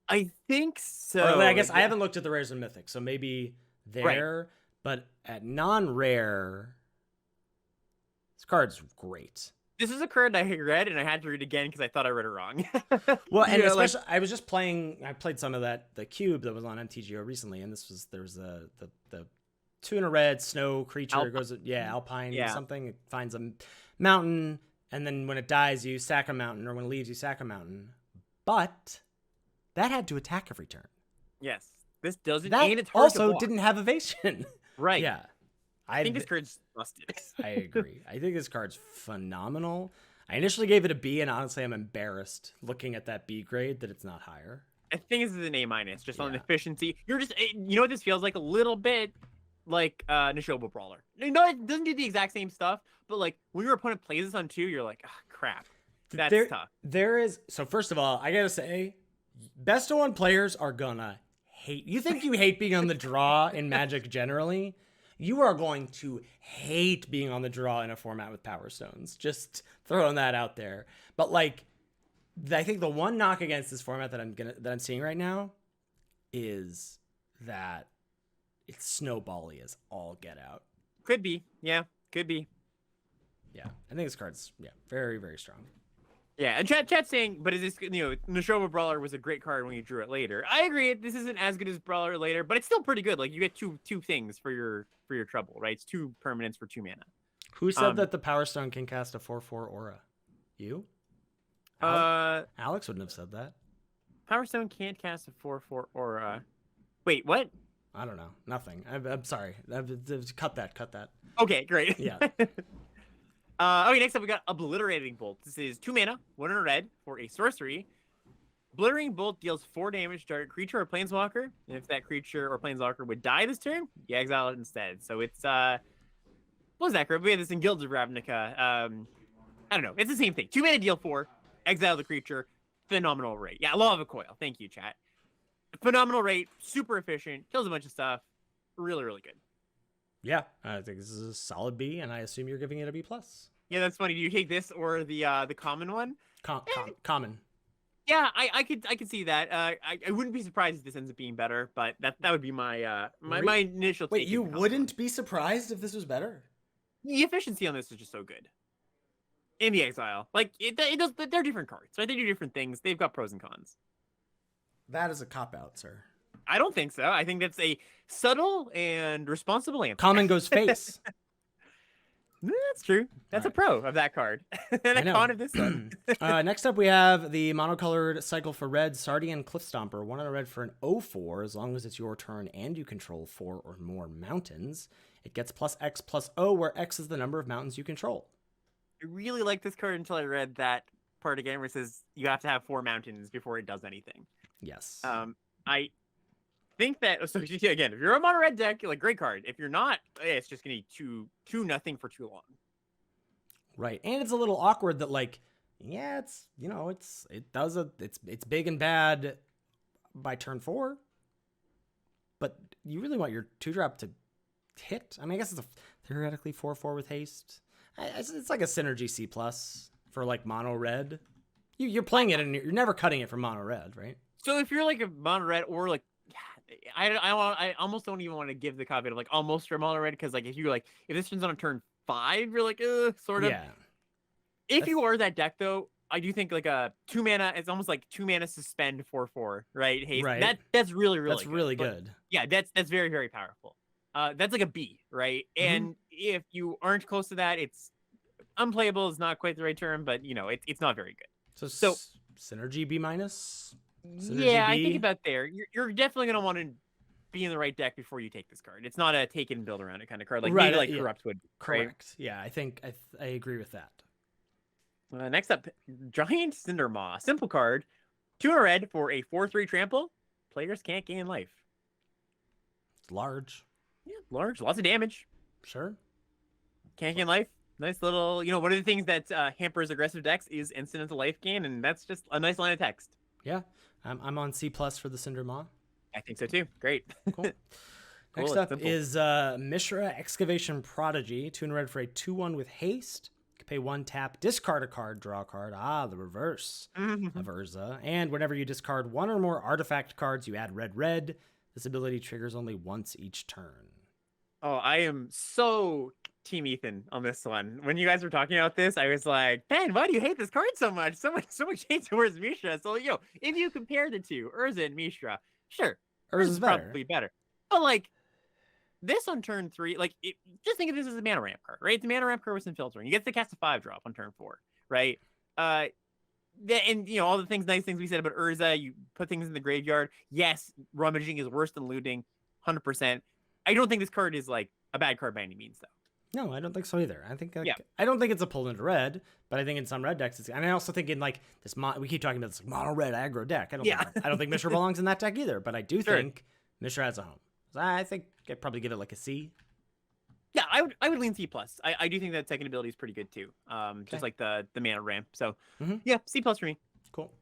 I think so. Or, I guess I haven't looked at the rares and mythics, so maybe there. Right. But at non-rare, this card's great. This is a card I read, and I had to read again because I thought I read it wrong. Well, and especially, I was just playing. I played some of the cube that was on MTGO recently, and there was the 2 and a red snow creature goes Alpine something. It finds a mountain, and then when it dies, you sack a mountain, or when it leaves, you sack a mountain. But that had to attack every turn. Yes, this doesn't. That and it's hard also to block. didn't have evasion. Right. Yeah. I think this card's busted. I agree. I think this card's phenomenal. I initially gave it a B, and honestly, I'm embarrassed looking at that B grade that it's not higher. I think this is an A- just on efficiency. You're just, what this feels like a little bit like Nishoba Brawler. No, it doesn't do the exact same stuff, but like when your opponent plays this on 2, you're like, oh, crap. That's tough. So first of all, I gotta say, best of 1 players are gonna hate. You think you hate being on the draw in Magic generally? You are going to hate being on the draw in a format with Power Stones. Just throwing that out there. But like, I think the one knock against this format that I'm seeing right now is that it's snowbally as all get out. Could be, yeah, could be. Yeah, I think this card's very, very strong. Yeah, and chat saying, but is this Nishoba Brawler was a great card when you drew it later. I agree, this isn't as good as Brawler later, but it's still pretty good. Like you get two things for your trouble, right? It's 2 permanents for 2 mana. Who said that the Power Stone can cast a 4/4 aura? You? Alex wouldn't have said that. Power Stone can't cast a 4/4 aura. Wait, what? I don't know. Nothing. I'm sorry. Cut that. Okay, great. Yeah. Okay, next up we got Obliterating Bolt. This is 2 mana, 1 and a red for a sorcery. Obliterating Bolt deals 4 damage to target creature or planeswalker. And if that creature or planeswalker would die this turn, you exile it instead. So it's what was that card? We had this in Guilds of Ravnica. I don't know. It's the same thing. 2 mana, deal 4, exile the creature. Phenomenal rate. Yeah, Lava Coil. Thank you, chat. Phenomenal rate, super efficient, kills a bunch of stuff. Really, really good. Yeah, I think this is a solid B, and I assume you're giving it a B+. Yeah, that's funny. Do you take this or the common one? Common. Yeah, I could see that. I wouldn't be surprised if this ends up being better, but that would be my my initial. Wait, you wouldn't be surprised if this was better? The efficiency on this is just so good. In the exile, like it does. They're different cards, right? They do different things. They've got pros and cons. That is a cop-out, sir. I don't think so. I think that's a subtle and responsible answer. Common goes face. That's true. That's a pro of that card. And a con of this one. Next up, we have the monocolored cycle for red, Sardian Cliff Stomper. 1 on a red for an 0/4, as long as it's your turn and you control 4 or more mountains. It gets +X/+O, where X is the number of mountains you control. I really like this card until I read that part again where it says you have to have 4 mountains before it does anything. Yes. I think that, so again, if you're a mono red deck, like, great card. If you're not, it's just gonna be 2-0 for too long. Right, and it's a little awkward that, like, yeah, it's, you know, it's big and bad by turn 4, but you really want your 2-drop to hit. I mean, I guess it's theoretically 4/4 with haste. It's like a synergy C+ for, like, mono red. You're playing it and you're never cutting it from mono red, right? So if you're like a mono red, or like, I almost don't even want to give the caveat of like almost for mono red, because like if this turns on a turn 5, you're like, sort of. Yeah. If you are that deck though, I do think like a 2 mana, it's almost like 2 mana suspend 4/4, right? Hey, right. That's really good. Yeah, that's very, very powerful. That's like a B, right? And if you aren't close to that, it's unplayable is not quite the right term, but you know, it's not very good. So synergy B-? Yeah, I think about there. You're definitely gonna want to be in the right deck before you take this card. It's not a take it and build around it kind of card, like maybe like Corrupt would. Correct. Right? Yeah, I think I agree with that. Next up, Giant Cindermaw. Simple card. 2 in a red for a 4/3 trample. Players can't gain life. It's large. Yeah, large. Lots of damage. Sure. Can't gain life. Nice little, you know, one of the things that hampers aggressive decks is incidental life gain, and that's just a nice line of text. Yeah. I'm on C+ for the Cindermaw. I think so too. Great. Cool. Next up is Mishra Excavation Prodigy. 2 in a red for a 2/1 with haste. Pay 1 tap, discard a card, draw a card. The reverse of Urza. And whenever you discard 1 or more artifact cards, you add red. This ability triggers only once each turn. Oh, I am so Team Ethan on this one. When you guys were talking about this, I was like, man, why do you hate this card so much? So much hate towards Mishra. So, if you compare the two, Urza and Mishra, sure, Urza's probably better. But like, this on turn 3, like, just think of this as a mana ramp card, right? It's a mana ramp card with some filtering. You get to cast a 5-drop on turn 4, right? And all the nice things we said about Urza, you put things in the graveyard. Yes, rummaging is worse than looting, 100%. I don't think this card is like a bad card by any means, though. No, I don't think so either. I think I don't think it's a pull into red, but I think in some red decks, and I also think in like this, we keep talking about this mono red aggro deck. I don't think Mishra belongs in that deck either, but I do think Mishra has a home. So I think I'd probably give it like a C. Yeah, I would lean C+. I do think that second ability is pretty good too. Just like the mana ramp. So yeah, C+ for me. Cool.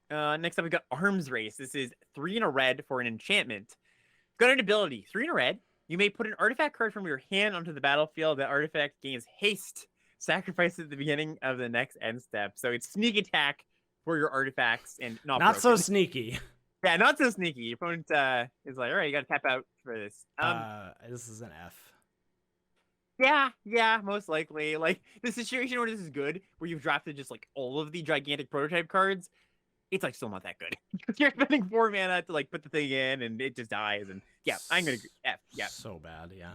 Next up we got Arms Race. This is 3 in a red for an enchantment. Got an ability, 3 in a red. You may put an artifact card from your hand onto the battlefield. That artifact gains haste. Sacrifice at the beginning of the next end step. So it's sneak attack for your artifacts and not so sneaky. Yeah, not so sneaky. Your opponent is like, all right, you got to tap out for this. This is an F. Yeah, most likely. Like, the situation where this is good, where you've drafted just like all of the gigantic prototype cards, it's like still not that good. You're spending 4 mana to like put the thing in, and it just dies. And yeah, I'm gonna F. Yeah, so bad. Yeah.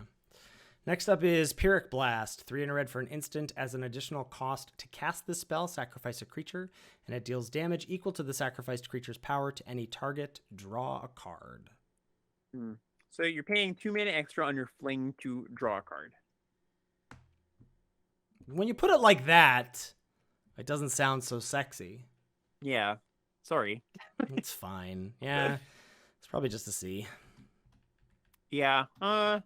Next up is Pyrrhic Blast. 3 in a red for an instant. As an additional cost to cast this spell, sacrifice a creature, and it deals damage equal to the sacrificed creature's power to any target. Draw a card. So you're paying 2 mana extra on your fling to draw a card. When you put it like that, it doesn't sound so sexy. Yeah. Sorry. It's fine. Yeah. It's probably just a C. Yeah. I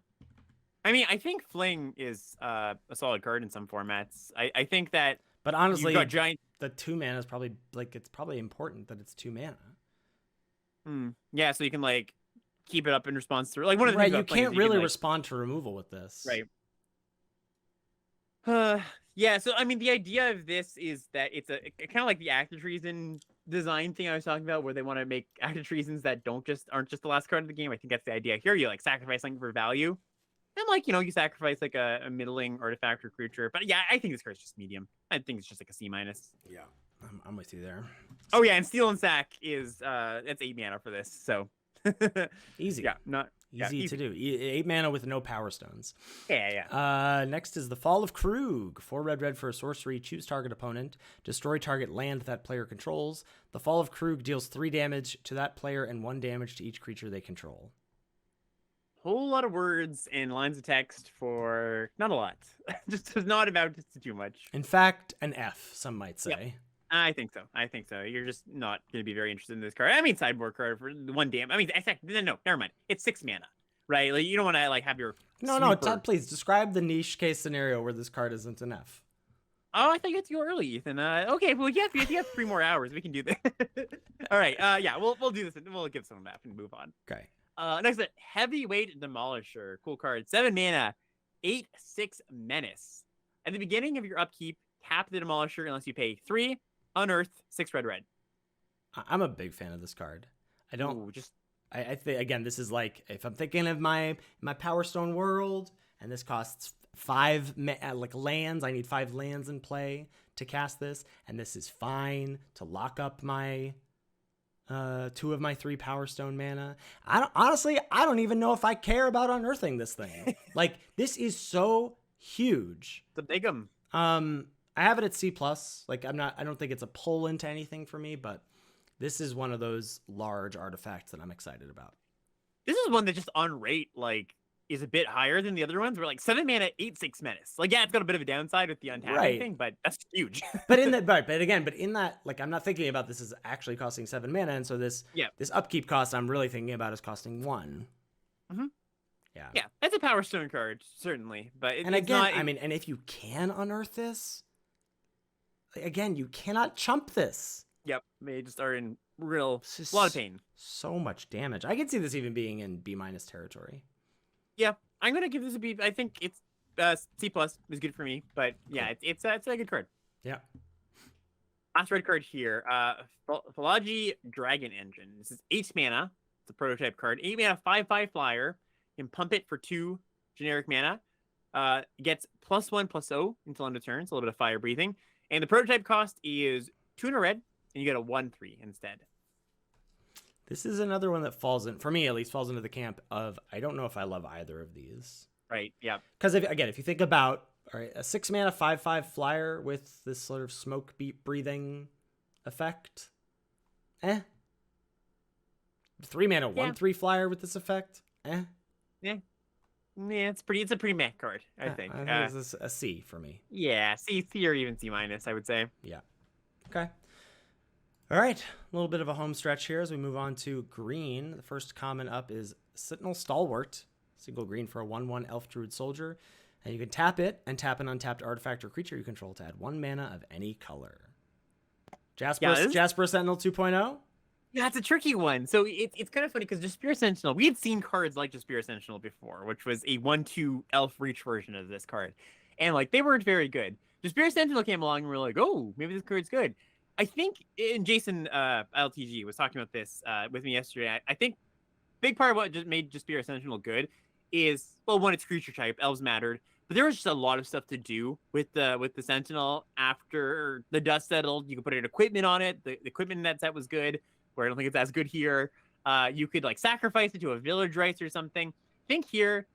mean, I think Fling is a solid card in some formats. I think that. But honestly, the 2 mana is probably like, it's probably important that it's 2 mana. Yeah, so you can like keep it up in response to like one of the things you can't really respond to removal with this. Right. Yeah, so I mean the idea of this is that it's a kind of like the Act of Treason design thing I was talking about, where they want to make Act of Treasons that aren't just the last card of the game. I think that's the idea here. You like sacrifice something for value. And like, you sacrifice like a middling artifact or creature. But yeah, I think this card's just medium. I think it's just like a C-. Yeah, I'm with you there. Oh yeah, and Steel and Sack is that's 8 mana for this, so easy. Yeah, not Easy to do. 8 mana with no Power Stones. Yeah. Next is the Fall of Krug. 4 red for a sorcery. Choose target opponent. Destroy target land that player controls. The Fall of Krug deals 3 damage to that player and 1 damage to each creature they control. Whole lot of words and lines of text for not a lot. Just not about to too much. In fact, an F, some might say. Yep. I think so. You're just not going to be very interested in this card. I mean, sideboard card for 1 damage. I mean, no, never mind. It's 6 mana, right? Like you don't want to like have your No, Todd, please describe the niche case scenario where this card isn't an F. Oh, I thought you had to go early, Ethan. Okay, well, you have 3 more hours. We can do this. All right. Yeah, we'll do this and we'll give some map and move on. Okay. Next up, Heavyweight Demolisher. Cool card. 7 mana, 8/6 menace. At the beginning of your upkeep, tap the Demolisher unless you pay 3, unearth, 6 red. I'm a big fan of this card. I don't. Ooh, I think again, this is like if I'm thinking of my Power Stone world, and this costs 5 lands. I need 5 lands in play to cast this, and this is fine to lock up my 2 of my 3 Power Stone mana. I don't even know if I care about unearthing this thing. Like this is so huge. It's a big 'em. I have it at C+. Like I don't think it's a pull into anything for me, but this is one of those large artifacts that I'm excited about. This is one that just on rate like is a bit higher than the other ones. We're like 7 mana, 8/6 menace. Like it's got a bit of a downside with the untapping thing, but that's huge. but in that, like I'm not thinking about this as actually costing 7 mana, and so this upkeep cost I'm really thinking about is costing 1. Mm-hmm. Yeah, that's a Power Stone card certainly, but and if you can unearth this, again, you cannot chump this. Yep, they just are in a lot of pain. So much damage. I can see this even being in B- territory. Yeah, I'm gonna give this a B. I think it's C+ is good for me, but yeah, cool. it's a good card. Yeah. Last red card here, Philology Dragon Engine. This is 8 mana. It's a prototype card. 8 mana, 5/5 flyer. You can pump it for 2 generic mana. Gets +1/+0 until end of turn. So a little bit of fire breathing. And the prototype cost is 2 and a red, and you get a 1/3 instead. This is another one that falls in, for me at least, falls into the camp of I don't know if I love either of these. Right. Yeah. Because if you think about a 6 mana 5/5 flyer with this sort of smoke breathing effect, 3 mana 1/3 flyer with this effect, Yeah, it's a pretty meh card, I think. I think this is a C for me. Yeah, C or even C-, I would say. Yeah. Okay. All right, a little bit of a home stretch here as we move on to green. The first common up is Sentinel Stalwart, single green for a 1/1 Elf Druid Soldier, and you can tap it and tap an untapped artifact or creature you control to add 1 mana of any color. Jasper Sentinel 2.0? Yeah, it's a tricky one. So it's kind of funny because Jaspira Sentinel, we had seen cards like Jaspira Sentinel before, which was a 1/2 Elf Reach version of this card, and like they weren't very good. Jaspira Sentinel came along and we were like, oh, maybe this card's good. I think, and Jason LTG was talking about this with me yesterday. I think big part of what just made Jaspira Sentinel good is, well, one, it's creature type, elves mattered, but there was just a lot of stuff to do with the Sentinel after the dust settled. You could put an equipment on it. The equipment in that set was good, where I don't think it's as good here. You could like sacrifice it to a village rites or something. I think here,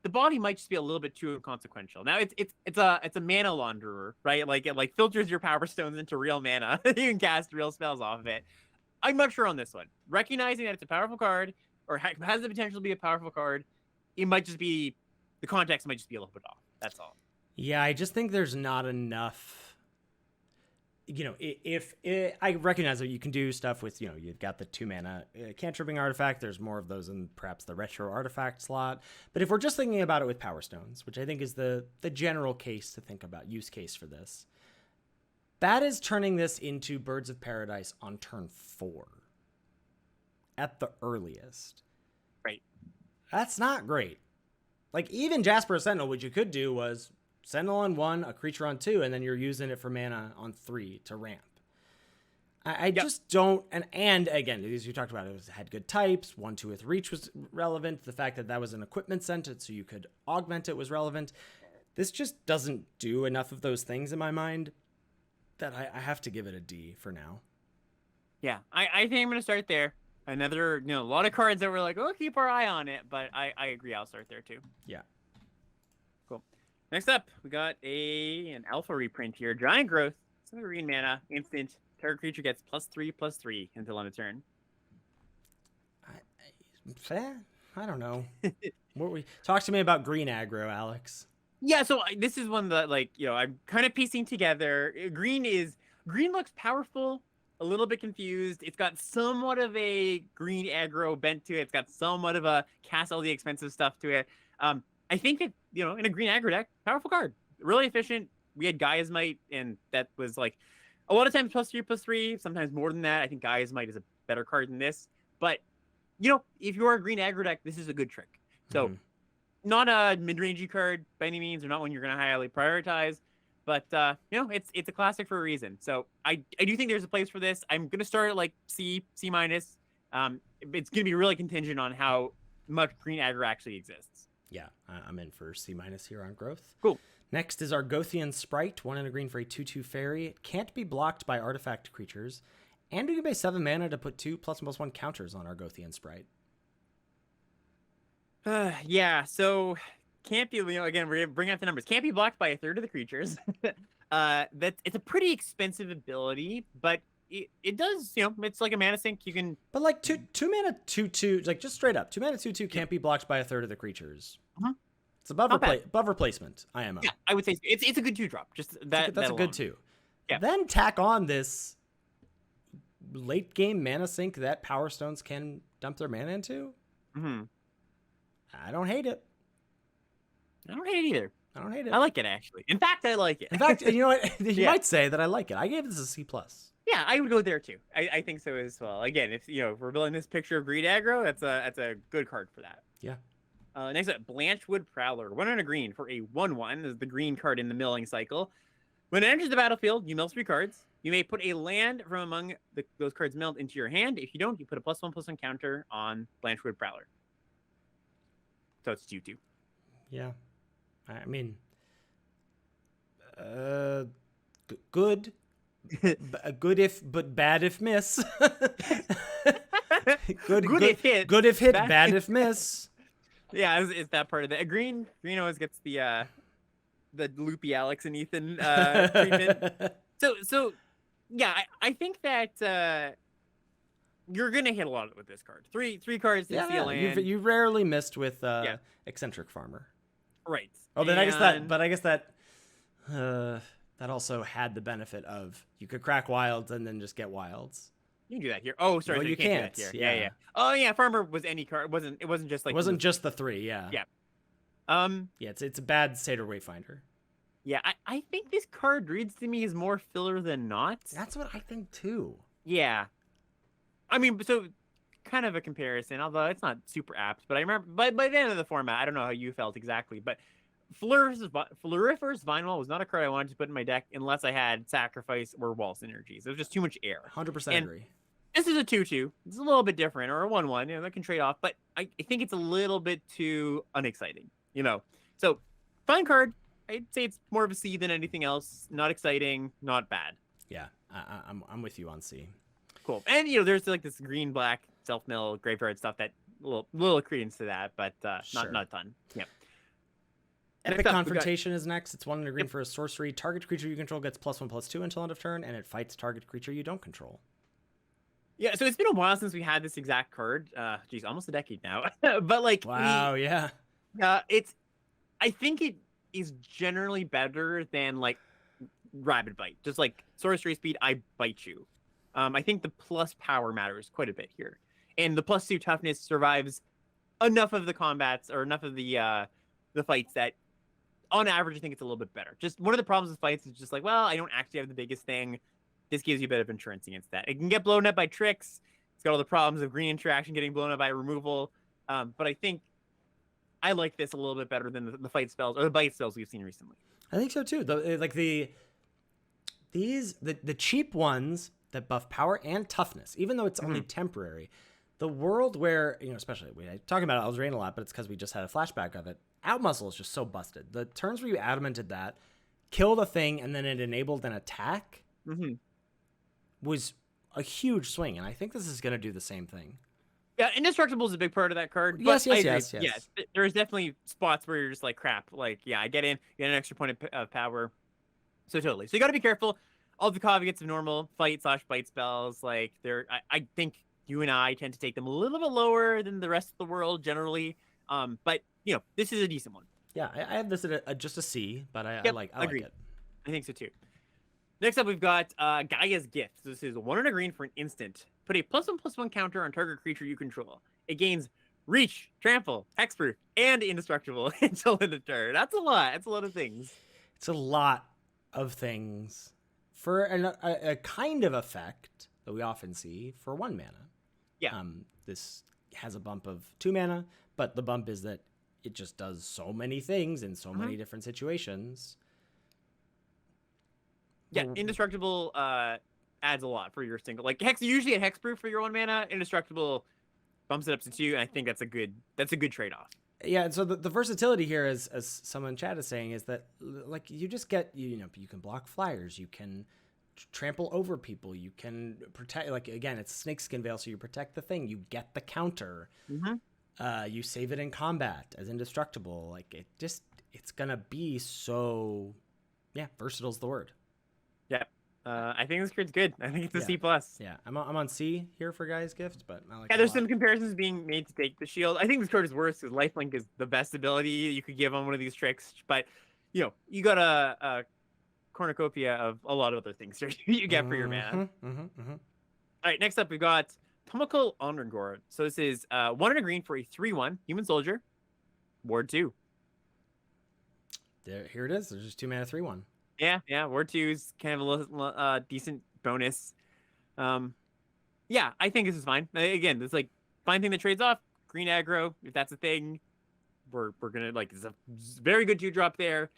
the body might just be a little bit too inconsequential. Now it's a mana launderer, right? Like it like filters your power stones into real mana. You can cast real spells off of it. I'm not sure on this one. Recognizing that it's a powerful card or has the potential to be a powerful card, it might just be the context might just be a little bit off. That's all. Yeah, I just think there's not enough. If I recognize that you can do stuff with, you've got the 2 mana cantripping artifact. There's more of those in perhaps the retro artifact slot. But if we're just thinking about it with Power Stones, which I think is the general case to think about, use case for this, that is turning this into Birds of Paradise on turn 4 at the earliest. Right. That's not great. Like even Jasper Sentinel, what you could do was Sentinel on 1, a creature on 2, and then you're using it for mana on 3 to ramp. I just don't, and again, as you talked about, it had good types. 1/2 with reach was relevant. The fact that was an equipment sentence, so you could augment it, was relevant. This just doesn't do enough of those things in my mind that I have to give it a D for now. Yeah, I think I'm going to start there. Another, a lot of cards that we're like, oh, keep our eye on it. But I agree. I'll start there too. Yeah. Cool. Next up, we got an alpha reprint here. Giant Growth. 7 green mana, instant. Target creature gets +3/+3 until end of turn. I don't know. Talk to me about green aggro, Alex. Yeah, so this is one that, like, I'm kind of piecing together. Green looks powerful, a little bit confused. It's got somewhat of a green aggro bent to it. It's got somewhat of a cast all the expensive stuff to it. I think that, in a green aggro deck, powerful card, really efficient. We had Gaia's Might, and that was like a lot of times +3/+3, sometimes more than that. I think Gaia's Might is a better card than this. But, if you're a green aggro deck, this is a good trick. So, not a mid-rangey card by any means, or not one you're going to highly prioritize. But, it's a classic for a reason. So, I do think there's a place for this. I'm going to start at like C-. It's going to be really contingent on how much green aggro actually exists. Yeah, I'm in for C- here on growth. Cool. Next is our Gothian Sprite, 1 and a green for a 2/2 fairy. It can't be blocked by artifact creatures. And we can pay 7 mana to put 2 +1/+1 counters on our Gothian Sprite. Yeah, so can't be, again, we're going to bring up the numbers. Can't be blocked by a third of the creatures. It's a pretty expensive ability, but it does, it's like a mana sink. You can... But like 2 mana 2/2, like just straight up, 2 mana 2/2 can't be blocked by a third of the creatures. It's above replacement, IMO. Yeah, I would say it's a good 2-drop. Just that. That's a good 2. Yeah. Then tack on this late game mana sink that Power Stones can dump their mana into. I don't hate it. I don't hate it either. I don't hate it. I like it, actually. In fact, I like it. In fact, you know what? You might say that I like it. I gave this a C+. Yeah, I would go there too. I think so as well. Again, if we're building this picture of green aggro, that's a good card for that. Yeah. Next up, Blanchwood Prowler. 1 and a green for a 1/1. This is the green card in the milling cycle. When it enters the battlefield, you mill 3 cards. You may put a land from among those cards milled into your hand. If you don't, you put a +1/+1 counter on Blanchwood Prowler. So it's 2/2. Yeah. I mean, good. Good if, but bad if miss. good if hit. Good if hit, bad if miss. Yeah, it's that part of it. Green always gets the loopy Alex and Ethan treatment. So yeah, I think that you're gonna hit a lot with this card. Three cards to steal land. You rarely missed with Eccentric Farmer. Right. Oh, then I guess that that also had the benefit of you could crack wilds and then just get wilds. You can do that here. Oh, sorry, no, you can't do that here. Yeah. Oh, yeah. Farmer was any card. It wasn't just like. It wasn't just the 3. Yeah. Yeah. Yeah, it's a bad Satyr Wayfinder. Yeah, I think this card reads to me as more filler than not. That's what I think too. Yeah. I mean, so kind of a comparison, although it's not super apt. But I remember, by the end of the format, I don't know how you felt exactly, but Floriferous Vinewall was not a card I wanted to put in my deck unless I had Sacrifice or Wall Synergies. It was just too much air. 100% agree. This is a 2/2. It's a little bit different, or a 1/1. That can trade off, but I think it's a little bit too unexciting. So fine card. I'd say it's more of a C than anything else. Not exciting, not bad. Yeah, I'm with you on C. Cool. And there's like this green black self mill graveyard stuff that little credence to that, but not a ton. Yeah. Epic Confrontation is next. It's 1 and a green for a sorcery. Target creature you control gets +1/+2 until end of turn, and it fights target creature you don't control. Yeah, so it's been a while since we had this exact card. Geez, almost a decade now. But like, wow, yeah. I think it is generally better than like Rabid Bite. Just like sorcery speed, I bite you. I think the plus power matters quite a bit here, and the +2 toughness survives enough of the combats or enough of the fights that, on average, I think it's a little bit better. Just one of the problems with fights is just like, well, I don't actually have the biggest thing. This gives you a bit of insurance against that. It can get blown up by tricks. It's got all the problems of green interaction getting blown up by removal. But I think I like this a little bit better than the fight spells or the bite spells we've seen recently. I think so too. The cheap ones that buff power and toughness, even though it's only temporary. The world where, especially we talking about Eldraine a lot, but it's because we just had a flashback of it. Outmuscle is just so busted. The turns where you adamented that, killed a thing, and then it enabled an attack was a huge swing, and I think this is going to do the same thing. Yeah, indestructible is a big part of that card. But Yes, I yes, agree. yes, yes. Yes, there's definitely spots where you're just like, crap. Like, yeah, I get in, get an extra point of power. So totally. So you got to be careful. All the caveats of normal fight/bite spells, like I think you and I tend to take them a little bit lower than the rest of the world generally. But this is a decent one. Yeah, I have this at just a C, but I Yep, like agreed. it. I think so too. Next up, we've got Gaia's Gift. This is 1 and a green for an instant. Put a +1/+1 counter on target creature you control. It gains Reach, Trample, Hexproof, and Indestructible until end of turn. That's a lot. That's a lot of things. It's a lot of things for a kind of effect that we often see for 1 mana. Yeah. This has a bump of 2 mana, but the bump is that it just does so many things in so many different situations. Yeah, Indestructible adds a lot for your single. Like usually at Hexproof for your 1 mana, Indestructible bumps it up to 2, and I think that's a good trade-off. Yeah, and so the versatility here, as someone in chat is saying, is that like you just get you can block flyers, you can trample over people, you can protect. Like again, it's Snakeskin Veil, so you protect the thing, you get the counter, you save it in combat as indestructible. Like it's gonna be so versatile's the word. Yeah. I think this card's good. I think it's a C+. Yeah, I'm on C here for Gaia's Gift, but I like there's some comparisons being made to take the shield. I think this card is worse because Lifelink is the best ability you could give on one of these tricks. But you got a cornucopia of a lot of other things you get for your mana. All right, next up we've got Pumical Onrangor. So this is 1 and a green for a 3/1 human soldier, Ward 2. Here it is. There's just 2 mana 3/1. Yeah. Ward 2 is kind of a little decent bonus. Yeah, I think this is fine. Again, it's like fine thing that trades off green aggro. If that's a thing, we're gonna like. It's a very good 2-drop there.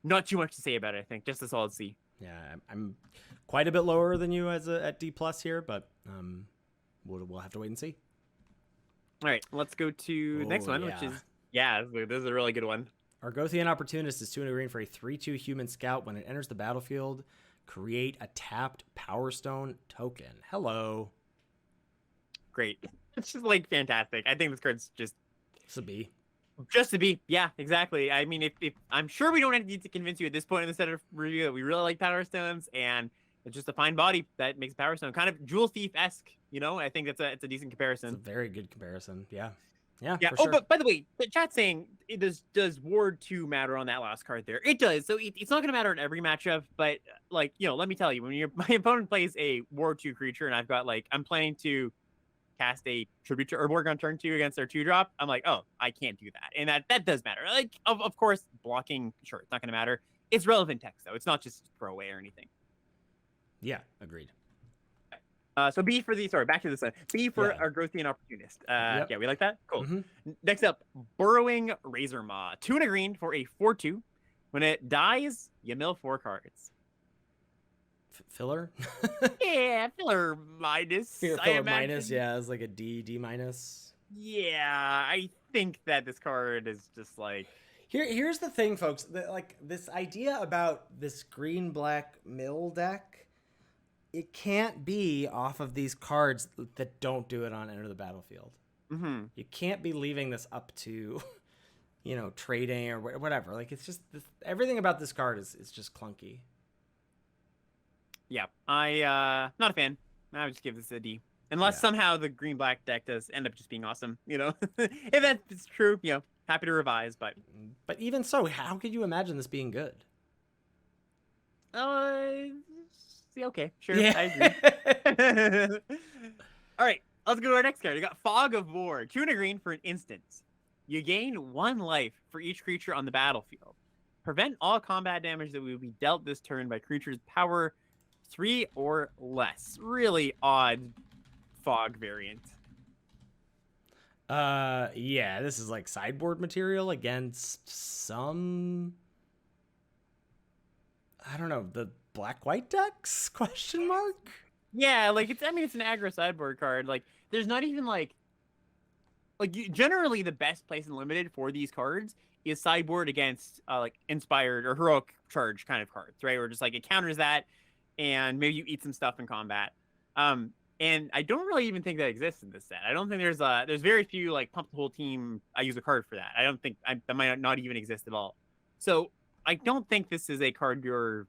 Not too much to say about it. I think just a solid C. Yeah, I'm quite a bit lower than you at D+ here, but we'll have to wait and see. All right, let's go to the next one, which is this is a really good one. Argothian Opportunist is 2 and a green for a 3/2 human scout. When it enters the battlefield, create a tapped Power Stone token. Hello. Great. It's just like fantastic. I think this card's just a B. Just a B. Yeah, exactly. I mean, if I'm sure we don't need to convince you at this point in the set of review that we really like Power Stones, and it's just a fine body that makes Power Stone kind of Jewel Thief-esque. I think it's a decent comparison. It's a very good comparison. Yeah. Yeah. Yeah. For Oh, sure. but by the way, the chat's saying it does Ward 2 matter on that last card there? It does. So it's not going to matter in every matchup, but like let me tell you, when my opponent plays a Ward 2 creature, and I've got I'm planning to cast a Tribute to Urborg on turn 2 against their 2-drop, I'm like, oh, I can't do that, and that does matter. Like of course, blocking, sure, it's not going to matter. It's relevant text though. It's not just throwaway or anything. Yeah. Agreed. So B for back to this one. B for Argothian Opportunist. Yeah, we like that? Cool. Next up, Burrowing Razor Maw. 2 and a green for a 4/2. When it dies, you mill 4 cards. Filler? Yeah, filler minus. Filler minus, yeah, it's like a D minus. Yeah, I think that this card is just like... Here's the thing, folks. This idea about this green-black mill deck, it can't be off of these cards that don't do it on Enter the Battlefield. You can't be leaving this up to, trading or whatever. Like, it's just everything about this card is just clunky. Yeah, I not a fan. I would just give this a D, unless somehow the green-black deck does end up just being awesome. If that's true, happy to revise. But even so, how could you imagine this being good? Okay, sure. Yeah. I agree. All right, let's go to our next card. You got Fog of War. 2 and a green for an instant. You gain 1 life for each creature on the battlefield. Prevent all combat damage that will be dealt this turn by creatures power 3 or less. Really odd Fog variant. Yeah, this is like sideboard material against some, I don't know, the black-white decks? ? Yeah, it's an aggro sideboard card. Like, there's not even generally the best place in limited for these cards is sideboard against inspired or heroic charge kind of cards, right? Or just it counters that, and maybe you eat some stuff in combat. And I don't really even think that exists in this set. I don't think there's very few like pump the whole team. I use a card for that. I don't think that might not even exist at all. So I don't think this is a card you're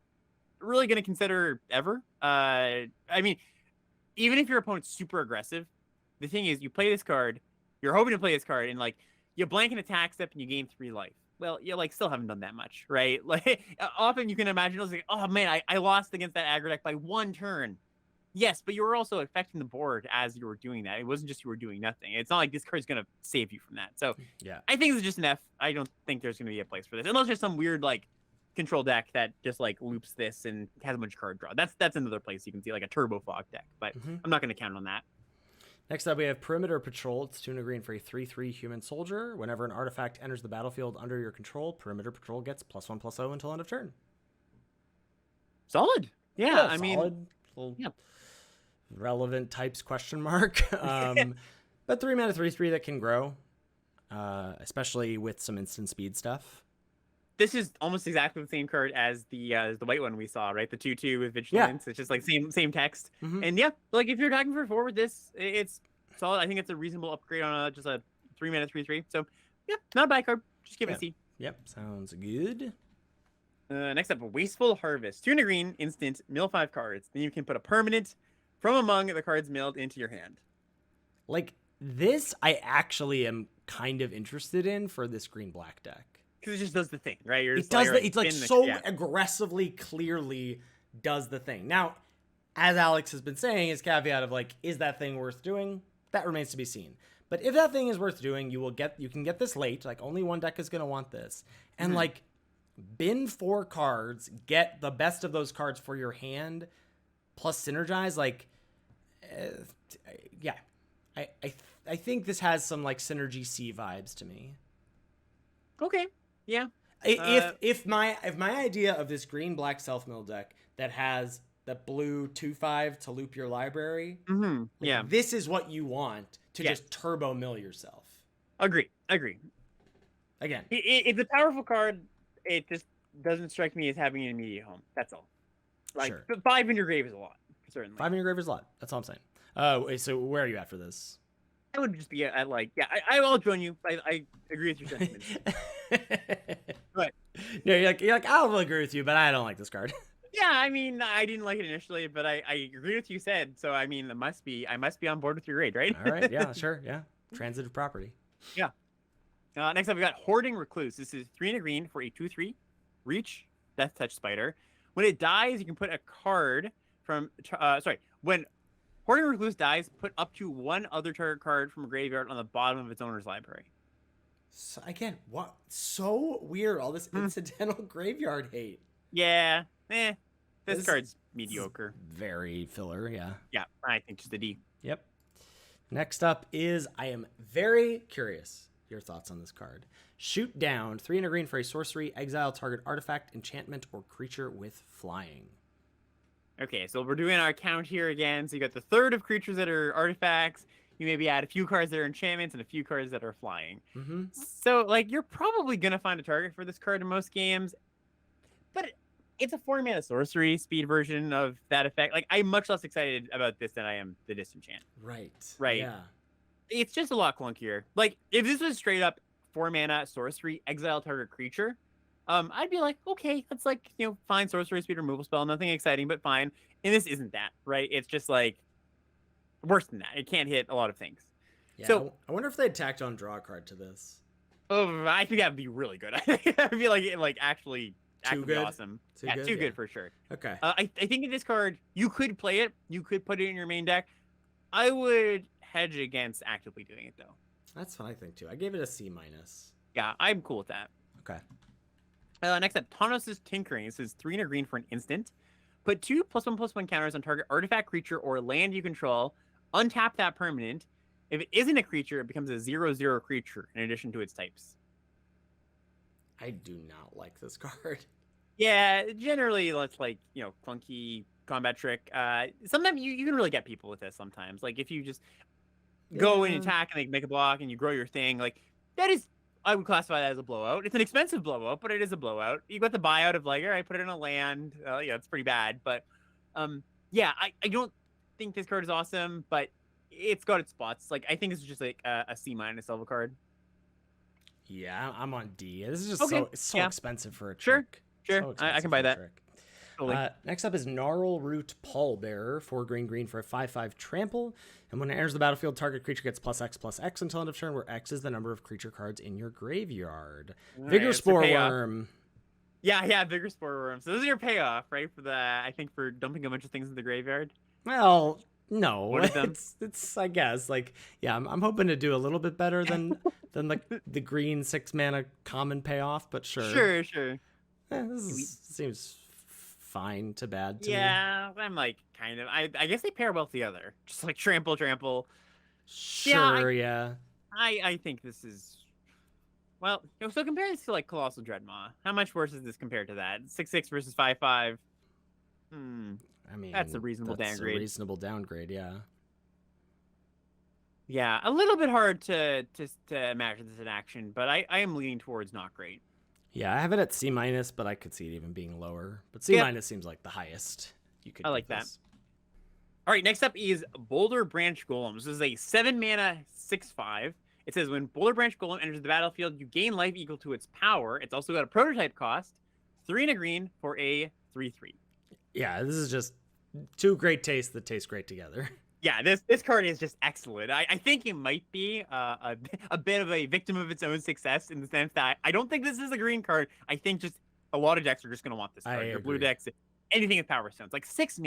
really going to consider ever. I mean, even if your opponent's super aggressive, the thing is you play this card, you're hoping to play this card, and like you blank an attack step and you gain 3 life. Well, you like still haven't done that much, right? Like often you can imagine it's like, oh man, I lost against that aggro deck by 1 turn. Yes, but you were also affecting the board as you were doing that. It wasn't just you were doing nothing. It's not like this card's going to save you from that. So Yeah, I think it's just an F. I don't think there's going to be a place for this. Unless there's some weird like control deck that just like loops this and has a bunch of card draw. That's another place you can see like a turbo fog deck. But I'm not going to count on that. Next up, we have Perimeter Patrol. It's 2 and a green for a 3/3 human soldier. Whenever an artifact enters the battlefield under your control, Perimeter Patrol gets +1/+0 until end of turn. Solid. Yeah, I solid. mean, Well, yeah. Relevant types question mark. But 3 mana 3/3 that can grow, especially with some instant speed stuff. This is almost exactly the same card as the white one we saw, right? The 2/2 with vigilance. It's just like same text. And yeah, like if you're attacking for 4 with this, it's solid. I think it's a reasonable upgrade on just a 3 mana 3/3. So yeah, not a bad card. Just give it a C. Yep, sounds good. Next up, Wasteful Harvest. 2 and a green, instant, mill 5 cards. Then you can put a permanent from among the cards milled into your hand. Like this, I actually am kind of interested in for this green-black deck. Because it just does the thing, right? It does it's like so aggressively, clearly does the thing. Now, as Alex has been saying, his caveat of like, is that thing worth doing? That remains to be seen. But if that thing is worth doing, you can get this late. Like only one deck is going to want this, and like bin 4 cards, get the best of those cards for your hand, plus synergize. Like, yeah, I think this has some like synergy C vibes to me. Okay. Yeah. If my idea of this green black self mill deck that has the blue 2/5 to loop your library, yeah, this is what you want to just turbo mill yourself. Agree. Again, it's a powerful card. It just doesn't strike me as having an immediate home. That's all. Like sure. 5 in your grave is a lot, certainly. 5 in your grave is a lot. That's all I'm saying. So where are you at for this? I would just be at like, yeah, I will join you. I agree with your sentiments. But no, you're like I'll agree with you, but I don't like this card. Yeah, I mean, I didn't like it initially, but I agree with you said. So I mean, I must be on board with your raid, right? All right, yeah, sure, yeah. Transitive property. Yeah. Next up, we got Hoarding Recluse. This is 3 and a green for a 2/3 reach Death Touch Spider. When it dies, you can put a card from when Hoarding Recluse dies, put up to 1 other target card from a graveyard on the bottom of its owner's library. So again, what? So weird. All this incidental graveyard hate. Yeah. This card's mediocre. Very filler, yeah. Yeah, I think just a D. Yep. Next up is, I am very curious your thoughts on this card. Shoot down, 3 and a green for a sorcery, exile target artifact, enchantment, or creature with flying. Okay, so we're doing our count here again. So you got the third of creatures that are artifacts. You maybe add a few cards that are enchantments and a few cards that are flying. So, like, you're probably going to find a target for this card in most games. But it's a 4-mana sorcery speed version of that effect. Like, I'm much less excited about this than I am the Disenchant. Right. Yeah. It's just a lot clunkier. Like, if this was straight up 4-mana sorcery, exile target creature, I'd be like, okay, that's like, fine sorcery speed removal spell, nothing exciting, but fine. And this isn't that, right? It's just like worse than that. It can't hit a lot of things. Yeah, so I wonder if they tacked on draw a card to this. Oh, I think that'd be really good. I feel like it actually be awesome. Too good for sure. Okay. I think in this card, you could play it. You could put it in your main deck. I would hedge against actively doing it though. That's what I think too. I gave it a C-. Yeah, I'm cool with that. Okay. Next up, Tanos' Tinkering. This is 3 and a green for an instant. Put 2 +1/+1 counters on target artifact, creature, or land you control. Untap that permanent. If it isn't a creature, it becomes a 0/0 creature in addition to its types. I do not like this card. Yeah, generally that's like, clunky combat trick. Sometimes you can really get people with this sometimes. Like if you just go and attack and they make a block and you grow your thing, like that is, I would classify that as a blowout. It's an expensive blowout, but it is a blowout. You got the buyout of like, all right, put it in a land. Yeah, it's pretty bad. But yeah, I don't think this card is awesome, but it's got its spots. Like I think this is just like a C- level card. Yeah, I'm on D. This is just Okay. it's so expensive for a Sure. trick. Sure. So I expensive can buy for a that. trick. Totally. Next up is Gnarl Root Pallbearer, 4 green for a 5/5 trample. And when it enters the battlefield, target creature gets +X until end of turn, where X is the number of creature cards in your graveyard. Vigor Spore Worm. Yeah, Vigor Spore Worm. So this is your payoff, right? I think for dumping a bunch of things in the graveyard. Well, no. One of them. It's I guess like yeah, I'm hoping to do a little bit better than like the green 6 mana common payoff, but sure. Sure. Seems fine to bad to me. Yeah, I'm like kind of. I guess they pair well together. Just like trample. Sure, yeah. I think this is. Well, so compare this to like Colossal Dreadmaw. How much worse is this compared to that? 6/6 versus 5/5. I mean, that's a reasonable downgrade. A reasonable downgrade, yeah. Yeah, a little bit hard to imagine this in action, but I am leaning towards not great. Yeah, I have it at C-, but I could see it even being lower. But C- seems like the highest you could. I like that. All right, next up is Boulder Branch Golem. This is a 7 mana 6/5. It says when Boulder Branch Golem enters the battlefield, you gain life equal to its power. It's also got a prototype cost, 3 and a green for a 3/3. Yeah, this is just two great tastes that taste great together. Yeah, this card is just excellent. I think it might be a bit of a victim of its own success in the sense that I don't think this is a green card. I think just a lot of decks are just going to want this card. Your blue decks, anything with Power Stones. Like 6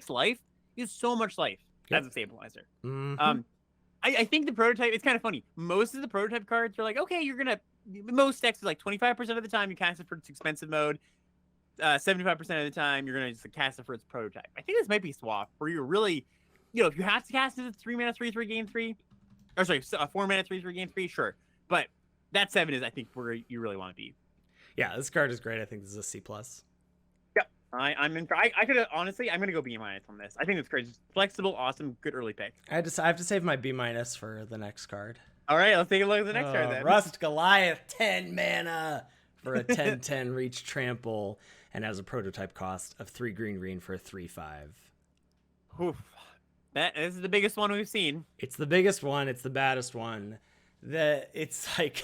life is so much life as a stabilizer. Mm-hmm. I think the prototype, it's kind of funny. Most of the prototype cards are like, okay, most decks is like 25% of the time you cast it for its expensive mode. 75% of the time you're going to just cast it for its prototype. I think this might be swap where you're really, if you have to cast it at 3 mana 3/3 gain 3, or sorry, 4 mana 3/3 gain 3, sure. But that 7 is, I think, where you really want to be. Yeah, this card is great. I think this is a C+. Yep. I'm in. I could honestly, I'm gonna go B- on this. I think this card is flexible, awesome, good early pick. I have to save my B- for the next card. All right, let's take a look at the next card then. Rust Goliath, 10 mana for a 10/10 reach trample, and has a prototype cost of 3 green for a 3/5. Oof. This is the biggest one we've seen. It's the biggest one. It's the baddest one. It's like,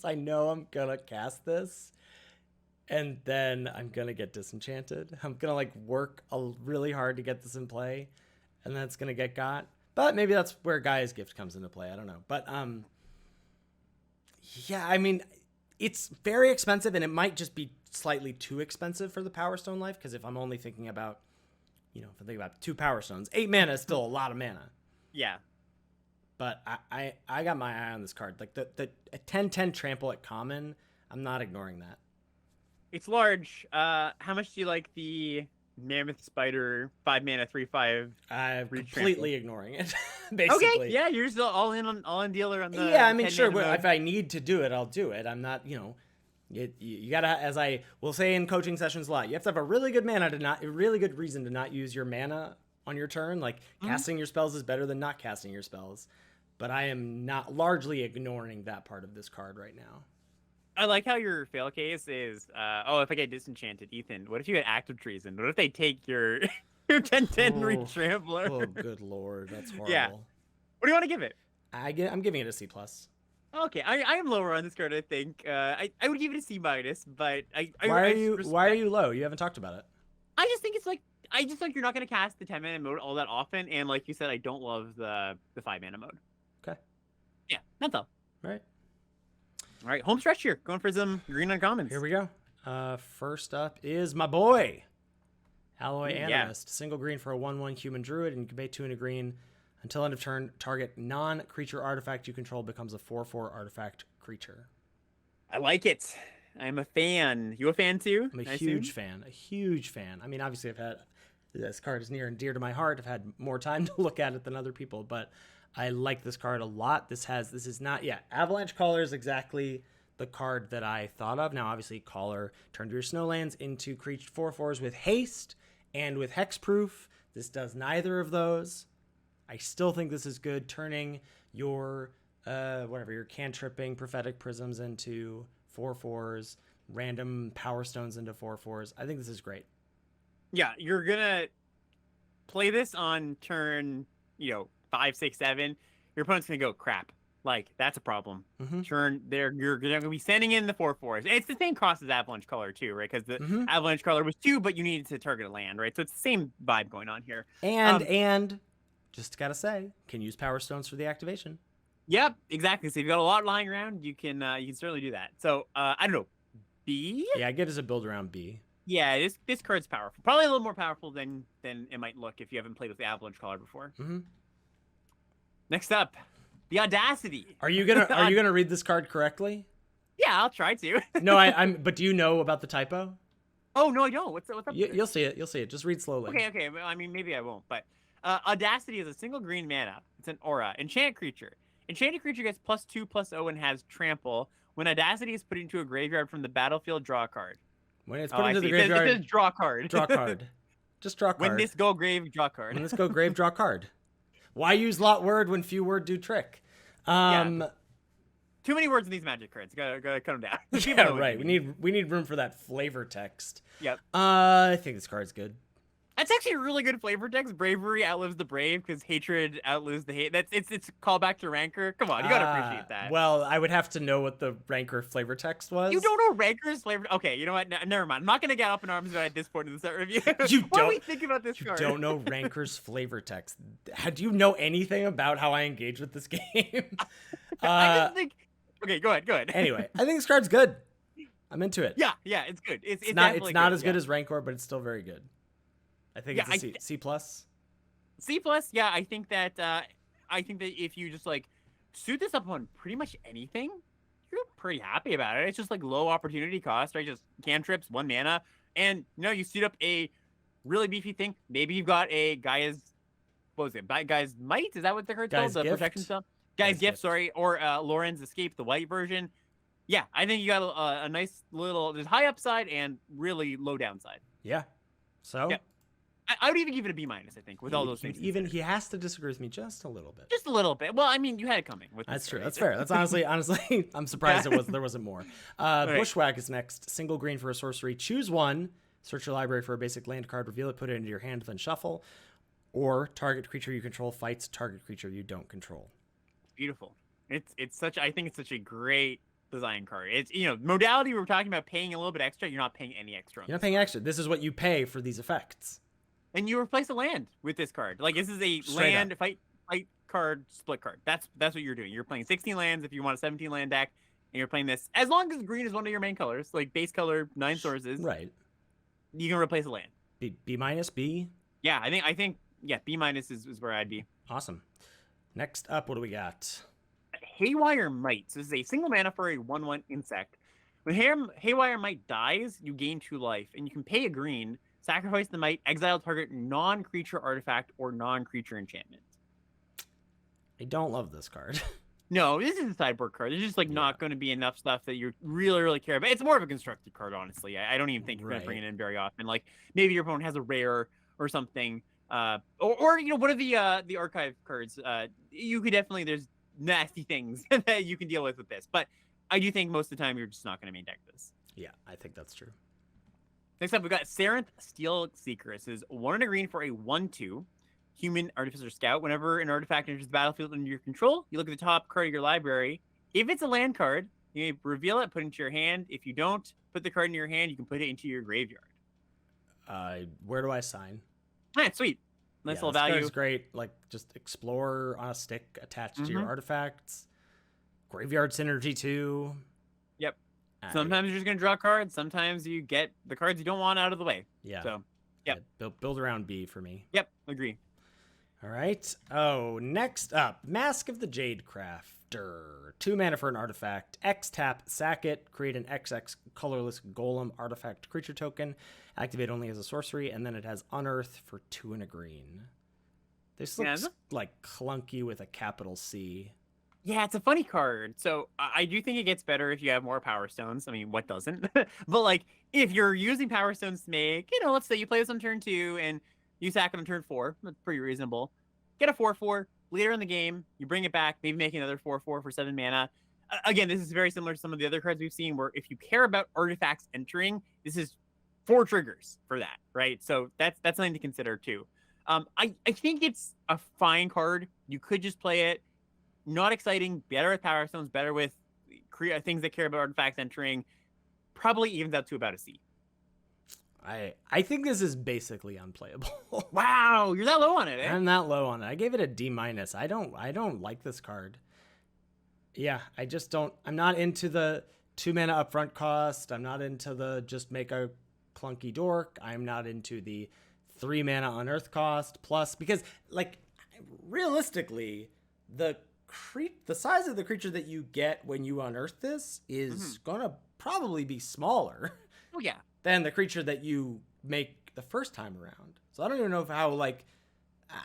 I know I'm gonna cast this, and then I'm gonna get disenchanted. I'm gonna like work really hard to get this in play, and then it's gonna get got. But maybe that's where Gaia's Gift comes into play. I don't know. But yeah, I mean, it's very expensive, and it might just be slightly too expensive for the Power Stone life. Because if I'm only thinking about, if I think about 2 Power Stones, 8 mana is still a lot of mana. Yeah. But I got my eye on this card. Like the 10/10 trample at common, I'm not ignoring that. It's large. How much do you like the Mammoth Spider 5 mana 3/5? I'm completely ignoring it. Basically. Okay. Yeah, you're still all in dealer on the. Yeah, I mean, sure. If I need to do it, I'll do it. I'm not, you gotta, as I will say in coaching sessions a lot, you have to have a really good reason to not use your mana on your turn. Like casting your spells is better than not casting your spells. But I am not largely ignoring that part of this card right now. I like how your fail case is, if I get disenchanted, Ethan, what if you had active treason? What if they take your 10/10 reach trampler? Oh, good lord, that's horrible. Yeah. What do you want to give it? I'm giving it a C+. Okay, I am lower on this card, I think. I would give it a C-, but Why are you low? You haven't talked about it. I just think you're not going to cast the 10 mana mode all that often, and like you said, I don't love the 5 mana mode. Okay. Yeah, that's all. All right, home stretch here. Going for some green uncommons. Here we go. First up is my boy, Alloy Animist. Yeah. Single green for a 1/1 human druid, and you can pay 2 and a green. Until end of turn, target non-creature artifact you control becomes a 4/4 artifact creature. I like it. I'm a fan. You a fan too? I'm a huge fan. A huge fan. I mean, obviously, this card is near and dear to my heart. I've had more time to look at it than other people, but I like this card a lot. Avalanche Caller is exactly the card that I thought of. Now, obviously, Caller turned your snowlands into creature 4/4s with haste and with hexproof. This does neither of those. I still think this is good, turning your your cantripping prophetic prisms into 4/4s, random power stones into 4/4s. I think this is great. Yeah, you're gonna play this on turn, 5, 6, 7, your opponent's gonna go crap. Like that's a problem. Turn there, you're gonna be sending in the 4/4s. It's the same cost as Avalanche Color too, right? Because the Avalanche Color was 2, but you needed to target a land, right? So it's the same vibe going on here. And just gotta say, can use Power Stones for the activation. Yep, exactly. So if you've got a lot lying around, you can certainly do that. So I don't know, B. Yeah, I get it as a build around B. Yeah, this card's powerful. Probably a little more powerful than it might look if you haven't played with the Avalanche Color before. Next up, the Audacity. Are you gonna read this card correctly? Yeah, I'll try to. No, I'm. But do you know about the typo? Oh no, I don't. What's up? You'll see it. You'll see it. Just read slowly. Okay. I mean, maybe I won't. But Audacity is a single green mana. It's an aura. Enchant creature. Enchanted creature gets +2/+0 and has trample. When Audacity is put into a graveyard from the battlefield, draw a card. When it's put into the graveyard, it says draw card. Draw card. Just draw card. When this go grave, draw card. When this go grave, draw card. Why use lot word when few word do trick? Yeah. Too many words in these Magic cards. Gotta cut them down. Yeah, right. We need room for that flavor text. Yep. I think this card's good. That's actually a really good flavor text. Bravery outlives the brave because hatred outlives the hate. It's a callback to Rancor. Come on, you gotta appreciate that. Well, I would have to know what the Rancor flavor text was. You don't know Rancor's flavor? Okay, you know what? Never mind. I'm not gonna get up in arms about it at this point in the set review. What do we think about this card? You don't know Rancor's flavor text. Do you know anything about how I engage with this game? I just think. Okay, go ahead. Anyway, I think this card's good. I'm into it. Yeah, it's good. It's not as good as Rancor, but it's still very good. I think it's a C+. C+. Yeah, I think that if you just like suit this up on pretty much anything, you're pretty happy about it. It's just like low opportunity cost, right? Just cantrips, 1 mana, and you suit up a really beefy thing. Maybe you've got a Gaia's Might. Is that what the card's called? The protection stuff. Guy's Gift, sorry, or Lauren's Escape, the white version. Yeah, I think you got a nice little. There's high upside and really low downside. Yeah. So. Yeah. I would even give it a B-, I think, with all those things. Even he has to disagree with me just a little bit. Just a little bit. Well, I mean, you had it coming. That's true. That's fair. That's honestly, I'm surprised there wasn't more. Bushwhack is next. Single green for a sorcery. Choose one. Search your library for a basic land card. Reveal it. Put it into your hand. Then shuffle. Or target creature you control fights target creature you don't control. Beautiful. I think it's such a great design card. It's modality. We're talking about paying a little bit extra. You're not paying any extra. You're not paying extra. This is what you pay for these effects. And you replace a land with this card. Like this is a Straight land up. fight card split card. That's what you're doing. You're playing 16 lands if you want a 17 land deck, and you're playing this as long as green is one of your main colors, like base color 9 sources. Right. You can replace a land. B-? B? Yeah, I think B- is where I'd be. Awesome. Next up, what do we got? Haywire Might. So this is a single mana for a 1/1 insect. When Haywire Might dies, you gain 2 life, and you can pay a green. Sacrifice the Might, exile target non-creature artifact or non-creature enchantment. I don't love this card. No, this is a sideboard card. There's just not going to be enough stuff that you really, really care about. It's more of a constructed card, honestly. I don't even think you're going to bring it in very often. Like maybe your opponent has a rare or something, or what are the archive cards? You could definitely there's nasty things that you can deal with this, but I do think most of the time you're just not going to main deck this. Yeah, I think that's true. Next up, we got Sarenth Steel Seeker. This is 1 and a green for a 1/2 human artificer scout. Whenever an artifact enters the battlefield under your control, you look at the top card of your library. If it's a land card, you may reveal it, put it into your hand. If you don't put the card in your hand, you can put it into your graveyard. Where do I sign? All right, sweet. Nice little value. This card's great. Like just explore on a stick attached to your artifacts. Graveyard synergy too. Yep. Sometimes you're just going to draw cards. Sometimes you get the cards you don't want out of the way. Yeah. So, yep. Build around B for me. Yep. Agree. All right. Oh, next up, Mask of the Jade Crafter. 2 mana for an artifact. X tap, sack it, create an XX colorless golem artifact creature token. Activate only as a sorcery, and then it has Unearth for 2 and a green. This looks like clunky with a capital C. Yeah, it's a funny card. So I do think it gets better if you have more Power Stones. I mean, what doesn't? But like, if you're using Power Stones to make, let's say you play this on turn 2 and you sack it on turn 4. That's pretty reasonable. Get a 4/4. Later in the game, you bring it back, maybe make another 4/4 for 7 mana. Again, this is very similar to some of the other cards we've seen where if you care about artifacts entering, this is 4 triggers for that, right? So that's something to consider too. I think it's a fine card. You could just play it. Not exciting. Better with Power Stones. Better with things that care about artifacts entering. Probably evens out to about a C. I think this is basically unplayable. Wow, you're that low on it, eh? I'm that low on it. I gave it a D-. I don't like this card. Yeah, I just don't. I'm not into the 2 mana upfront cost. I'm not into the just make a clunky dork. I'm not into the 3 mana unearth cost plus, because like realistically, the size of the creature that you get when you unearth this is gonna probably be smaller. Oh yeah. Than the creature that you make the first time around. So I don't even know how, like,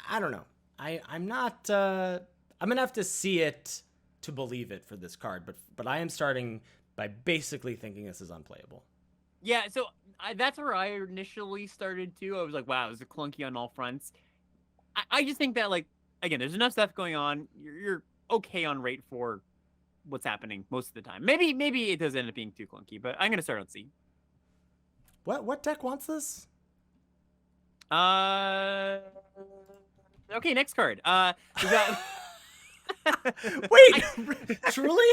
I don't know. I'm not, I'm going to have to see it to believe it for this card, but I am starting by basically thinking this is unplayable. Yeah, so that's where I initially started too. I was like, wow, this is clunky on all fronts. I just think that, like, again, there's enough stuff going on. You're okay on rate for what's happening most of the time. Maybe it does end up being too clunky, but I'm going to start on C. What deck wants this? Okay, next card. We got... Wait, truly?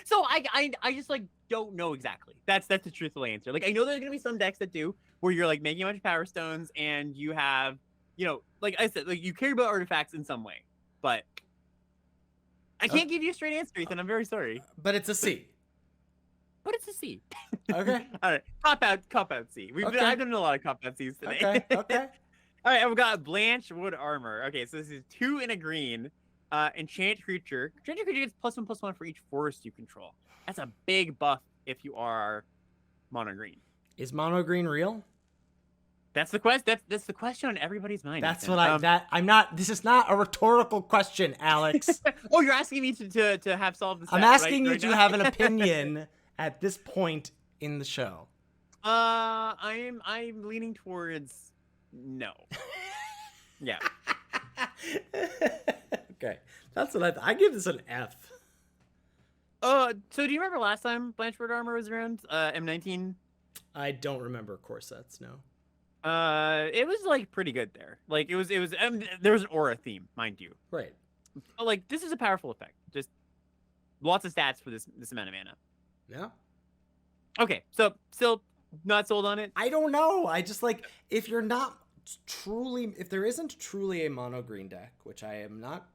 So I just like don't know exactly. That's the truthful answer. Like I know there's gonna be some decks that do where you're like making a bunch of Power Stones and you have, you know, like I said, like you care about artifacts in some way, but I can't give you a straight answer, Ethan. I'm very sorry. But it's a C. But it's a C. Okay. All right. Cop out C. I've done a lot of cop out C's today. Okay. All right, I've got Blanche Wood Armor. Okay, so this is 2 in a green. Enchant creature. Enchant creature gets +1/+1 for each forest you control. That's a big buff if you are mono green. Is mono green real? That's the quest. That's the question on everybody's mind. That's Ethan. what I'm not. This is not a rhetorical question, Alex. Oh, you're asking me to have solved this. I'm asking you to have an opinion at this point in the show. I'm leaning towards no. Yeah. Okay, that's what I give this an F. So do you remember last time Blanchwood Armor was around? M19. I don't remember core sets. No. It was like pretty good there. Like it was. There was an aura theme, mind you. Right. But, like this is a powerful effect. Just lots of stats for this amount of mana. Yeah. Okay, so still not sold on it. I don't know. I just like if there isn't truly a mono green deck, which I am not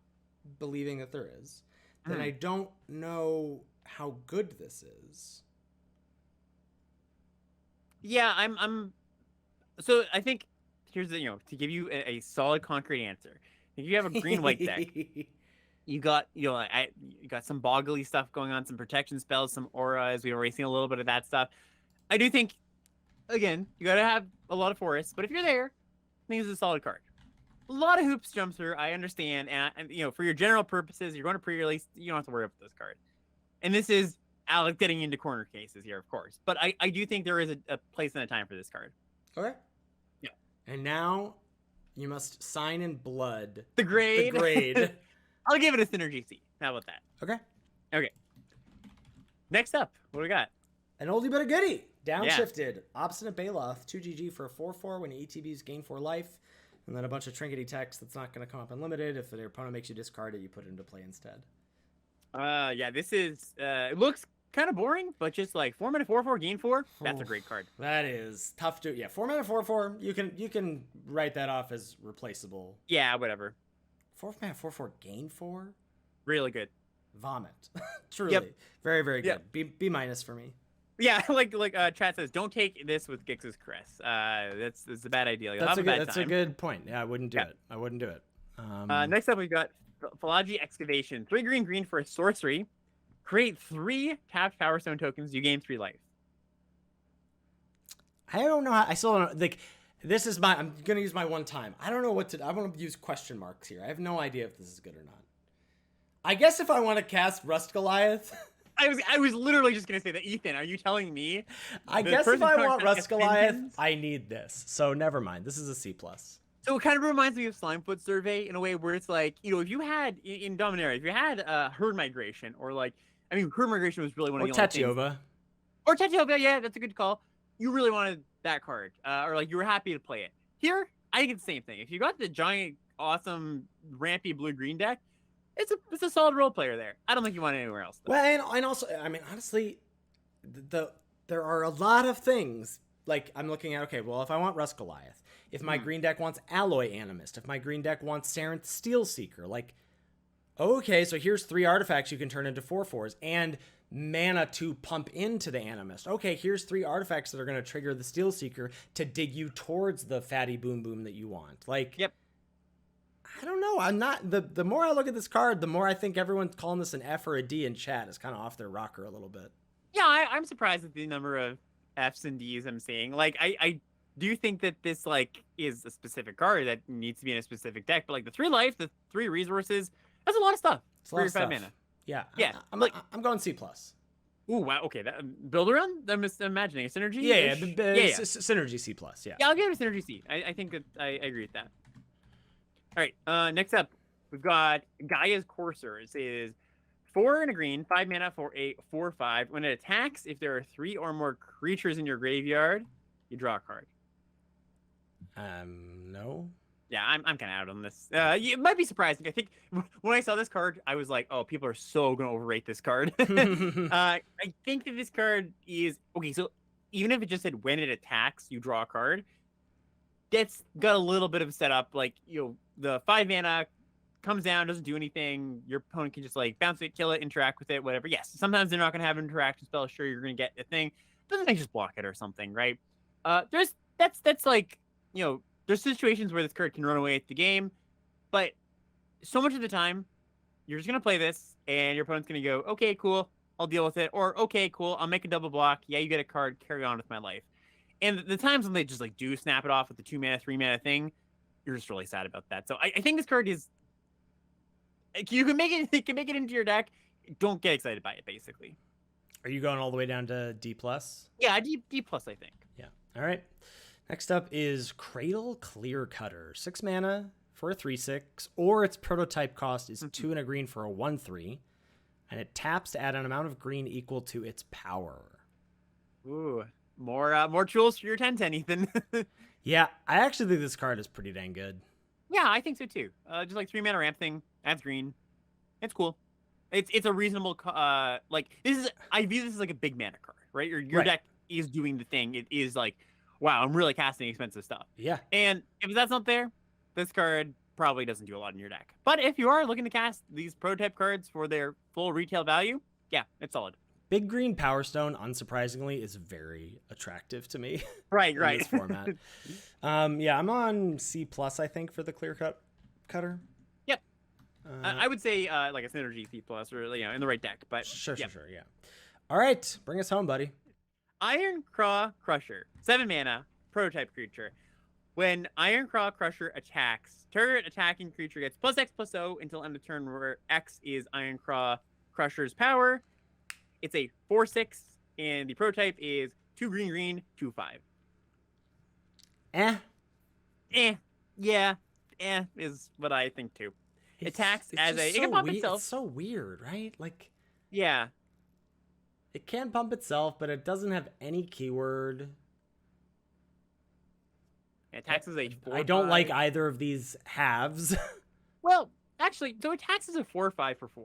believing that there is, then I don't know how good this is. Yeah, I'm. So I think here's the to give you a solid concrete answer. If you have a green white deck, you got you got some boggly stuff going on, some protection spells, some auras. We were racing a little bit of that stuff. I do think, again, you got to have a lot of forests, but if you're there, I think this is a solid card. A lot of hoops jumps through, I understand, and for your general purposes, you're going to pre-release, you don't have to worry about this card. And this is Alex getting into corner cases here, of course, but I do think there is a place and a time for this card. Okay. Yeah. And now you must sign in blood the grade. I'll give it a synergy C. How about that? Okay. Next up, what do we got? An oldie but a goodie. Downshifted. Obstinate Baloth. 2 GG for a 4/4 when he ETBs gain 4 life. And then a bunch of trinkety text that's not going to come up unlimited. If their opponent makes you discard it, you put it into play instead. Yeah, this is it looks kind of boring, but just like 4 mana 4/4 gain 4. That's a great card. That is tough to 4 mana 4/4. You can write that off as replaceable. Yeah, whatever. 4 mana 4/4 gain 4. Really good. Vomit. Truly. Yep. Very, very good. Yep. B minus for me. Yeah, like chat says, don't take this with Gix's Caress. That's a bad idea. That's a good point. Yeah, I wouldn't do it. Next up, we've got Philology Excavation. 3 green for a sorcery. Create 3 tapped Power Stone tokens. You gain 3 life. I don't know. I still don't know. Like, this is I'm gonna use my one time. I don't know what to. I want to use question marks here. I have no idea if this is good or not. I guess if I want to cast Rust Goliath. I was literally just gonna say that. Ethan, are you telling me? I guess if I want Rust Goliath, I need this. So never mind. This is a C+. So it kind of reminds me of Slimefoot Survey in a way where it's like, if you had in Dominaria, if you had Herd Migration, or Herd Migration was really one of the only things. Or Tetiova, yeah, that's a good call. You really wanted that card, or like you were happy to play it. Here, I think it's the same thing. If you got the giant, awesome, rampy blue-green deck, it's a solid role player there. I don't think you want it anywhere else, though. Well, and also, I mean, honestly, there are a lot of things. Like, I'm looking at, okay, well, if I want Rust Goliath, if my green deck wants Alloy Animist, if my green deck wants Sarenth Steelseeker, like, okay, so here's 3 artifacts you can turn into 4/4s, and mana to pump into the Animist. Okay, here's 3 artifacts that are going to trigger the Steelseeker to dig you towards the fatty boom boom that you want. Like, yep. I don't know. I'm not, the more I look at this card, the more I think everyone's calling this an F or a D in chat is kind of off their rocker a little bit. Yeah, I'm surprised at the number of Fs and Ds I'm seeing. Like, I do think that this, like, is a specific card that needs to be in a specific deck, but, like, the 3 life, the 3 resources, that's a lot of stuff. It's a lot for of your 5 stuff. mana. Yeah. Yeah. I'm going C+. Ooh, wow. Okay, that build around. I'm just imagining a synergy. Yeah. Synergy C+. Yeah. Yeah, I'll give it a synergy C. I think that I agree with that. All right. Next up, we've got Gaia's Coursers. Is 4 and a green, 5 mana for a 4/5. When it attacks, if there are 3 or more creatures in your graveyard, you draw a card. No. Yeah, I'm kind of out on this. It might be surprising. I think when I saw this card, I was like, oh, people are so going to overrate this card. I think that this card is... Okay, so even if it just said when it attacks, you draw a card, that's got a little bit of a setup. Like, the 5 mana comes down, doesn't do anything. Your opponent can just, like, bounce it, kill it, interact with it, whatever. Yes, sometimes they're not going to have an interaction spell. Sure, you're going to get a thing. But then they just block it or something, right? That's like, there's situations where this card can run away at the game, but so much of the time, you're just going to play this, and your opponent's going to go, okay, cool, I'll deal with it, or okay, cool, I'll make a double block, yeah, you get a card, carry on with my life. And the times when they just, like, do snap it off with the 2 mana, 3 mana thing, you're just really sad about that. So I think this card is... You can make it into your deck, don't get excited by it, basically. Are you going all the way down to D+? Yeah, D+, I think. Yeah, all right. Next up is Cradle Clear Cutter. 6 mana for a 3/6, or its prototype cost is 2 and a green for a 1/3, and it taps to add an amount of green equal to its power. Ooh, more tools for your 10/10, Ethan. Yeah, I actually think this card is pretty dang good. Yeah, I think so too. Just like 3 mana ramp thing, adds green. It's cool. It's a reasonable like I view this as like a big mana card, right? Your deck is doing the thing. It is like, wow, I'm really casting expensive stuff. Yeah. And if that's not there, this card probably doesn't do a lot in your deck. But if you are looking to cast these prototype cards for their full retail value, yeah, it's solid. Big green Power Stone, unsurprisingly, is very attractive to me. Right. In this format. Yeah, I'm on C+, I think, for the Clear Cutter. Yep. I would say like a synergy C+, or in the right deck. But Sure, yeah. All right, bring us home, buddy. Ironclaw Crusher, 7 mana, prototype creature. When Ironclaw Crusher attacks, target attacking creature gets +X/+0 until end of turn, where X is Ironclaw Crusher's power. It's a 4/6, and the prototype is 2 green, 2/5. Yeah, is what I think too. Attacks as a... It can pump itself. It's so weird, right? Like... Yeah. It can pump itself, but it doesn't have any keyword. Attacks as a 4/5. I don't like either of these halves. Well, actually, so attacks as a 4/5 for 4.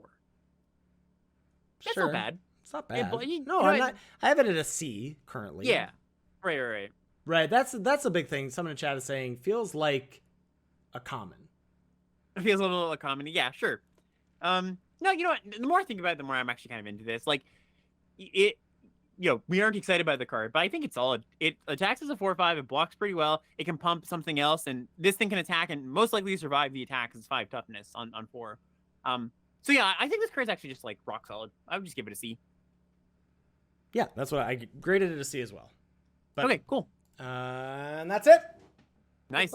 That's not bad. It's not bad. I'm not. I have it at a C currently. Yeah. Right. Right. That's a big thing. Someone in chat is saying feels like a common. It feels a little like a common. Yeah, sure. No, you know what? The more I think about it, the more I'm actually kind of into this. Like, we aren't excited by the card, but I think it's solid. It attacks as a 4/5. It blocks pretty well. It can pump something else, and this thing can attack and most likely survive the attack because it's 5 toughness on 4. So yeah, I think this card's actually just like rock solid. I would just give it a C. Yeah, that's what I graded it a C as well. But, okay, cool. And that's it. Nice.